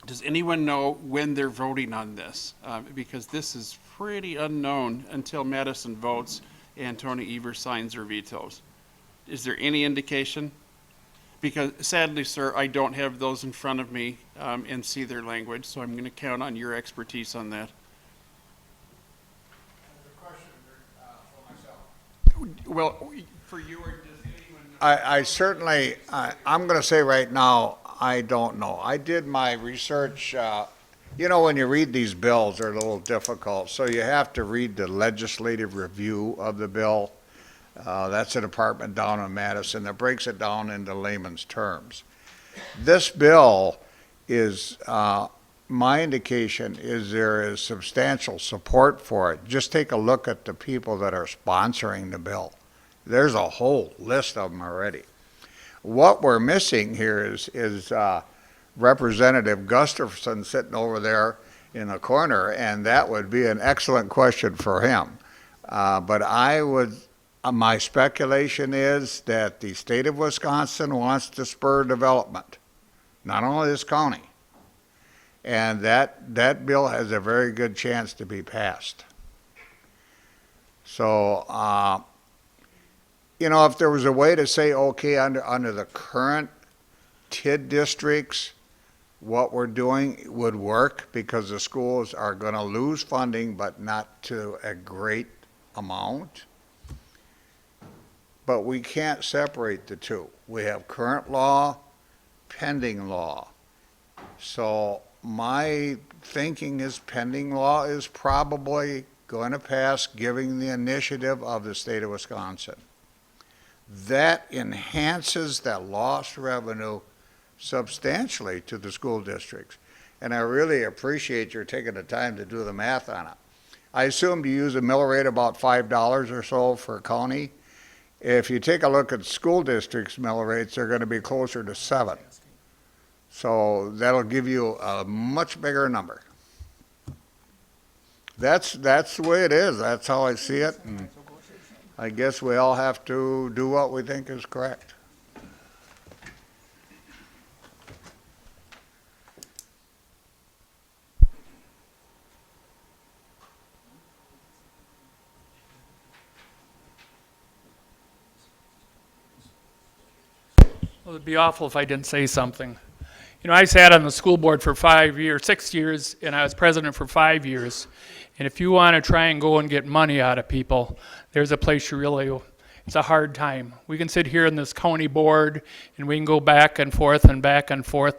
Speaker 18: does anyone know when they're voting on this? Because this is pretty unknown until Madison votes and Tony Evers signs or vetoes. Is there any indication? Because sadly, sir, I don't have those in front of me and see their language, so I'm going to count on your expertise on that. Well, for you or does anyone know?
Speaker 7: I certainly, I'm going to say right now, I don't know. I did my research. You know, when you read these bills, they're a little difficult. So you have to read the legislative review of the bill. That's a department down in Madison that breaks it down into layman's terms. This bill is, my indication is there is substantial support for it. Just take a look at the people that are sponsoring the bill. There's a whole list of them already. What we're missing here is Representative Gustafson sitting over there in the corner, and that would be an excellent question for him. But I would, my speculation is that the state of Wisconsin wants to spur development, not only this county. And that bill has a very good chance to be passed. So, you know, if there was a way to say, okay, under the current TID districts, what we're doing would work because the schools are going to lose funding, but not to a great amount. But we can't separate the two. We have current law, pending law. So my thinking is pending law is probably going to pass, giving the initiative of the state of Wisconsin. That enhances that lost revenue substantially to the school districts. And I really appreciate your taking the time to do the math on it. I assumed you use a mill rate about $5 or so for a county. If you take a look at school districts' mill rates, they're going to be closer to 7. So that'll give you a much bigger number. That's the way it is. That's how I see it. And I guess we all have to do what we think is correct.
Speaker 10: Well, it'd be awful if I didn't say something. You know, I sat on the school board for 6 years, and I was president for 5 years. And if you want to try and go and get money out of people, there's a place you really, it's a hard time. We can sit here in this county board, and we can go back and forth,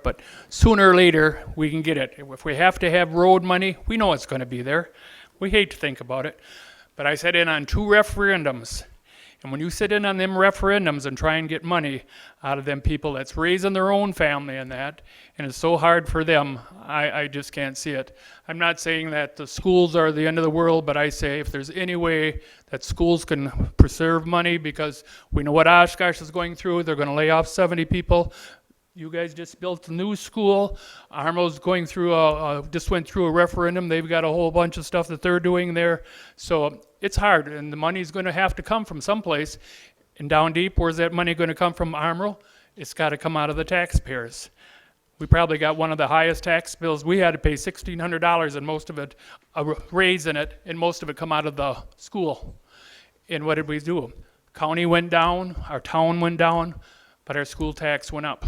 Speaker 10: but sooner or later, we can get it. If we have to have road money, we know it's going to be there. We hate to think about it. But I sat in on 2 referendums. And when you sit in on them referendums and try and get money out of them people that's raising their own family and that, and it's so hard for them, I just can't see it. I'm not saying that the schools are the end of the world, but I say if there's any way that schools can preserve money, because we know what Oshkosh is going through, they're going to lay off 70 people. You guys just built a new school. Armo's going through just went through a referendum. They've got a whole bunch of stuff that they're doing there. So it's hard, and the money's going to have to come from someplace. And down deep, where's that money going to come from, Armo? It's got to come out of the taxpayers. We probably got one of the highest tax bills. We had to pay $1,600, and most of it, a raise in it, and most of it come out of the school. And what did we do? County went down, our town went down, but our school tax went up.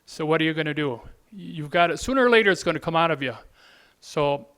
Speaker 10: So what are you going to do? you've got it, sooner or later, it's going to come out of you. So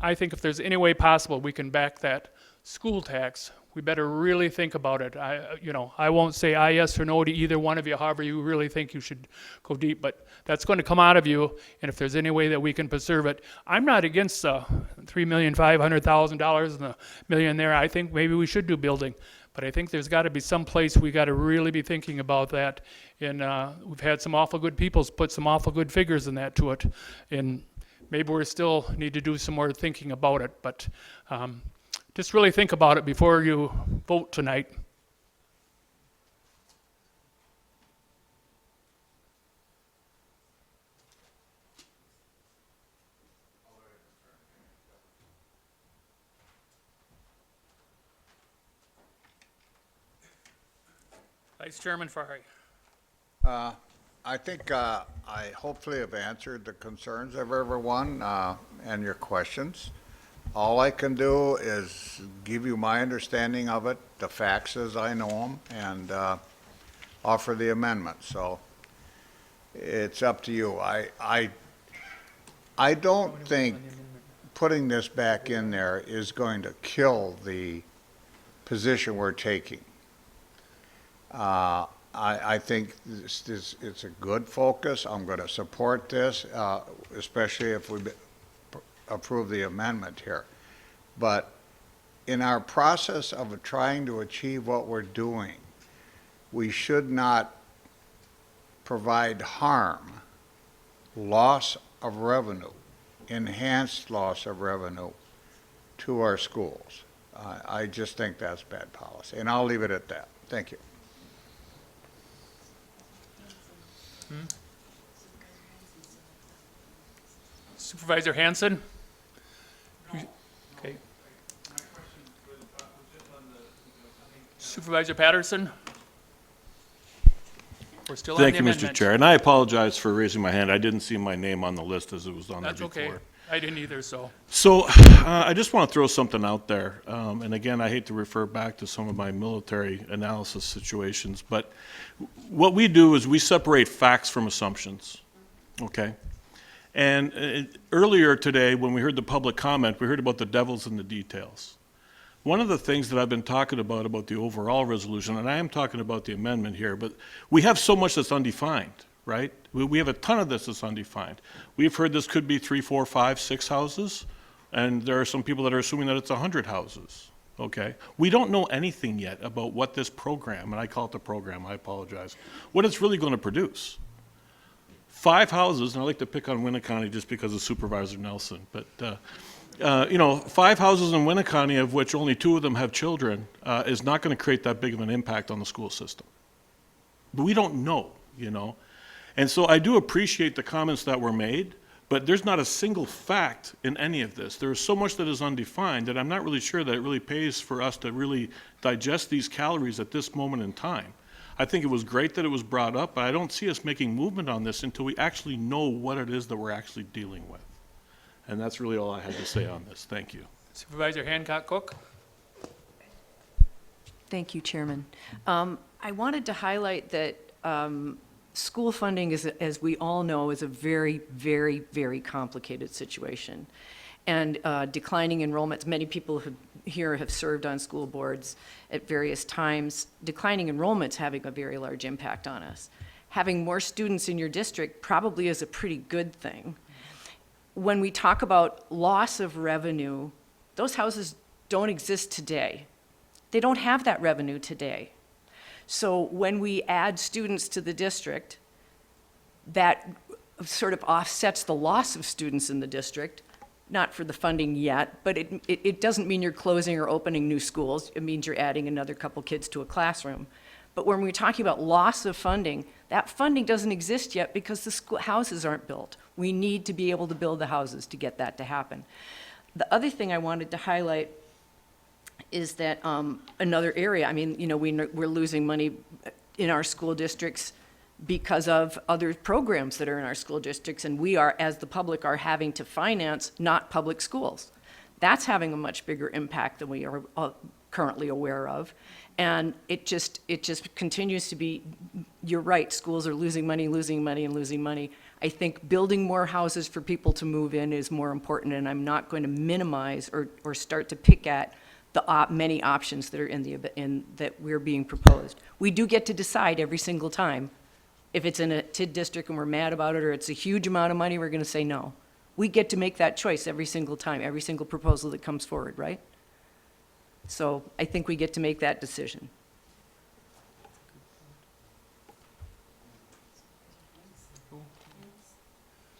Speaker 10: I think if there's any way possible we can back that school tax, we better really think about it. I won't say aye, yes, or no to either one of you, however you really think you should go deep, but that's going to come out of you, and if there's any way that we can preserve it, I'm not against $3,500,000 and the million there. I think maybe we should do building, but I think there's got to be some place we got to really be thinking about that, and we've had some awful good people put some awful good figures in that to it, and maybe we still need to do some more thinking about it, but just really think about it before you vote tonight. Vice Chairman Farhi.
Speaker 7: I think I hopefully have answered the concerns of everyone and your questions. All I can do is give you my understanding of it, the facts as I know them, and offer the amendment. So it's up to you. I don't think putting this back in there is going to kill the position we're taking. I think it's a good focus. I'm going to support this, especially if we approve the amendment here. But in our process of trying to achieve what we're doing, we should not provide harm, loss of revenue, enhanced loss of revenue to our schools. I just think that's bad policy, and I'll leave it at that. Thank you.
Speaker 10: Supervisor Hanson? Okay. Supervisor Patterson? We're still on the
Speaker 13: Thank you, Mr.
Speaker 10: amendment.
Speaker 13: Chair, and I apologize for raising my hand. I didn't see my name on the list as it was on there
Speaker 10: That's
Speaker 13: before.
Speaker 10: okay. I didn't either, so.
Speaker 13: So I just want to throw something out there. And again, I hate to refer back to some of my military analysis situations, but what we do is we separate facts from assumptions, okay? And earlier today, when we heard the public comment, we heard about the devil's in the details. One of the things that I've been talking about the overall resolution, and I am talking about the amendment here, but we have so much that's undefined, right? We have a ton of this that's undefined. We've heard this could be 3, 4, 5, 6 houses, and there are some people that are assuming that it's 100 houses, okay? We don't know anything yet about what this program, and I call it the program, I apologize, what it's really going to produce. 5 houses, and I like to pick on Winneconne just because of Supervisor Nelson, but 5 houses in Winneconne, of which only 2 of them have children, is not going to create that big of an impact on the school system. But we don't know, And so I do appreciate the comments that were made, but there's not a single fact in any of this. There is so much that is undefined that I'm not really sure that it really pays for us to really digest these calories at this moment in time. I think it was great that it was brought up, but I don't see us making movement on this until we actually know what it is that we're actually dealing with. And that's really all I had to say on this. Thank you.
Speaker 10: Supervisor Hancock-Cook?
Speaker 14: Thank you, Chairman. I wanted to highlight that school funding, is, as we all know, is a very, very, very complicated situation. And declining enrollments, many people here have served on school boards at various times. Declining enrollments having a very large impact on us. Having more students in your district probably is a pretty good thing. When we talk about loss of revenue, those houses don't exist today. They don't have that revenue today. So when we add students to the district, that sort of offsets the loss of students in the district, not for the funding yet, but it doesn't mean you're closing or opening new schools. It means you're adding another couple kids to a classroom. But when we're talking about loss of funding, that funding doesn't exist yet because the school houses aren't built. We need to be able to build the houses to get that to happen. The other thing I wanted to highlight is that another area, we're losing money in our school districts because of other programs that are in our school districts, and we are, as the public, are having to finance not public schools. That's having a much bigger impact than we are currently aware of, and it just continues to be you're right, schools are losing money, and losing money. I think building more houses for people to move in is more important, and I'm not going to minimize or start to pick at the many options that are that we're being proposed. We do get to decide every single time if it's in a TID district and we're mad about it, or it's a huge amount of money, we're going to say no. We get to make that choice every single time, every single proposal that comes forward, right? So I think we get to make that decision.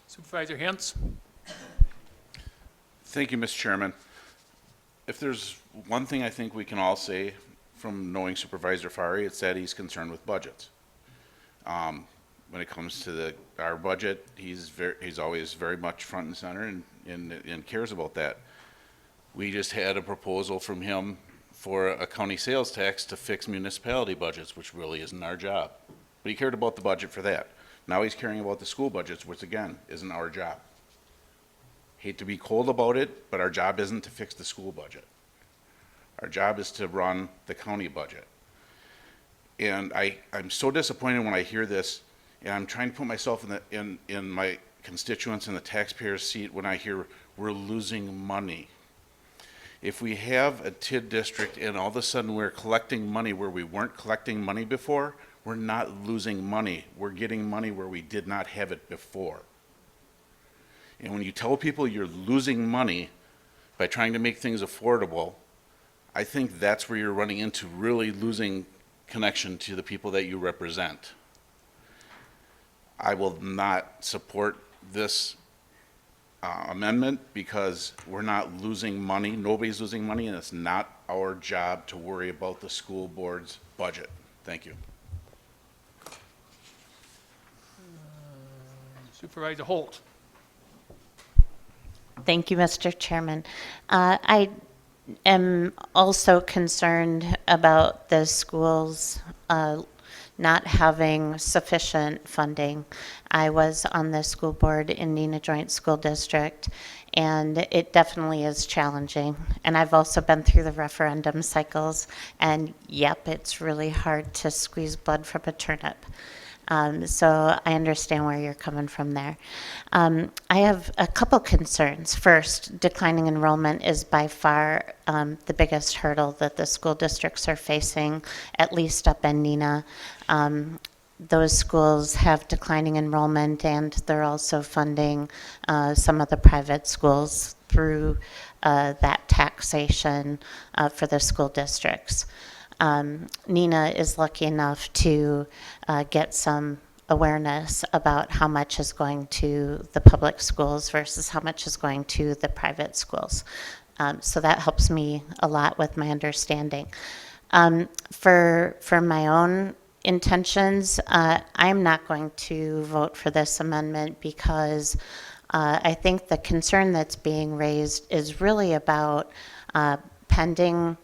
Speaker 10: Supervisor Hintz?
Speaker 15: Thank you, Mr. Chairman. If there's one thing I think we can all say from knowing Supervisor Fari, it's that he's concerned with budgets. When it comes to our budget, he's always very much front and center and cares about that. We just had a proposal from him for a county sales tax to fix municipality budgets, which really isn't our job. But he cared about the budget for that. Now he's caring about the school budgets, which again, isn't our job. Hate to be cold about it, but our job isn't to fix the school budget. Our job is to run the county budget. And I'm so disappointed when I hear this, and I'm trying to put myself in my constituents and the taxpayer's seat when I hear we're losing money. If we have a TID district and all of a sudden we're collecting money where we weren't collecting money before, we're not losing money. We're getting money where we did not have it before. And when you tell people you're losing money by trying to make things affordable, I think that's where you're running into really losing connection to the people that you represent. I will not support this amendment because we're not losing money. Nobody's losing money, and it's not our job to worry about the school board's budget. Thank you.
Speaker 10: Supervisor Holt?
Speaker 9: Thank you, Mr. Chairman. I am also concerned about the schools not having sufficient funding. I was on the school board in Neenah Joint School District, and it definitely is challenging. And I've also been through the referendum cycles, and yep, it's really hard to squeeze blood from a turnip. So I understand where you're coming from there. I have a couple concerns. First, declining enrollment is by far the biggest hurdle that the school districts are facing, at least up in Neenah. Those schools have declining enrollment, and they're also funding some of the private schools through that taxation for the school districts. Neenah is lucky enough to get some awareness about how much is going to the public schools versus how much is going to the private schools. So that helps me a lot with my understanding. For my own intentions, I'm not going to vote for this amendment because I think the concern that's being raised is really about pending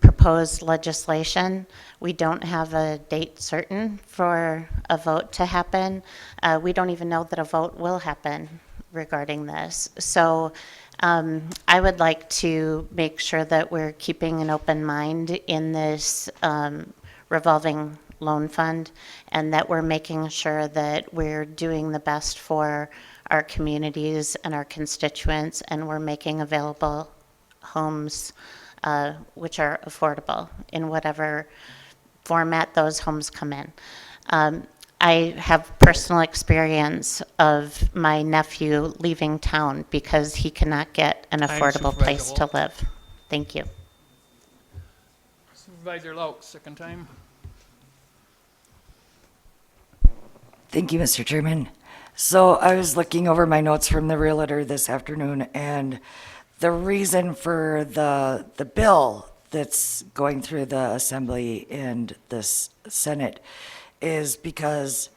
Speaker 9: proposed legislation. We don't have a date certain for a vote to happen. We don't even know that a vote will happen regarding this. So I would like to make sure that we're keeping an open mind in this revolving loan fund, and that we're making sure that we're doing the best for our communities and our constituents, and we're making available homes which are affordable in whatever format those homes come in. I have personal experience of my nephew leaving town because he cannot get an affordable place to live. Thank you.
Speaker 10: Supervisor Laux, second time.
Speaker 19: Thank you, Mr. Chairman. So I was looking over my notes from the realtor this afternoon, and the reason for the bill that's going through the Assembly and the Senate is because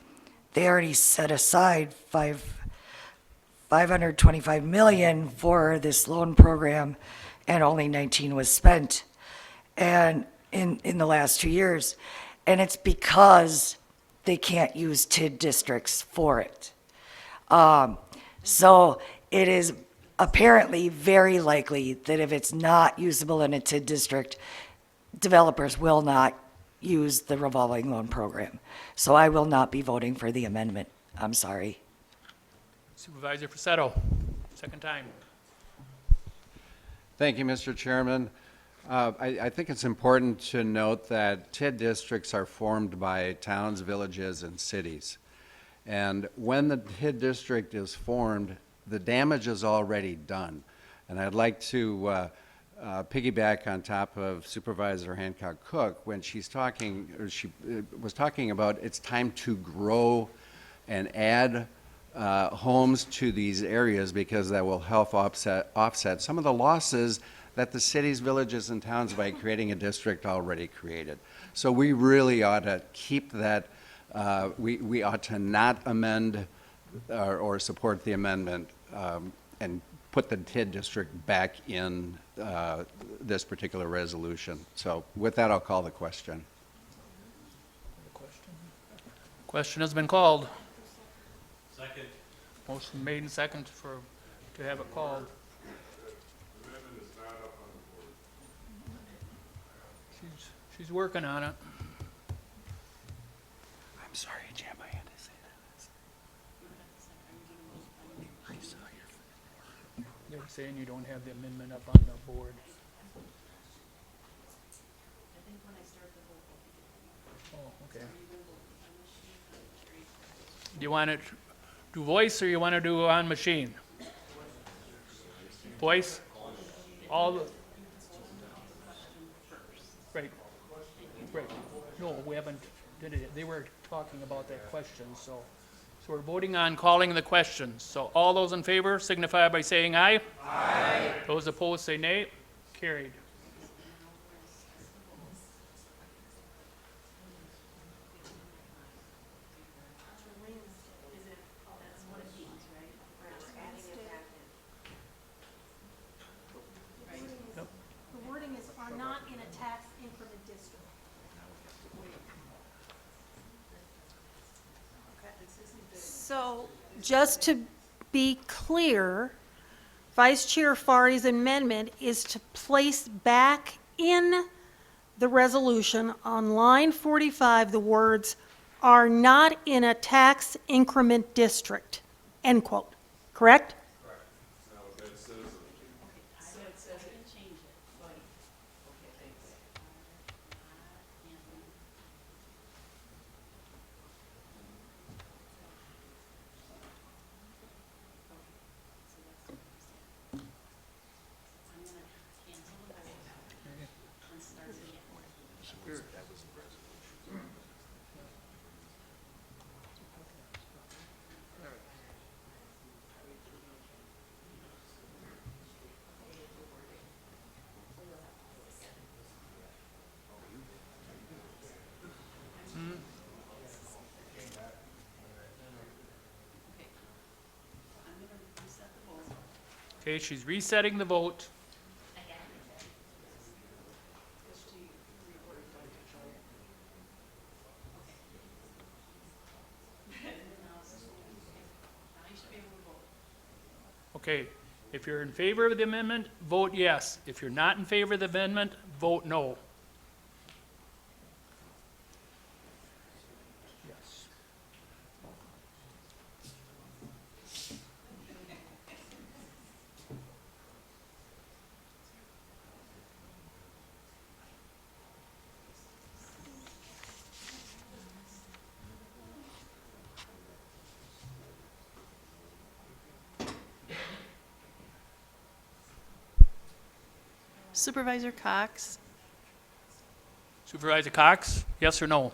Speaker 19: they already set aside $525 million for this loan program, and only 19 was spent, and in the last 2 years, and it's because they can't use TID districts for it. So it is apparently very likely that if it's not usable in a TID district, developers will not use the revolving loan program. So I will not be voting for the amendment. I'm sorry.
Speaker 10: Supervisor Pacetto, second time.
Speaker 8: Thank you, Mr. Chairman. I think it's important to note that TID districts are formed by towns, villages, and cities. And when the TID district is formed, the damage is already done. And I'd like to piggyback on top of Supervisor Hancock Cook when she's talking, or she was talking about it's time to grow and add homes to these areas because that will help offset some of the losses that the cities, villages, and towns by creating a district already created. So we really ought to keep that, we ought to not amend or support the amendment and put the TID district back in this particular resolution. So with that, I'll call the question.
Speaker 10: Question has been called. Second. Motion made and second to have it called. She's working on it.
Speaker 8: I'm sorry, Jim, I had to say that.
Speaker 10: They're saying you don't have the amendment up on the board. Oh, okay. Do you want to do voice or you want to do on machine? Voice? All the... Right. Right. No, we haven't did it. They were talking about that question, so we're voting on calling the questions. So all those in favor signify by saying aye. Aye. Those opposed say nay. Carried.
Speaker 17: The wording is are not in a tax increment district. So, just to be clear, Vice Chair Fari's amendment is to place back in the resolution on line 45 the words, "are not in a tax increment district," end quote. Correct?
Speaker 10: Okay, she's resetting the vote. Okay, if you're in favor of the amendment, vote yes. If you're not in favor of the amendment, vote no. Yes.
Speaker 11: Supervisor Cox,
Speaker 10: Supervisor Cox, yes or no?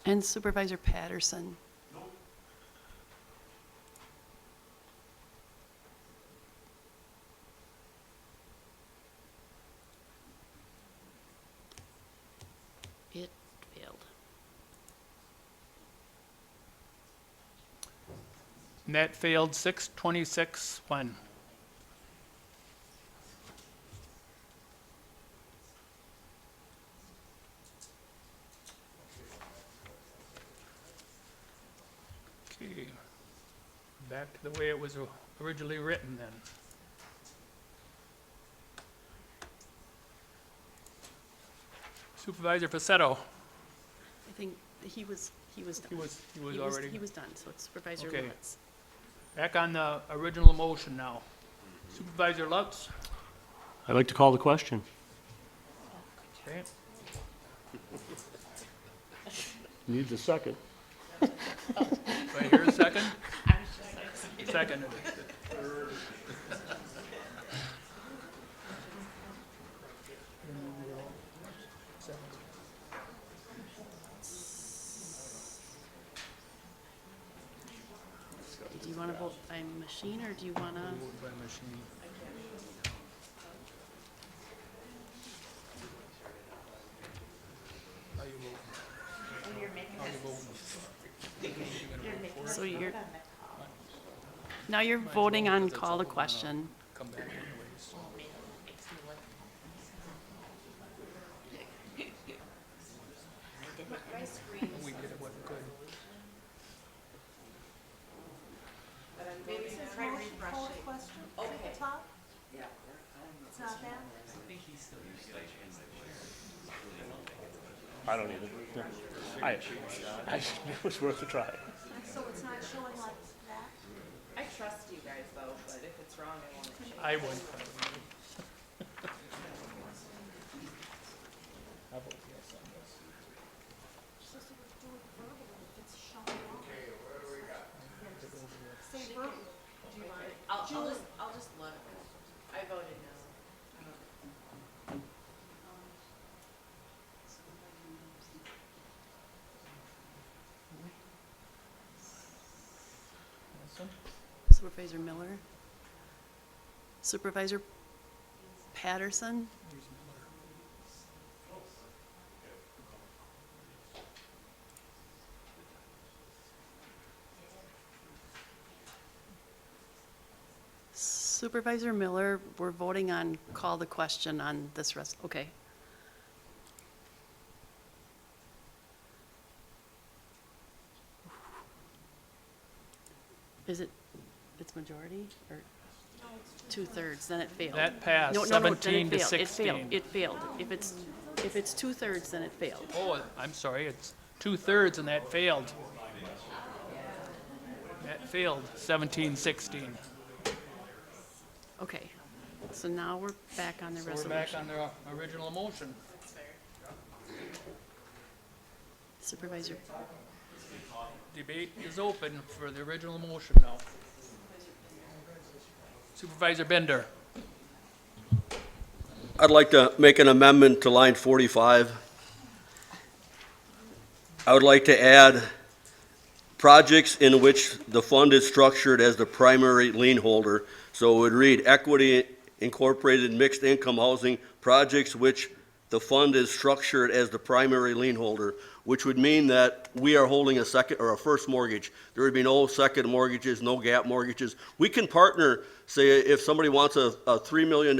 Speaker 11: and Supervisor Patterson. It failed.
Speaker 10: And that failed 6-26-1. Okay. Back to the way it was originally written then. Supervisor Pacetto.
Speaker 11: I think he was done.
Speaker 10: He was already.
Speaker 11: He was done, so it's Supervisor
Speaker 10: Okay.
Speaker 11: Lutz.
Speaker 10: Back on the original motion now. Supervisor Lutz.
Speaker 13: I'd like to call the question.
Speaker 10: Okay.
Speaker 13: Needs a second.
Speaker 10: Do I hear a second? Second.
Speaker 11: Do you want to vote by machine, or do you want to?
Speaker 10: By machine. How you vote?
Speaker 11: So you're, now you're voting on call the question.
Speaker 10: Come back anyways. We did it what we could.
Speaker 17: Maybe try refresh it. Question at the top? Yeah. It's not that?
Speaker 13: I don't either. It was worth a try.
Speaker 17: So it's not showing like that?
Speaker 12: I trust you guys though, but if it's wrong, I want to change.
Speaker 10: I would. I vote yes on this.
Speaker 17: Supposed to do it verbally if it's showing wrong. Okay, what do we got? Say verbal.
Speaker 12: Do you want it? I'll just look. I voted no.
Speaker 11: Supervisor Miller? Supervisor Patterson? Supervisor Miller, we're voting on call the question on this okay. Is it, it's majority or two-thirds, then it failed.
Speaker 10: That passed,
Speaker 11: No, then
Speaker 10: 17 to
Speaker 11: it failed.
Speaker 10: 16.
Speaker 11: It failed. If it's two-thirds, then it failed.
Speaker 10: Oh, I'm sorry, it's 2/3 and that failed. That failed, 17-16.
Speaker 11: Okay, so now we're back on the
Speaker 10: So we're
Speaker 11: resolution.
Speaker 10: back on the original motion.
Speaker 11: Supervisor,
Speaker 10: Debate is open for the original motion now. Supervisor Bender.
Speaker 20: I'd like to make an amendment to line 45. I would like to add projects in which the fund is structured as the primary lien holder. So it would read Equity Incorporated Mixed Income Housing Projects which the fund is structured as the primary lien holder, which would mean that we are holding a second or a first mortgage. There would be no second mortgages, no gap mortgages. We can partner, say if somebody wants a $3 million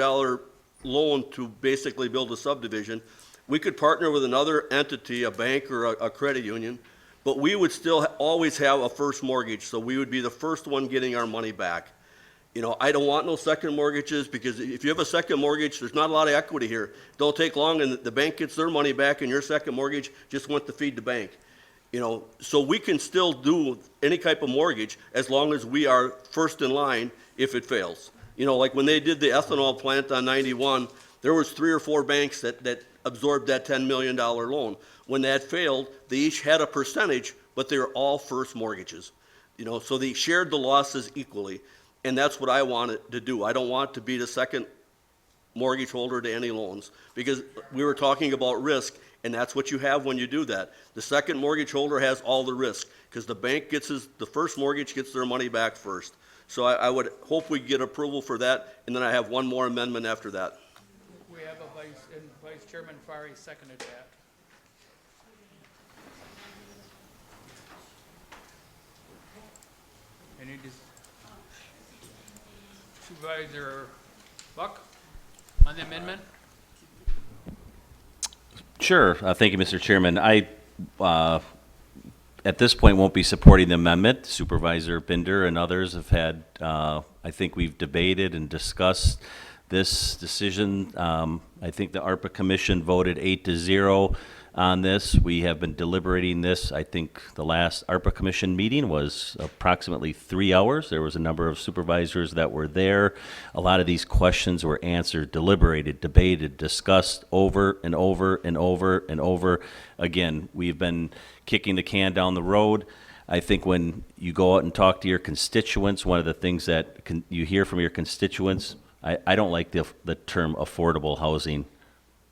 Speaker 20: loan to basically build a subdivision, we could partner with another entity, a bank or a credit union, but we would still always have a first mortgage, so we would be the first one getting our money back. You know, I don't want no second mortgages, because if you have a second mortgage, there's not a lot of equity here. Don't take long, and the bank gets their money back, and your second mortgage just went to feed the bank. You know, so we can still do any type of mortgage as long as we are first in line if it fails. You know, like when they did the ethanol plant on 91, there was 3 or 4 banks that absorbed that $10 million loan. When that failed, they each had a percentage, but they were all first mortgages. You know, so they shared the losses equally. And that's what I wanted to do. I don't want to be the second mortgage holder to any loans, because we were talking about risk, and that's what you have when you do that. The second mortgage holder has all the risk, because the bank gets the first mortgage gets their money back first. So I would hope we get approval for that, and then I have one more amendment after that.
Speaker 10: We have a Vice Chairman Fari seconded that. Any Supervisor Buck on the amendment?
Speaker 5: Sure. Thank you, Mr. Chairman. I at this point, won't be supporting the amendment. Supervisor Binder and others have had, I think we've debated and discussed this decision. I think the ARPA Commission voted 8-0 on this. We have been deliberating this. I think the last ARPA Commission meeting was approximately 3 hours. There was a number of supervisors that were there. A lot of these questions were answered, deliberated, debated, discussed over and over and over and over. Again, we've been kicking the can down the road. I think when you go out and talk to your constituents, one of the things that you hear from your constituents, I don't like the term affordable housing.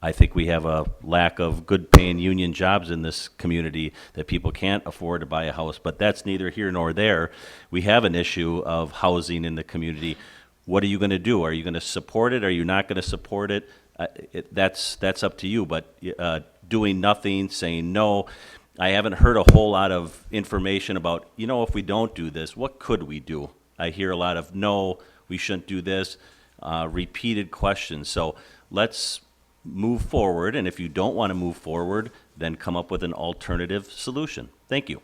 Speaker 5: I think we have a lack of good-paying union jobs in this community that people can't afford to buy a house, but that's neither here nor there. We have an issue of housing in the community. What are you going to do? Are you going to support it? Are you not going to support it? That's up to you, but doing nothing, saying no. I haven't heard a whole lot of information about, if we don't do this, what could we do? I hear a lot of, no, we shouldn't do this, repeated questions. So let's move forward, and if you don't want to move forward, then come up with an alternative solution. Thank you.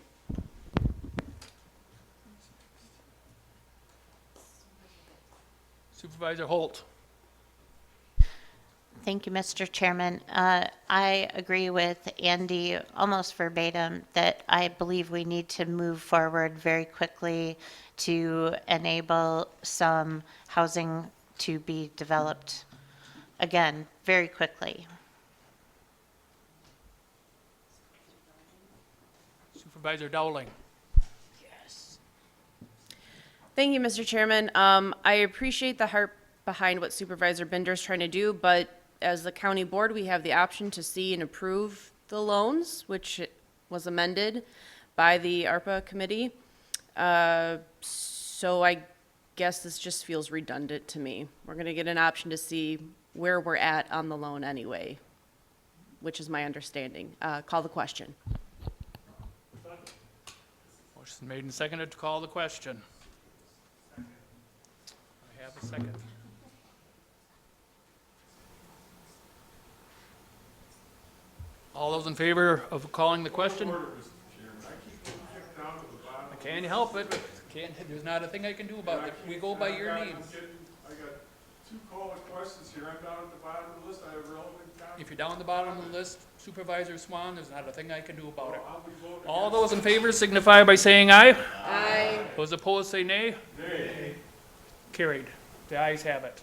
Speaker 10: Supervisor Holt.
Speaker 9: Thank you, Mr. Chairman. I agree with Andy almost verbatim that I believe we need to move forward very quickly to enable some housing to be developed, again, very quickly.
Speaker 10: Supervisor Dowling.
Speaker 12: Thank you, Mr. Chairman. I appreciate the heart behind what Supervisor Binder is trying to do, but as the county board, we have the option to see and approve the loans, which was amended by the ARPA committee. So I guess this just feels redundant to me. We're going to get an option to see where we're at on the loan anyway, which is my understanding. Call the question.
Speaker 10: Motion made and seconded to call the question. I have a second. All those in favor of calling the question? I can't help it. There's not a thing I can do about it. We go by your names.
Speaker 16: I got 2 call questions here. I'm down at the bottom of the list. I have relevant comments.
Speaker 10: If you're down the bottom of the list, Supervisor Swan, there's not a thing I can do about it. All those in favor signify by saying aye.
Speaker 12: Aye.
Speaker 10: Those opposed say nay.
Speaker 16: Nay.
Speaker 10: Carried. The ayes have it.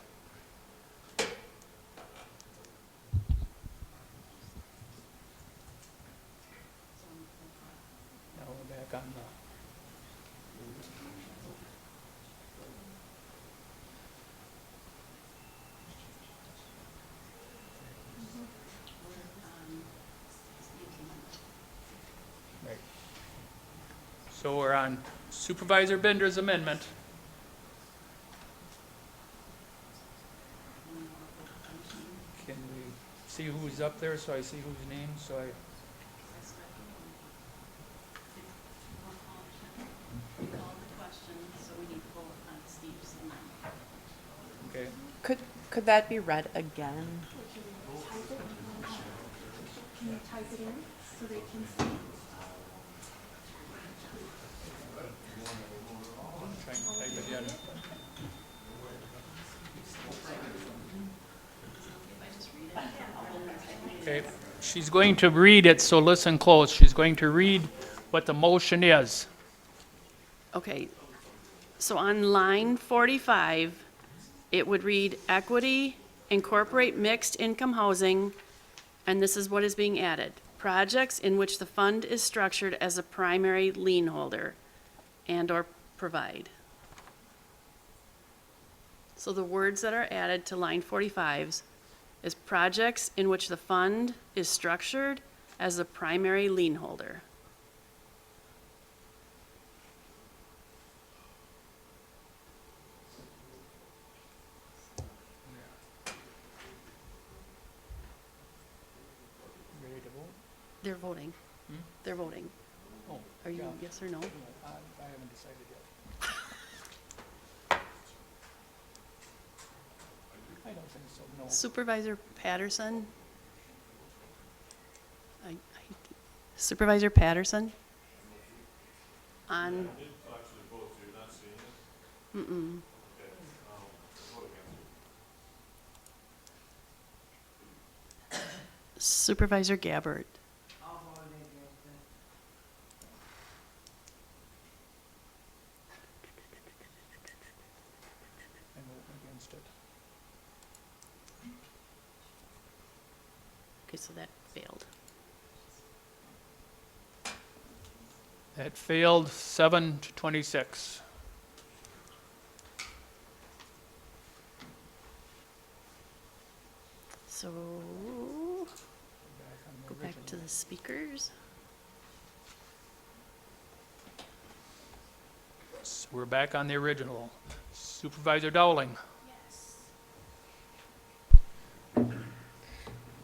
Speaker 10: Now we're back on the. Right. So we're on Supervisor Binder's amendment. Can we see who's up there so I see whose name, so I... Okay.
Speaker 12: Could that be read again?
Speaker 17: Can you type it in so they can see?
Speaker 10: Trying to type it in. Okay, she's going to read it, so listen close. She's going to read what the motion is.
Speaker 11: Okay, so on line 45, it would read equity, incorporate mixed income housing, and this is what is being added. Projects in which the fund is structured as a primary lien holder and/or provide. So the words that are added to line 45 is projects in which the fund is structured as a primary lien holder.
Speaker 10: Ready to vote?
Speaker 11: They're voting. They're voting.
Speaker 10: Oh,
Speaker 11: Are you
Speaker 10: yeah.
Speaker 11: yes or no?
Speaker 10: I haven't decided yet. I don't think so, no.
Speaker 11: Supervisor Patterson? Supervisor Patterson? On, mm-mm. Supervisor Gabbard.
Speaker 22: I vote against it.
Speaker 11: Okay, so that failed.
Speaker 10: That failed 7 to 26.
Speaker 11: So, go back to the speakers.
Speaker 10: So we're back on the original. Supervisor Dowling.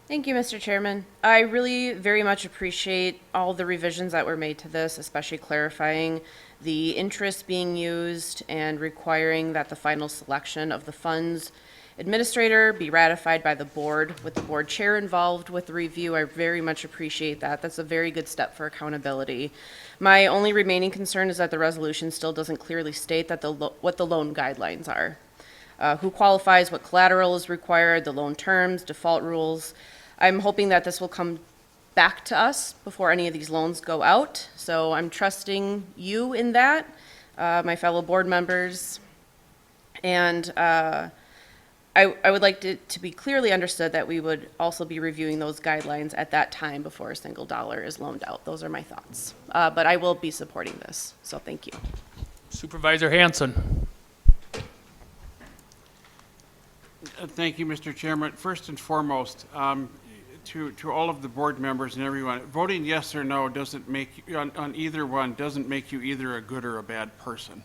Speaker 12: Thank you, Mr. Chairman. I really very much appreciate all the revisions that were made to this, especially clarifying the interest being used and requiring that the final selection of the funds administrator be ratified by the board, with the board chair involved with the review. I very much appreciate that. That's a very good step for accountability. My only remaining concern is that the resolution still doesn't clearly state that what the loan guidelines are. Who qualifies, what collateral is required, the loan terms, default rules. I'm hoping that this will come back to us before any of these loans go out. So I'm trusting you in that, my fellow board members. And I would like to be clearly understood that we would also be reviewing those guidelines at that time before a single dollar is loaned out. Those are my thoughts. But I will be supporting this, so thank you.
Speaker 10: Supervisor Hanson.
Speaker 18: Thank you, Mr. Chairman. First and foremost, to all of the board members and everyone, voting yes or no doesn't make you, on either one doesn't make you either a good or a bad person.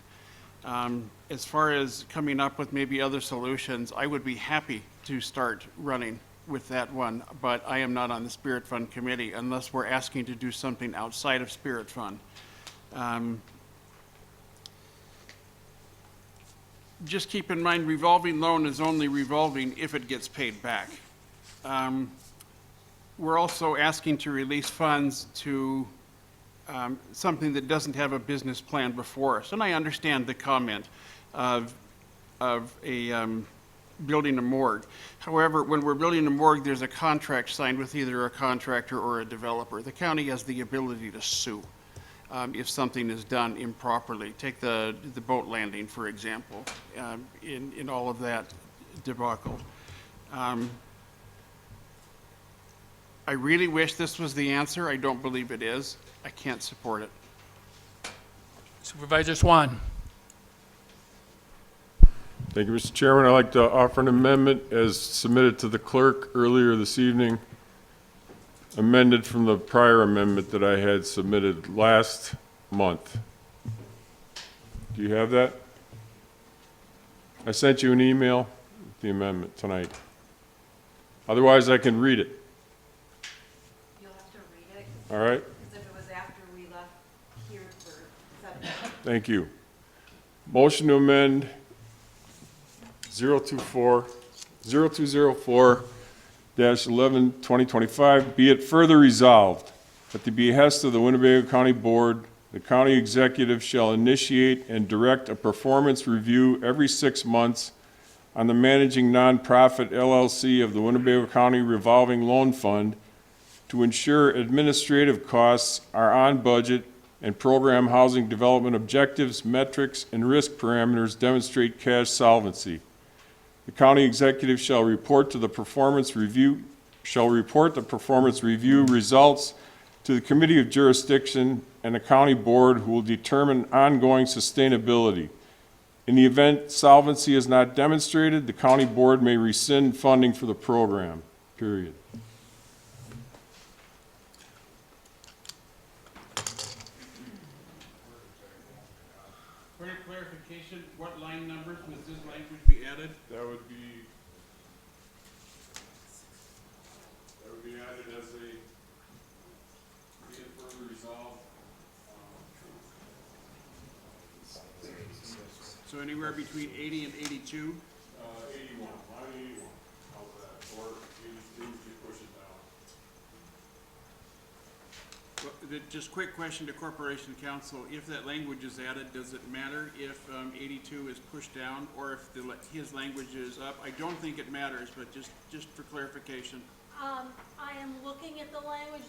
Speaker 18: As far as coming up with maybe other solutions, I would be happy to start running with that one, but I am not on the Spirit Fund committee unless we're asking to do something outside of Spirit Fund. Just keep in mind, revolving loan is only revolving if it gets paid back. We're also asking to release funds to something that doesn't have a business plan before us. And I understand the comment of building a morgue. However, when we're building a morgue, there's a contract signed with either a contractor or a developer. The county has the ability to sue if something is done improperly. Take the boat landing, for example, in all of that debacle. I really wish this was the answer. I don't believe it is. I can't support it.
Speaker 10: Supervisor Swan.
Speaker 16: Thank you, Mr. Chairman. I'd like to offer an amendment as submitted to the clerk earlier this evening, amended from the prior amendment that I had submitted last month. Do you have that? I sent you an email with the amendment tonight. Otherwise, I can read it.
Speaker 9: You'll have to read it.
Speaker 16: All right?
Speaker 9: Because if it was after we left here for 7 minutes.
Speaker 16: Thank you. Motion to amend 0204-2025, be it further resolved at the behest of the Winnebago County Board, the county executive shall initiate and direct a performance review every 6 months on the managing nonprofit LLC of the Winnebago County Revolving Loan Fund to ensure administrative costs are on budget and program housing development objectives, metrics, and risk parameters demonstrate cash solvency. The county executive shall report the performance review results to the Committee of Jurisdiction and the county board, who will determine ongoing sustainability. In the event solvency is not demonstrated, the county board may rescind funding for the program, period.
Speaker 18: For your clarification, what line numbers would this language be added?
Speaker 16: That would be added as a, be it further resolved.
Speaker 18: So anywhere between 80 and 82?
Speaker 16: 81, line 81, how's that? Or 82 if you push it down.
Speaker 18: Just quick question to Corporation Counsel. If that language is added, does it matter if 82 is pushed down or if his language is up? I don't think it matters, but just for clarification.
Speaker 17: I am looking at the language,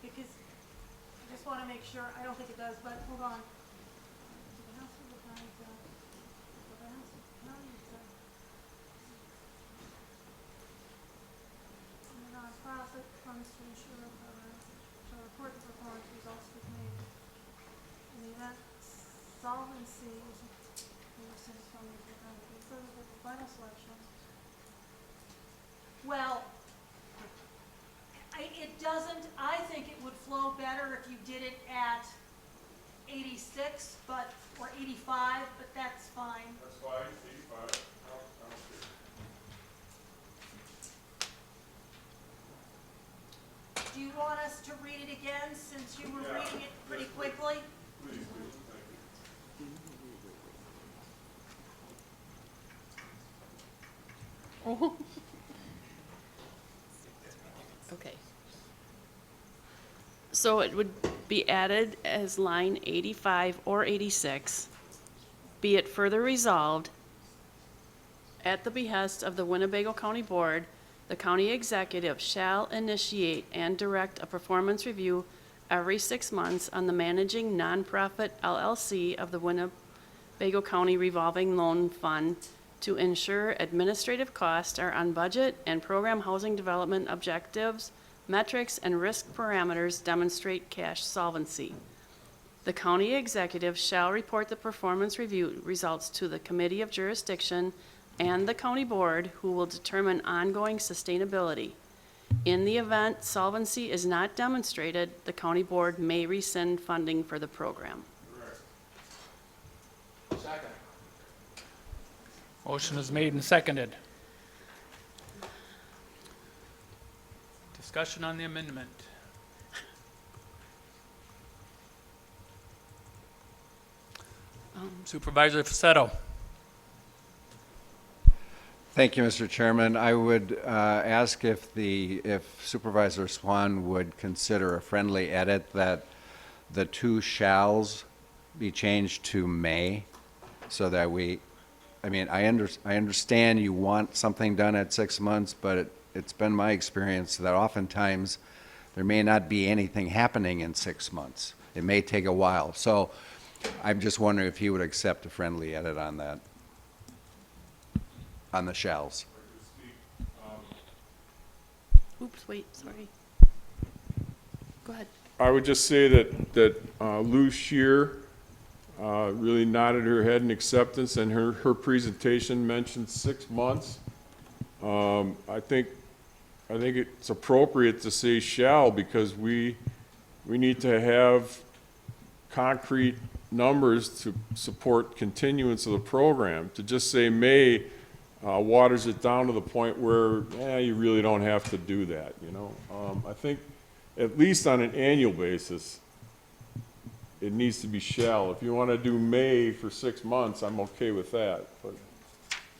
Speaker 17: because I just want to make sure, I don't think it does, but hold on. Nonprofit funds to ensure to report the performance results to the committee. In the event solvency is from the final selection. Well, it doesn't, I think it would flow better if you did it at 86, or 85, but that's fine.
Speaker 16: That's fine, 85.
Speaker 17: Do you want us to read it again, since you were reading it pretty quickly?
Speaker 16: Please do, thank you.
Speaker 11: Oh. Okay. So it would be added as line 85 or 86. Be it further resolved, at the behest of the Winnebago County Board, the county executive shall initiate and direct a performance review every 6 months on the managing nonprofit LLC of the Winnebago County Revolving Loan Fund to ensure administrative costs are on budget and program housing development objectives, metrics, and risk parameters demonstrate cash solvency. The county executive shall report the performance review results to the Committee of Jurisdiction and the county board, who will determine ongoing sustainability. In the event solvency is not demonstrated, the county board may rescind funding for the program.
Speaker 18: Second.
Speaker 10: Motion is made and seconded. Discussion on the amendment. Supervisor Facetto.
Speaker 8: Thank you, Mr. Chairman. I would ask if Supervisor Swan would consider a friendly edit that the two shalls be changed to may, so that I understand you want something done at 6 months, but it's been my experience that oftentimes there may not be anything happening in 6 months. It may take a while. So I'm just wondering if he would accept a friendly edit on that, on the shalls.
Speaker 11: Oops, wait, sorry. Go ahead.
Speaker 16: I would just say that Lou Shear really nodded her head in acceptance, and her presentation mentioned 6 months. I think it's appropriate to say shall, because we need to have concrete numbers to support continuance of the program. To just say may waters it down to the point where you really don't have to do that, you know. I think at least on an annual basis, it needs to be shall. If you want to do may for 6 months, I'm okay with that, but,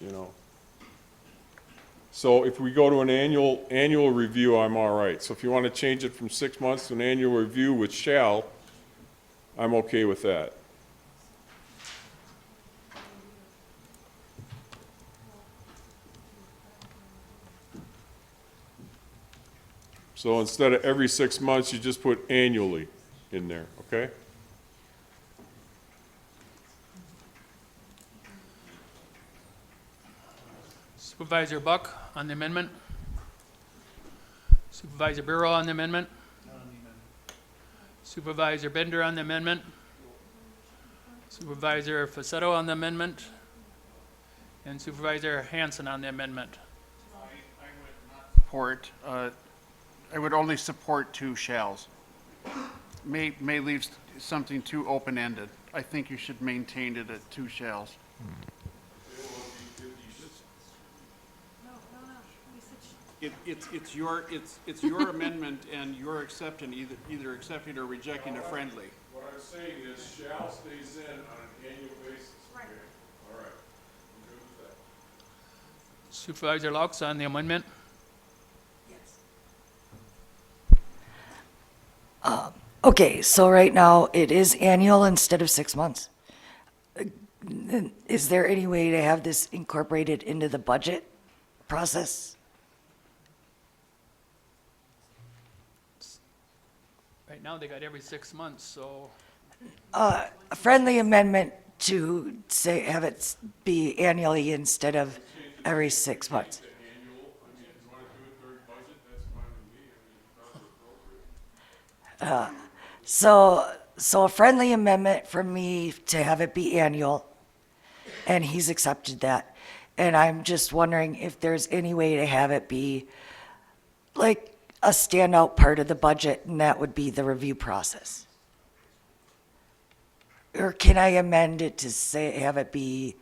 Speaker 16: you know. So if we go to an annual review, I'm all right. So if you want to change it from 6 months to an annual review with shall, I'm okay with that. So instead of every 6 months, you just put annually in there, okay?
Speaker 10: Supervisor Buck on the amendment. Supervisor Bureau on the amendment. Supervisor Bender on the amendment. Supervisor Facetto on the amendment. And Supervisor Hanson on the amendment.
Speaker 18: I would only support two shalls. May leave something too open-ended. I think you should maintain it at two shalls. It's your amendment, and you're accepting, either accepting or rejecting a friendly.
Speaker 16: What I'm saying is shall stays in on an annual basis. Right. Okay. All right. I'm good with that.
Speaker 10: Supervisor Laux on the amendment.
Speaker 19: Okay, so right now it is annual instead of 6 months. Is there any way to have this incorporated into the budget process?
Speaker 10: Right now, they got every 6 months, so
Speaker 19: A friendly amendment to say, have it be annually instead of every 6 months. So a friendly amendment from me to have it be annual, and he's accepted that. And I'm just wondering if there's any way to have it be like a standout part of the budget, and that would be the review process. Or can I amend it to say, have it be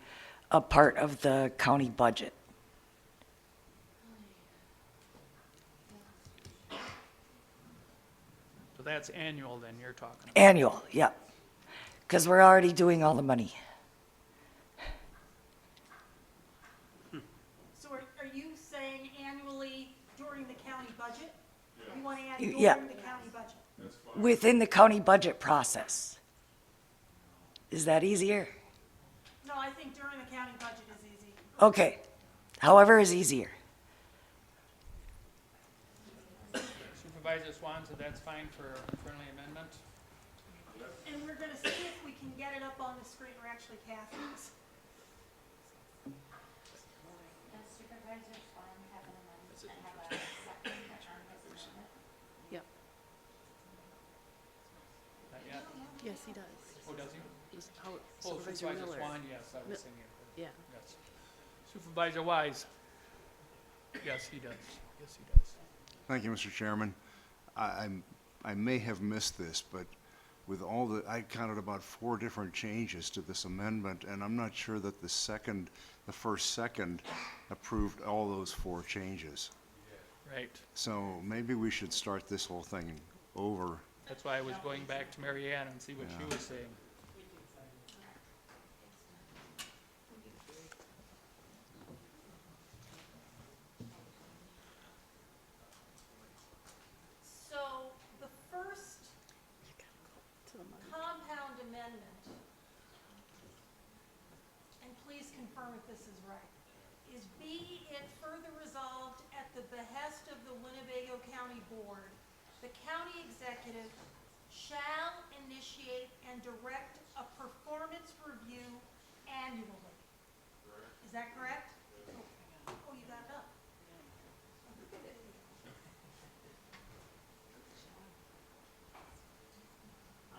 Speaker 19: a part of the county budget?
Speaker 10: so that's annual then you're talking about.
Speaker 19: Annual, yeah. Because we're already doing all the money.
Speaker 17: So are you saying annually during the county budget? You want to add
Speaker 19: Yeah.
Speaker 17: during the county budget?
Speaker 19: Within the county budget process. Is that easier?
Speaker 17: No, I think during the county budget is easy.
Speaker 19: Okay. However is easier.
Speaker 10: Supervisor Swan said that's fine for a friendly amendment.
Speaker 17: And we're gonna see if we can get it up on the screen, or actually Kathy's.
Speaker 11: Yep.
Speaker 10: Not yet?
Speaker 11: Yes, he does.
Speaker 10: Oh, does he?
Speaker 11: How-
Speaker 10: Oh,
Speaker 11: Supervisor Miller.
Speaker 10: Swan, yes, I
Speaker 11: Mi-
Speaker 10: was thinking.
Speaker 11: Yeah.
Speaker 10: Yes. Supervisor Wise? Yes, he does. Yes, he does.
Speaker 2: Thank you, Mr. Chairman. I may have missed this, but with all the, I counted about 4 different changes to this amendment, and I'm not sure that the first second approved all those 4 changes.
Speaker 10: Right.
Speaker 2: So maybe we should start this whole thing over.
Speaker 10: That's why I was going back to Mary Ann and see what she was saying.
Speaker 17: So the first compound amendment, and please confirm if this is right, is be it further resolved at the behest of the Winnebago County Board, the county executive shall initiate and direct a performance review annually. Is that correct? Oh, you got it up.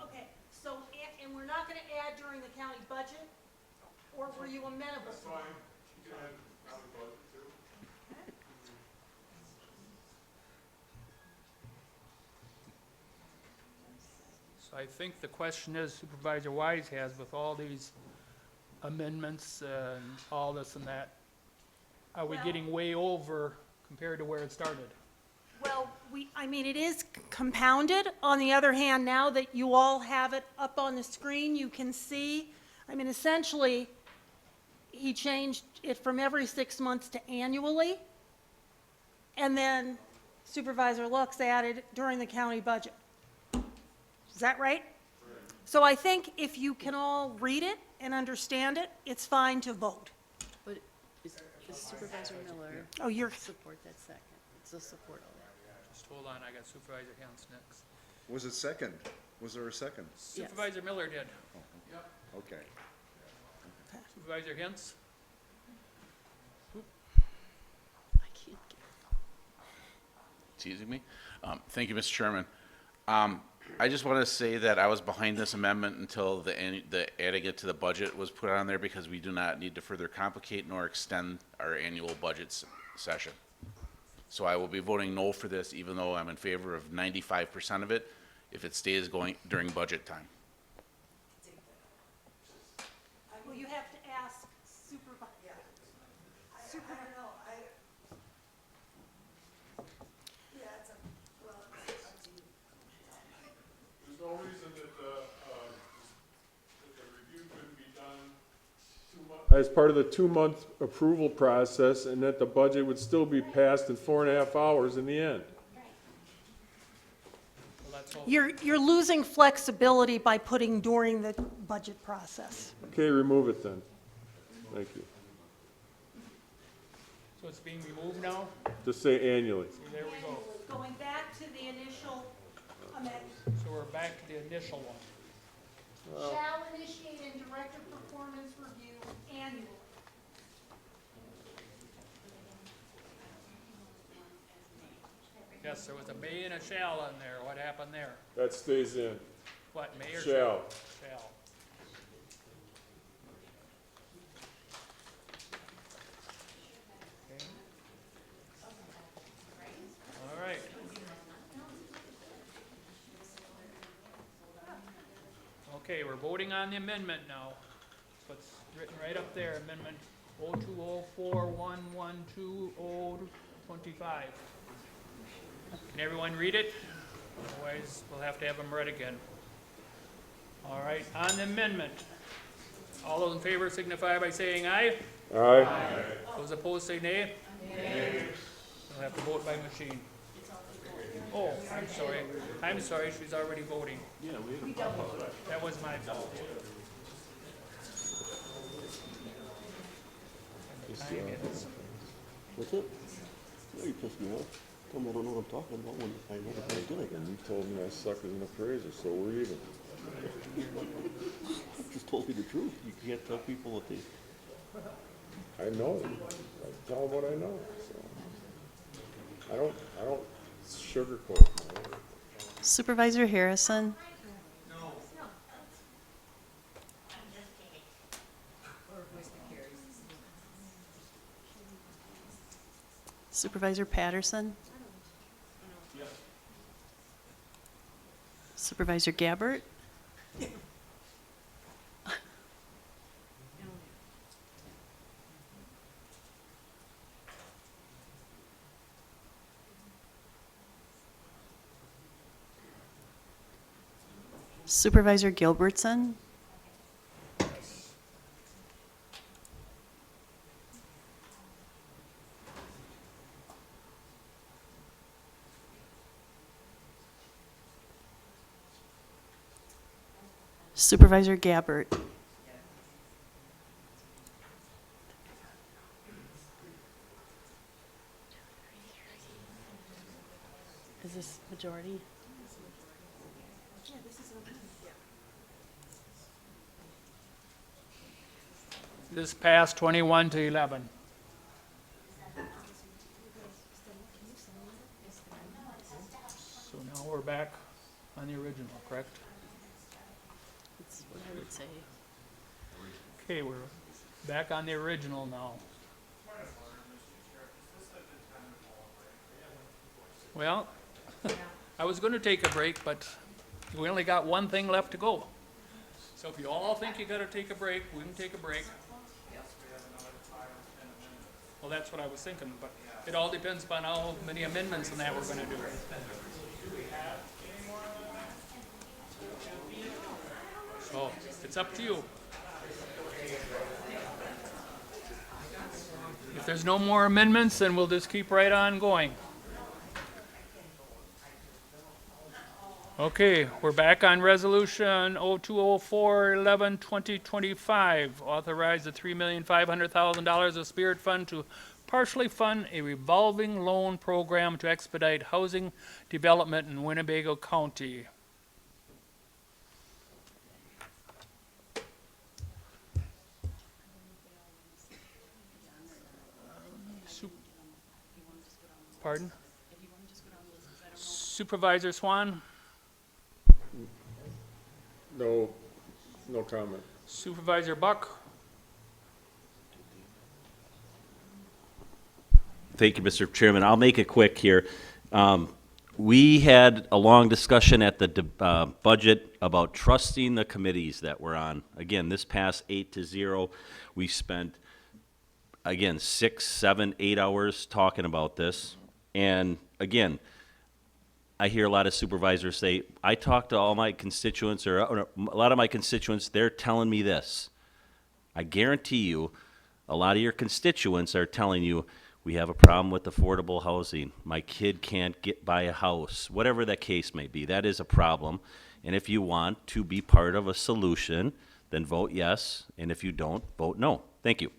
Speaker 17: Okay, so, and we're not gonna add during the county budget, or were you amenable? That's fine. You can add county budget too.
Speaker 10: So I think the question is Supervisor Wise has with all these amendments and all this and that, are we
Speaker 17: Well-
Speaker 10: getting way over compared to where it started?
Speaker 17: Well, I mean, it is compounded. On the other hand, now that you all have it up on the screen, you can see, I mean, essentially, he changed it from every 6 months to annually. And then Supervisor Lux added during the county budget. Is that right? So I think if you can all read it and understand it, it's fine to vote.
Speaker 11: But is Supervisor Miller?
Speaker 17: Oh, you're-
Speaker 11: Support that second. It's a support all that.
Speaker 10: Just hold on, I got Supervisor Hens next.
Speaker 2: Was it second? Was there a second?
Speaker 10: Supervisor Miller did.
Speaker 2: Okay.
Speaker 10: Supervisor Hens?
Speaker 11: I can't get.
Speaker 15: Teasing me? Thank you, Mr. Chairman. I just want to say that I was behind this amendment until the adding it to the budget was put on there because we do not need to further complicate nor extend our annual budget session. So I will be voting no for this, even though I'm in favor of 95% of it, if it stays going during budget time.
Speaker 17: Well, you have to ask Supervisor.
Speaker 16: There's no reason that the review couldn't be done as part of the 2-month approval process, and that the budget would still be passed in 4.5 hours in the end.
Speaker 10: Well, that's
Speaker 17: you're losing flexibility by putting during the budget process.
Speaker 16: Okay, remove it then. Thank you.
Speaker 10: So it's being removed now?
Speaker 16: Just say annually.
Speaker 10: There we go.
Speaker 17: Going back to the initial amendment.
Speaker 10: So we're back to the initial one.
Speaker 17: Shall initiate and direct a performance review annually.
Speaker 10: Yes, there was a may and a shall in there. What happened there?
Speaker 16: That stays in.
Speaker 10: What, may or
Speaker 16: Shall.
Speaker 10: shall? Shall. Okay. All right. Okay, we're voting on the amendment now. So it's written right up there, amendment 0204112025. Can everyone read it? Otherwise, we'll have to have them read again. All right, on the amendment. All those in favor signify by saying aye.
Speaker 16: Aye.
Speaker 10: Those opposed say nay. Nay. We'll have to vote by machine. Oh, I'm sorry. I'm sorry, she's already voting. Yeah, that was my fault.
Speaker 20: What's it? No, you pissed me off. Tell me I don't know what I'm talking about when I know what I'm doing.
Speaker 16: And you told me I suck as an appraiser, so we're even.
Speaker 20: I just told you the truth. You can't tell people what they...
Speaker 16: I know. I tell them what I know, so. I don't sugarcoat my work.
Speaker 11: Supervisor Harrison? Supervisor Patterson? Supervisor Gabbert? Supervisor Gilbertson? Supervisor Gabbert? Is this majority?
Speaker 10: This passed 21 to 11. So now we're back on the original, correct?
Speaker 11: That's what I would say.
Speaker 10: Okay, we're back on the original now. Well, I was going to take a break, but we only got one thing left to go. So if you all think you got to take a break, we can take a break. Well, that's what I was thinking, but it all depends upon how many amendments and that we're going to do. So it's up to you. If there's no more amendments, then we'll just keep right on going. Okay, we're back on resolution 0204-11-2025. Authorize the $3,500,000 of Spirit Fund to partially fund a revolving loan program to expedite housing development in Winnebago County. Pardon? Supervisor Swan?
Speaker 16: No comment.
Speaker 10: Supervisor Buck?
Speaker 5: Thank you, Mr. Chairman. I'll make it quick here. We had a long discussion at the budget about trusting the committees that we're on. Again, this passed 8-0. We spent, again, 6, 7, 8 hours talking about this. And again, I hear a lot of supervisors say, I talk to all my constituents, or a lot of my constituents, they're telling me this. I guarantee you, a lot of your constituents are telling you, We have a problem with affordable housing. My kid can't buy a house, whatever that case may be. That is a problem. And if you want to be part of a solution, then vote yes. And if you don't, vote no. Thank you.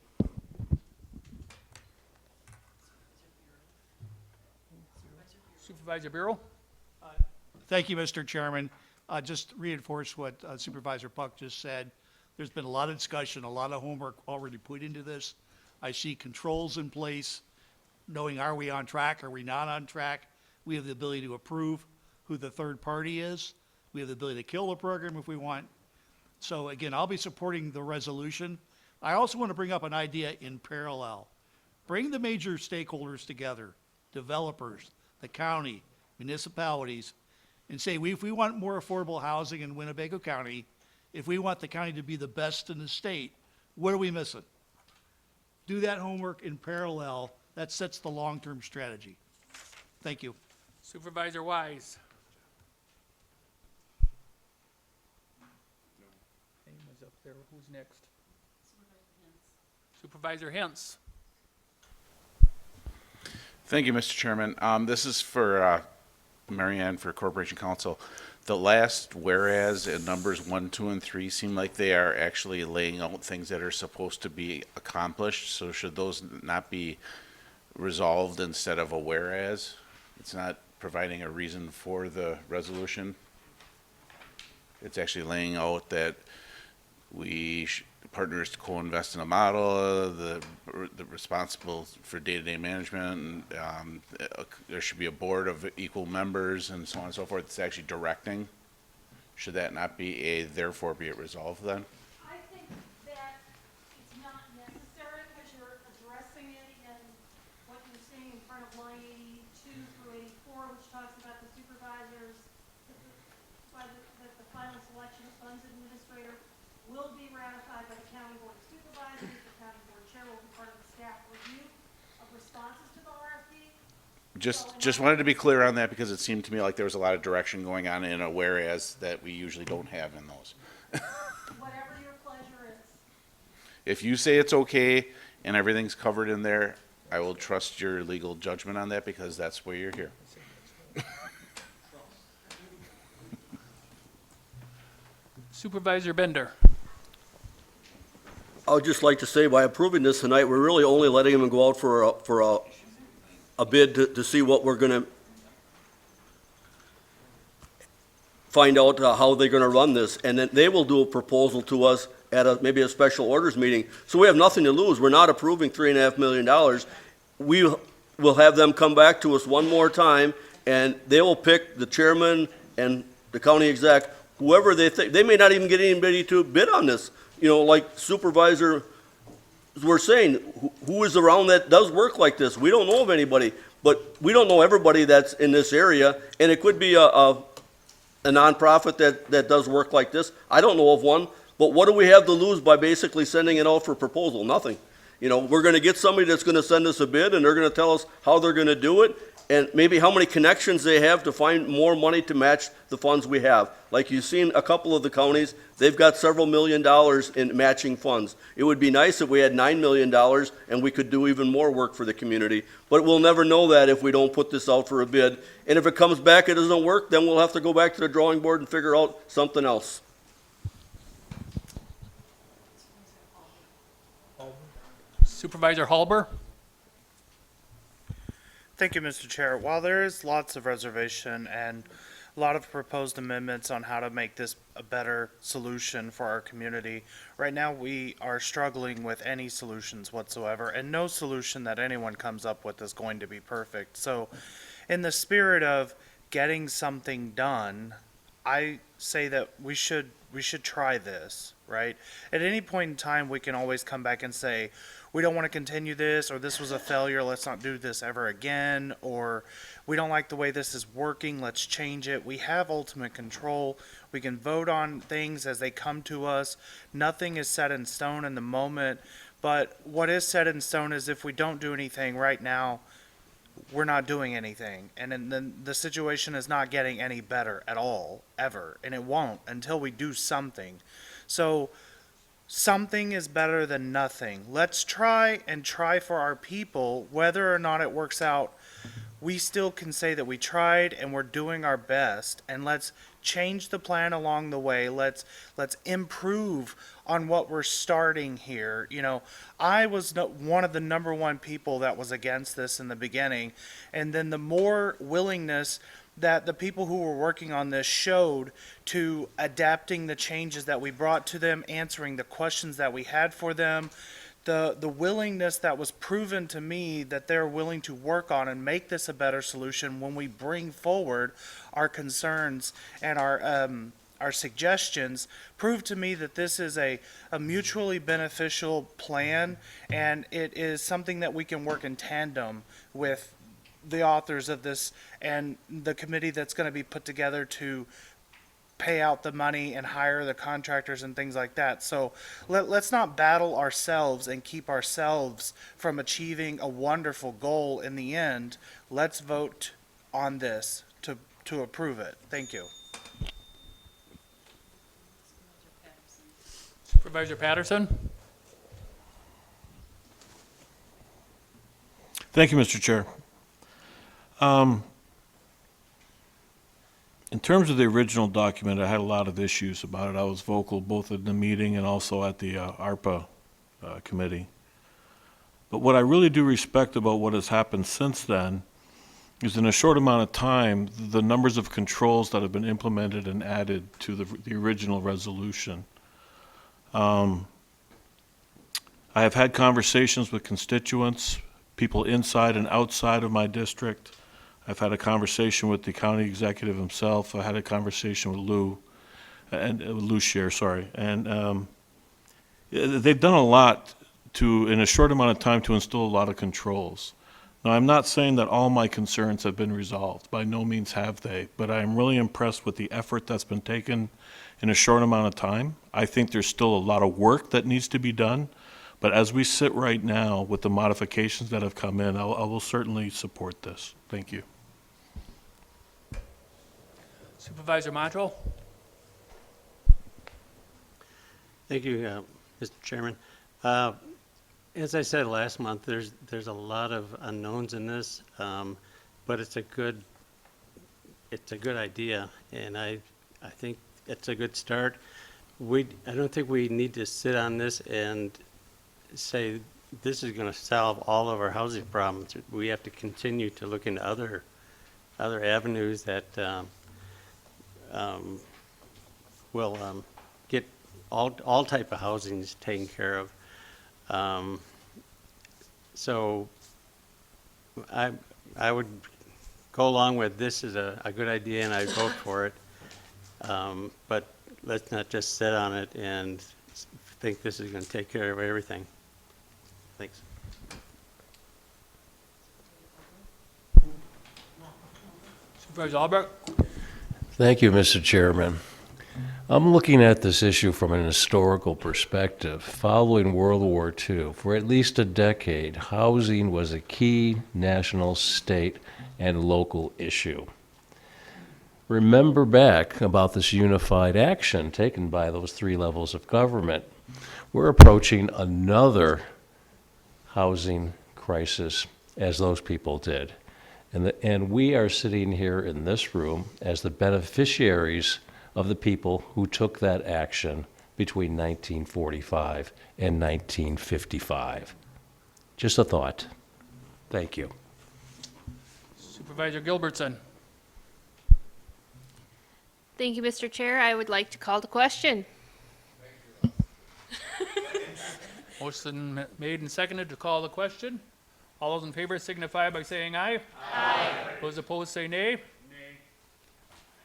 Speaker 10: Supervisor Bureau?
Speaker 3: Thank you, Mr. Chairman. Just reinforce what Supervisor Puck just said. There's been a lot of discussion, a lot of homework already put into this. I see controls in place, knowing are we on track, are we not on track? We have the ability to approve who the third party is. We have the ability to kill the program if we want. So again, I'll be supporting the resolution. I also want to bring up an idea in parallel. Bring the major stakeholders together, developers, the county, municipalities, and say, if we want more affordable housing in Winnebago County, if we want the county to be the best in the state, what are we missing? Do that homework in parallel. That sets the long-term strategy. Thank you.
Speaker 10: Supervisor Wise? Name is up there. Who's next? Supervisor Hens.
Speaker 15: Thank you, Mr. Chairman. This is for Marianne for Corporation Counsel. The last whereas in numbers 1, 2, and 3 seem like they are actually laying out things that are supposed to be accomplished. So should those not be resolved instead of a whereas? It's not providing a reason for the resolution. It's actually laying out that partners to co-invest in a model, the responsible for day-to-day management, and there should be a board of equal members and so on and so forth. It's actually directing. Should that not be therefore be it resolved then?
Speaker 17: I think that it's not necessary because you're addressing it in what you're seeing in front of line 82 through 84, which talks about the supervisors, that the final selection of funds administrator will be ratified by the county board of supervisors. The county board chair will be part of the staff review of responses to the RFP.
Speaker 15: Just wanted to be clear on that because it seemed to me like there was a lot of direction going on in a whereas that we usually don't have in those.
Speaker 17: Whatever your pleasure is.
Speaker 15: If you say it's okay and everything's covered in there, I will trust your legal judgment on that because that's why you're here.
Speaker 10: Supervisor Bender.
Speaker 20: I would just like to say, by approving this tonight, we're really only letting them go out for a bid to see what we're gonna find out how they're gonna run this, and then they will do a proposal to us at maybe a special orders meeting. So we have nothing to lose. We're not approving $3.5 million. We will have them come back to us one more time, and they will pick the chairman and the county exec, whoever they think. They may not even get anybody to bid on this. You know, like Supervisor we're saying, who is around that does work like this? We don't know of anybody, but we don't know everybody that's in this area, and it could be a nonprofit that does work like this. I don't know of one, but what do we have to lose by basically sending it out for proposal? Nothing. You know, we're going to get somebody that's going to send us a bid, and they're going to tell us how they're going to do it, and maybe how many connections they have to find more money to match the funds we have. Like you've seen a couple of the counties, they've got several $1 million in matching funds. It would be nice if we had $9 million and we could do even more work for the community. But we'll never know that if we don't put this out for a bid. And if it comes back, it doesn't work, then we'll have to go back to the drawing board and figure out something else.
Speaker 10: Supervisor Halber?
Speaker 6: Thank you, Mr. Chair. While there is lots of reservation and a lot of proposed amendments on how to make this a better solution for our community, right now we are struggling with any solutions whatsoever, and no solution that anyone comes up with is going to be perfect. So in the spirit of getting something done, I say that we should try this, right? At any point in time, we can always come back and say, we don't want to continue this, or this was a failure, let's not do this ever again, or we don't like the way this is working, let's change it. We have ultimate control. We can vote on things as they come to us. Nothing is set in stone in the moment, but what is set in stone is if we don't do anything right now, we're not doing anything. And then the situation is not getting any better at all, ever, and it won't until we do something. So something is better than nothing. Let's try for our people, whether or not it works out. We still can say that we tried and we're doing our best, and let's change the plan along the way. Let's improve on what we're starting here. You know, I was one of the number one people that was against this in the beginning, and then the more willingness that the people who were working on this showed to adapting the changes that we brought to them, answering the questions that we had for them, the willingness that was proven to me that they're willing to work on and make this a better solution when we bring forward our concerns and our suggestions, proved to me that this is a mutually beneficial plan, and it is something that we can work in tandem with the authors of this and the committee that's going to be put together to pay out the money and hire the contractors and things like that. So let's not battle ourselves and keep ourselves from achieving a wonderful goal in the end. Let's vote on this to approve it. Thank you.
Speaker 10: Supervisor Patterson?
Speaker 13: Thank you, Mr. Chair. In terms of the original document, I had a lot of issues about it. I was vocal both in the meeting and also at the ARPA committee. But what I really do respect about what has happened since then is in a short amount of time, the numbers of controls that have been implemented and added to the original resolution. I have had conversations with constituents, people inside and outside of my district. I've had a conversation with the county executive himself. I had a conversation with Lou Scher, sorry. And they've done a lot in a short amount of time to instill a lot of controls. Now, I'm not saying that all my concerns have been resolved. By no means have they. But I'm really impressed with the effort that's been taken in a short amount of time. I think there's still a lot of work that needs to be done. But as we sit right now with the modifications that have come in, I will certainly support this. Thank you.
Speaker 10: Supervisor Montrol?
Speaker 1: Thank you, Mr. Chairman. As I said last month, there's a lot of unknowns in this, but it's a good idea, and I think it's a good start. I don't think we need to sit on this and say this is going to solve all of our housing problems. We have to continue to look into other avenues that will get all type of housings taken care of. So I would go along with this is a good idea, and I'd vote for it. But let's not just sit on it and think this is going to take care of everything. Thanks.
Speaker 10: Supervisor Albrecht?
Speaker 4: Thank you, Mr. Chairman. I'm looking at this issue from an historical perspective. Following World War II, for at least a decade, housing was a key national, state, and local issue. Remember back about this unified action taken by those three levels of government. We're approaching another housing crisis as those people did. And we are sitting here in this room as the beneficiaries of the people who took that action between 1945 and 1955. Just a thought. Thank you.
Speaker 10: Supervisor Gilbertson?
Speaker 23: Thank you, Mr. Chair. I would like to call the question.
Speaker 10: Motion made and seconded to call the question. All those in favor signify by saying aye. Aye. Those opposed say nay. Nay.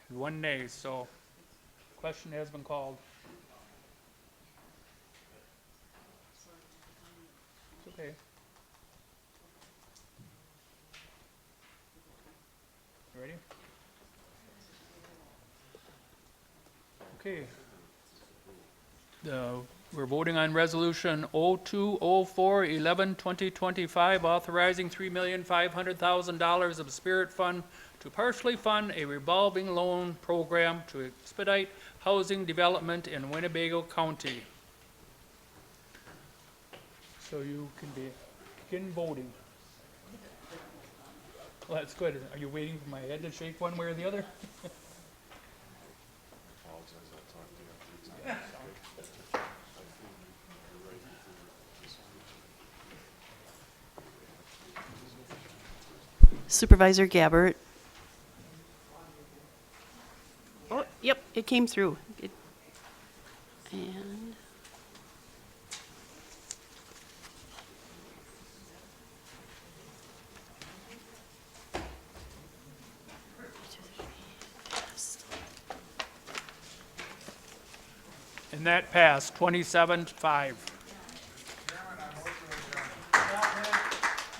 Speaker 10: One nay, so question has been called. It's okay. You ready? Okay. We're voting on Resolution 0204-11-2025, authorizing $3,500,000 of Spirit Fund to partially fund a revolving loan program to expedite housing development in Winnebago County. so you can begin voting. Well, that's good. Are you waiting for my head to shake one way or the other?
Speaker 11: Supervisor Gabbert. Oh, yep, it came through. And
Speaker 10: And that passed, 27-5.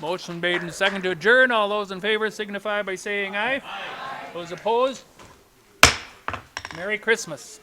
Speaker 10: Motion made and second to adjourn. All those in favor signify by saying aye. Those opposed? Merry Christmas.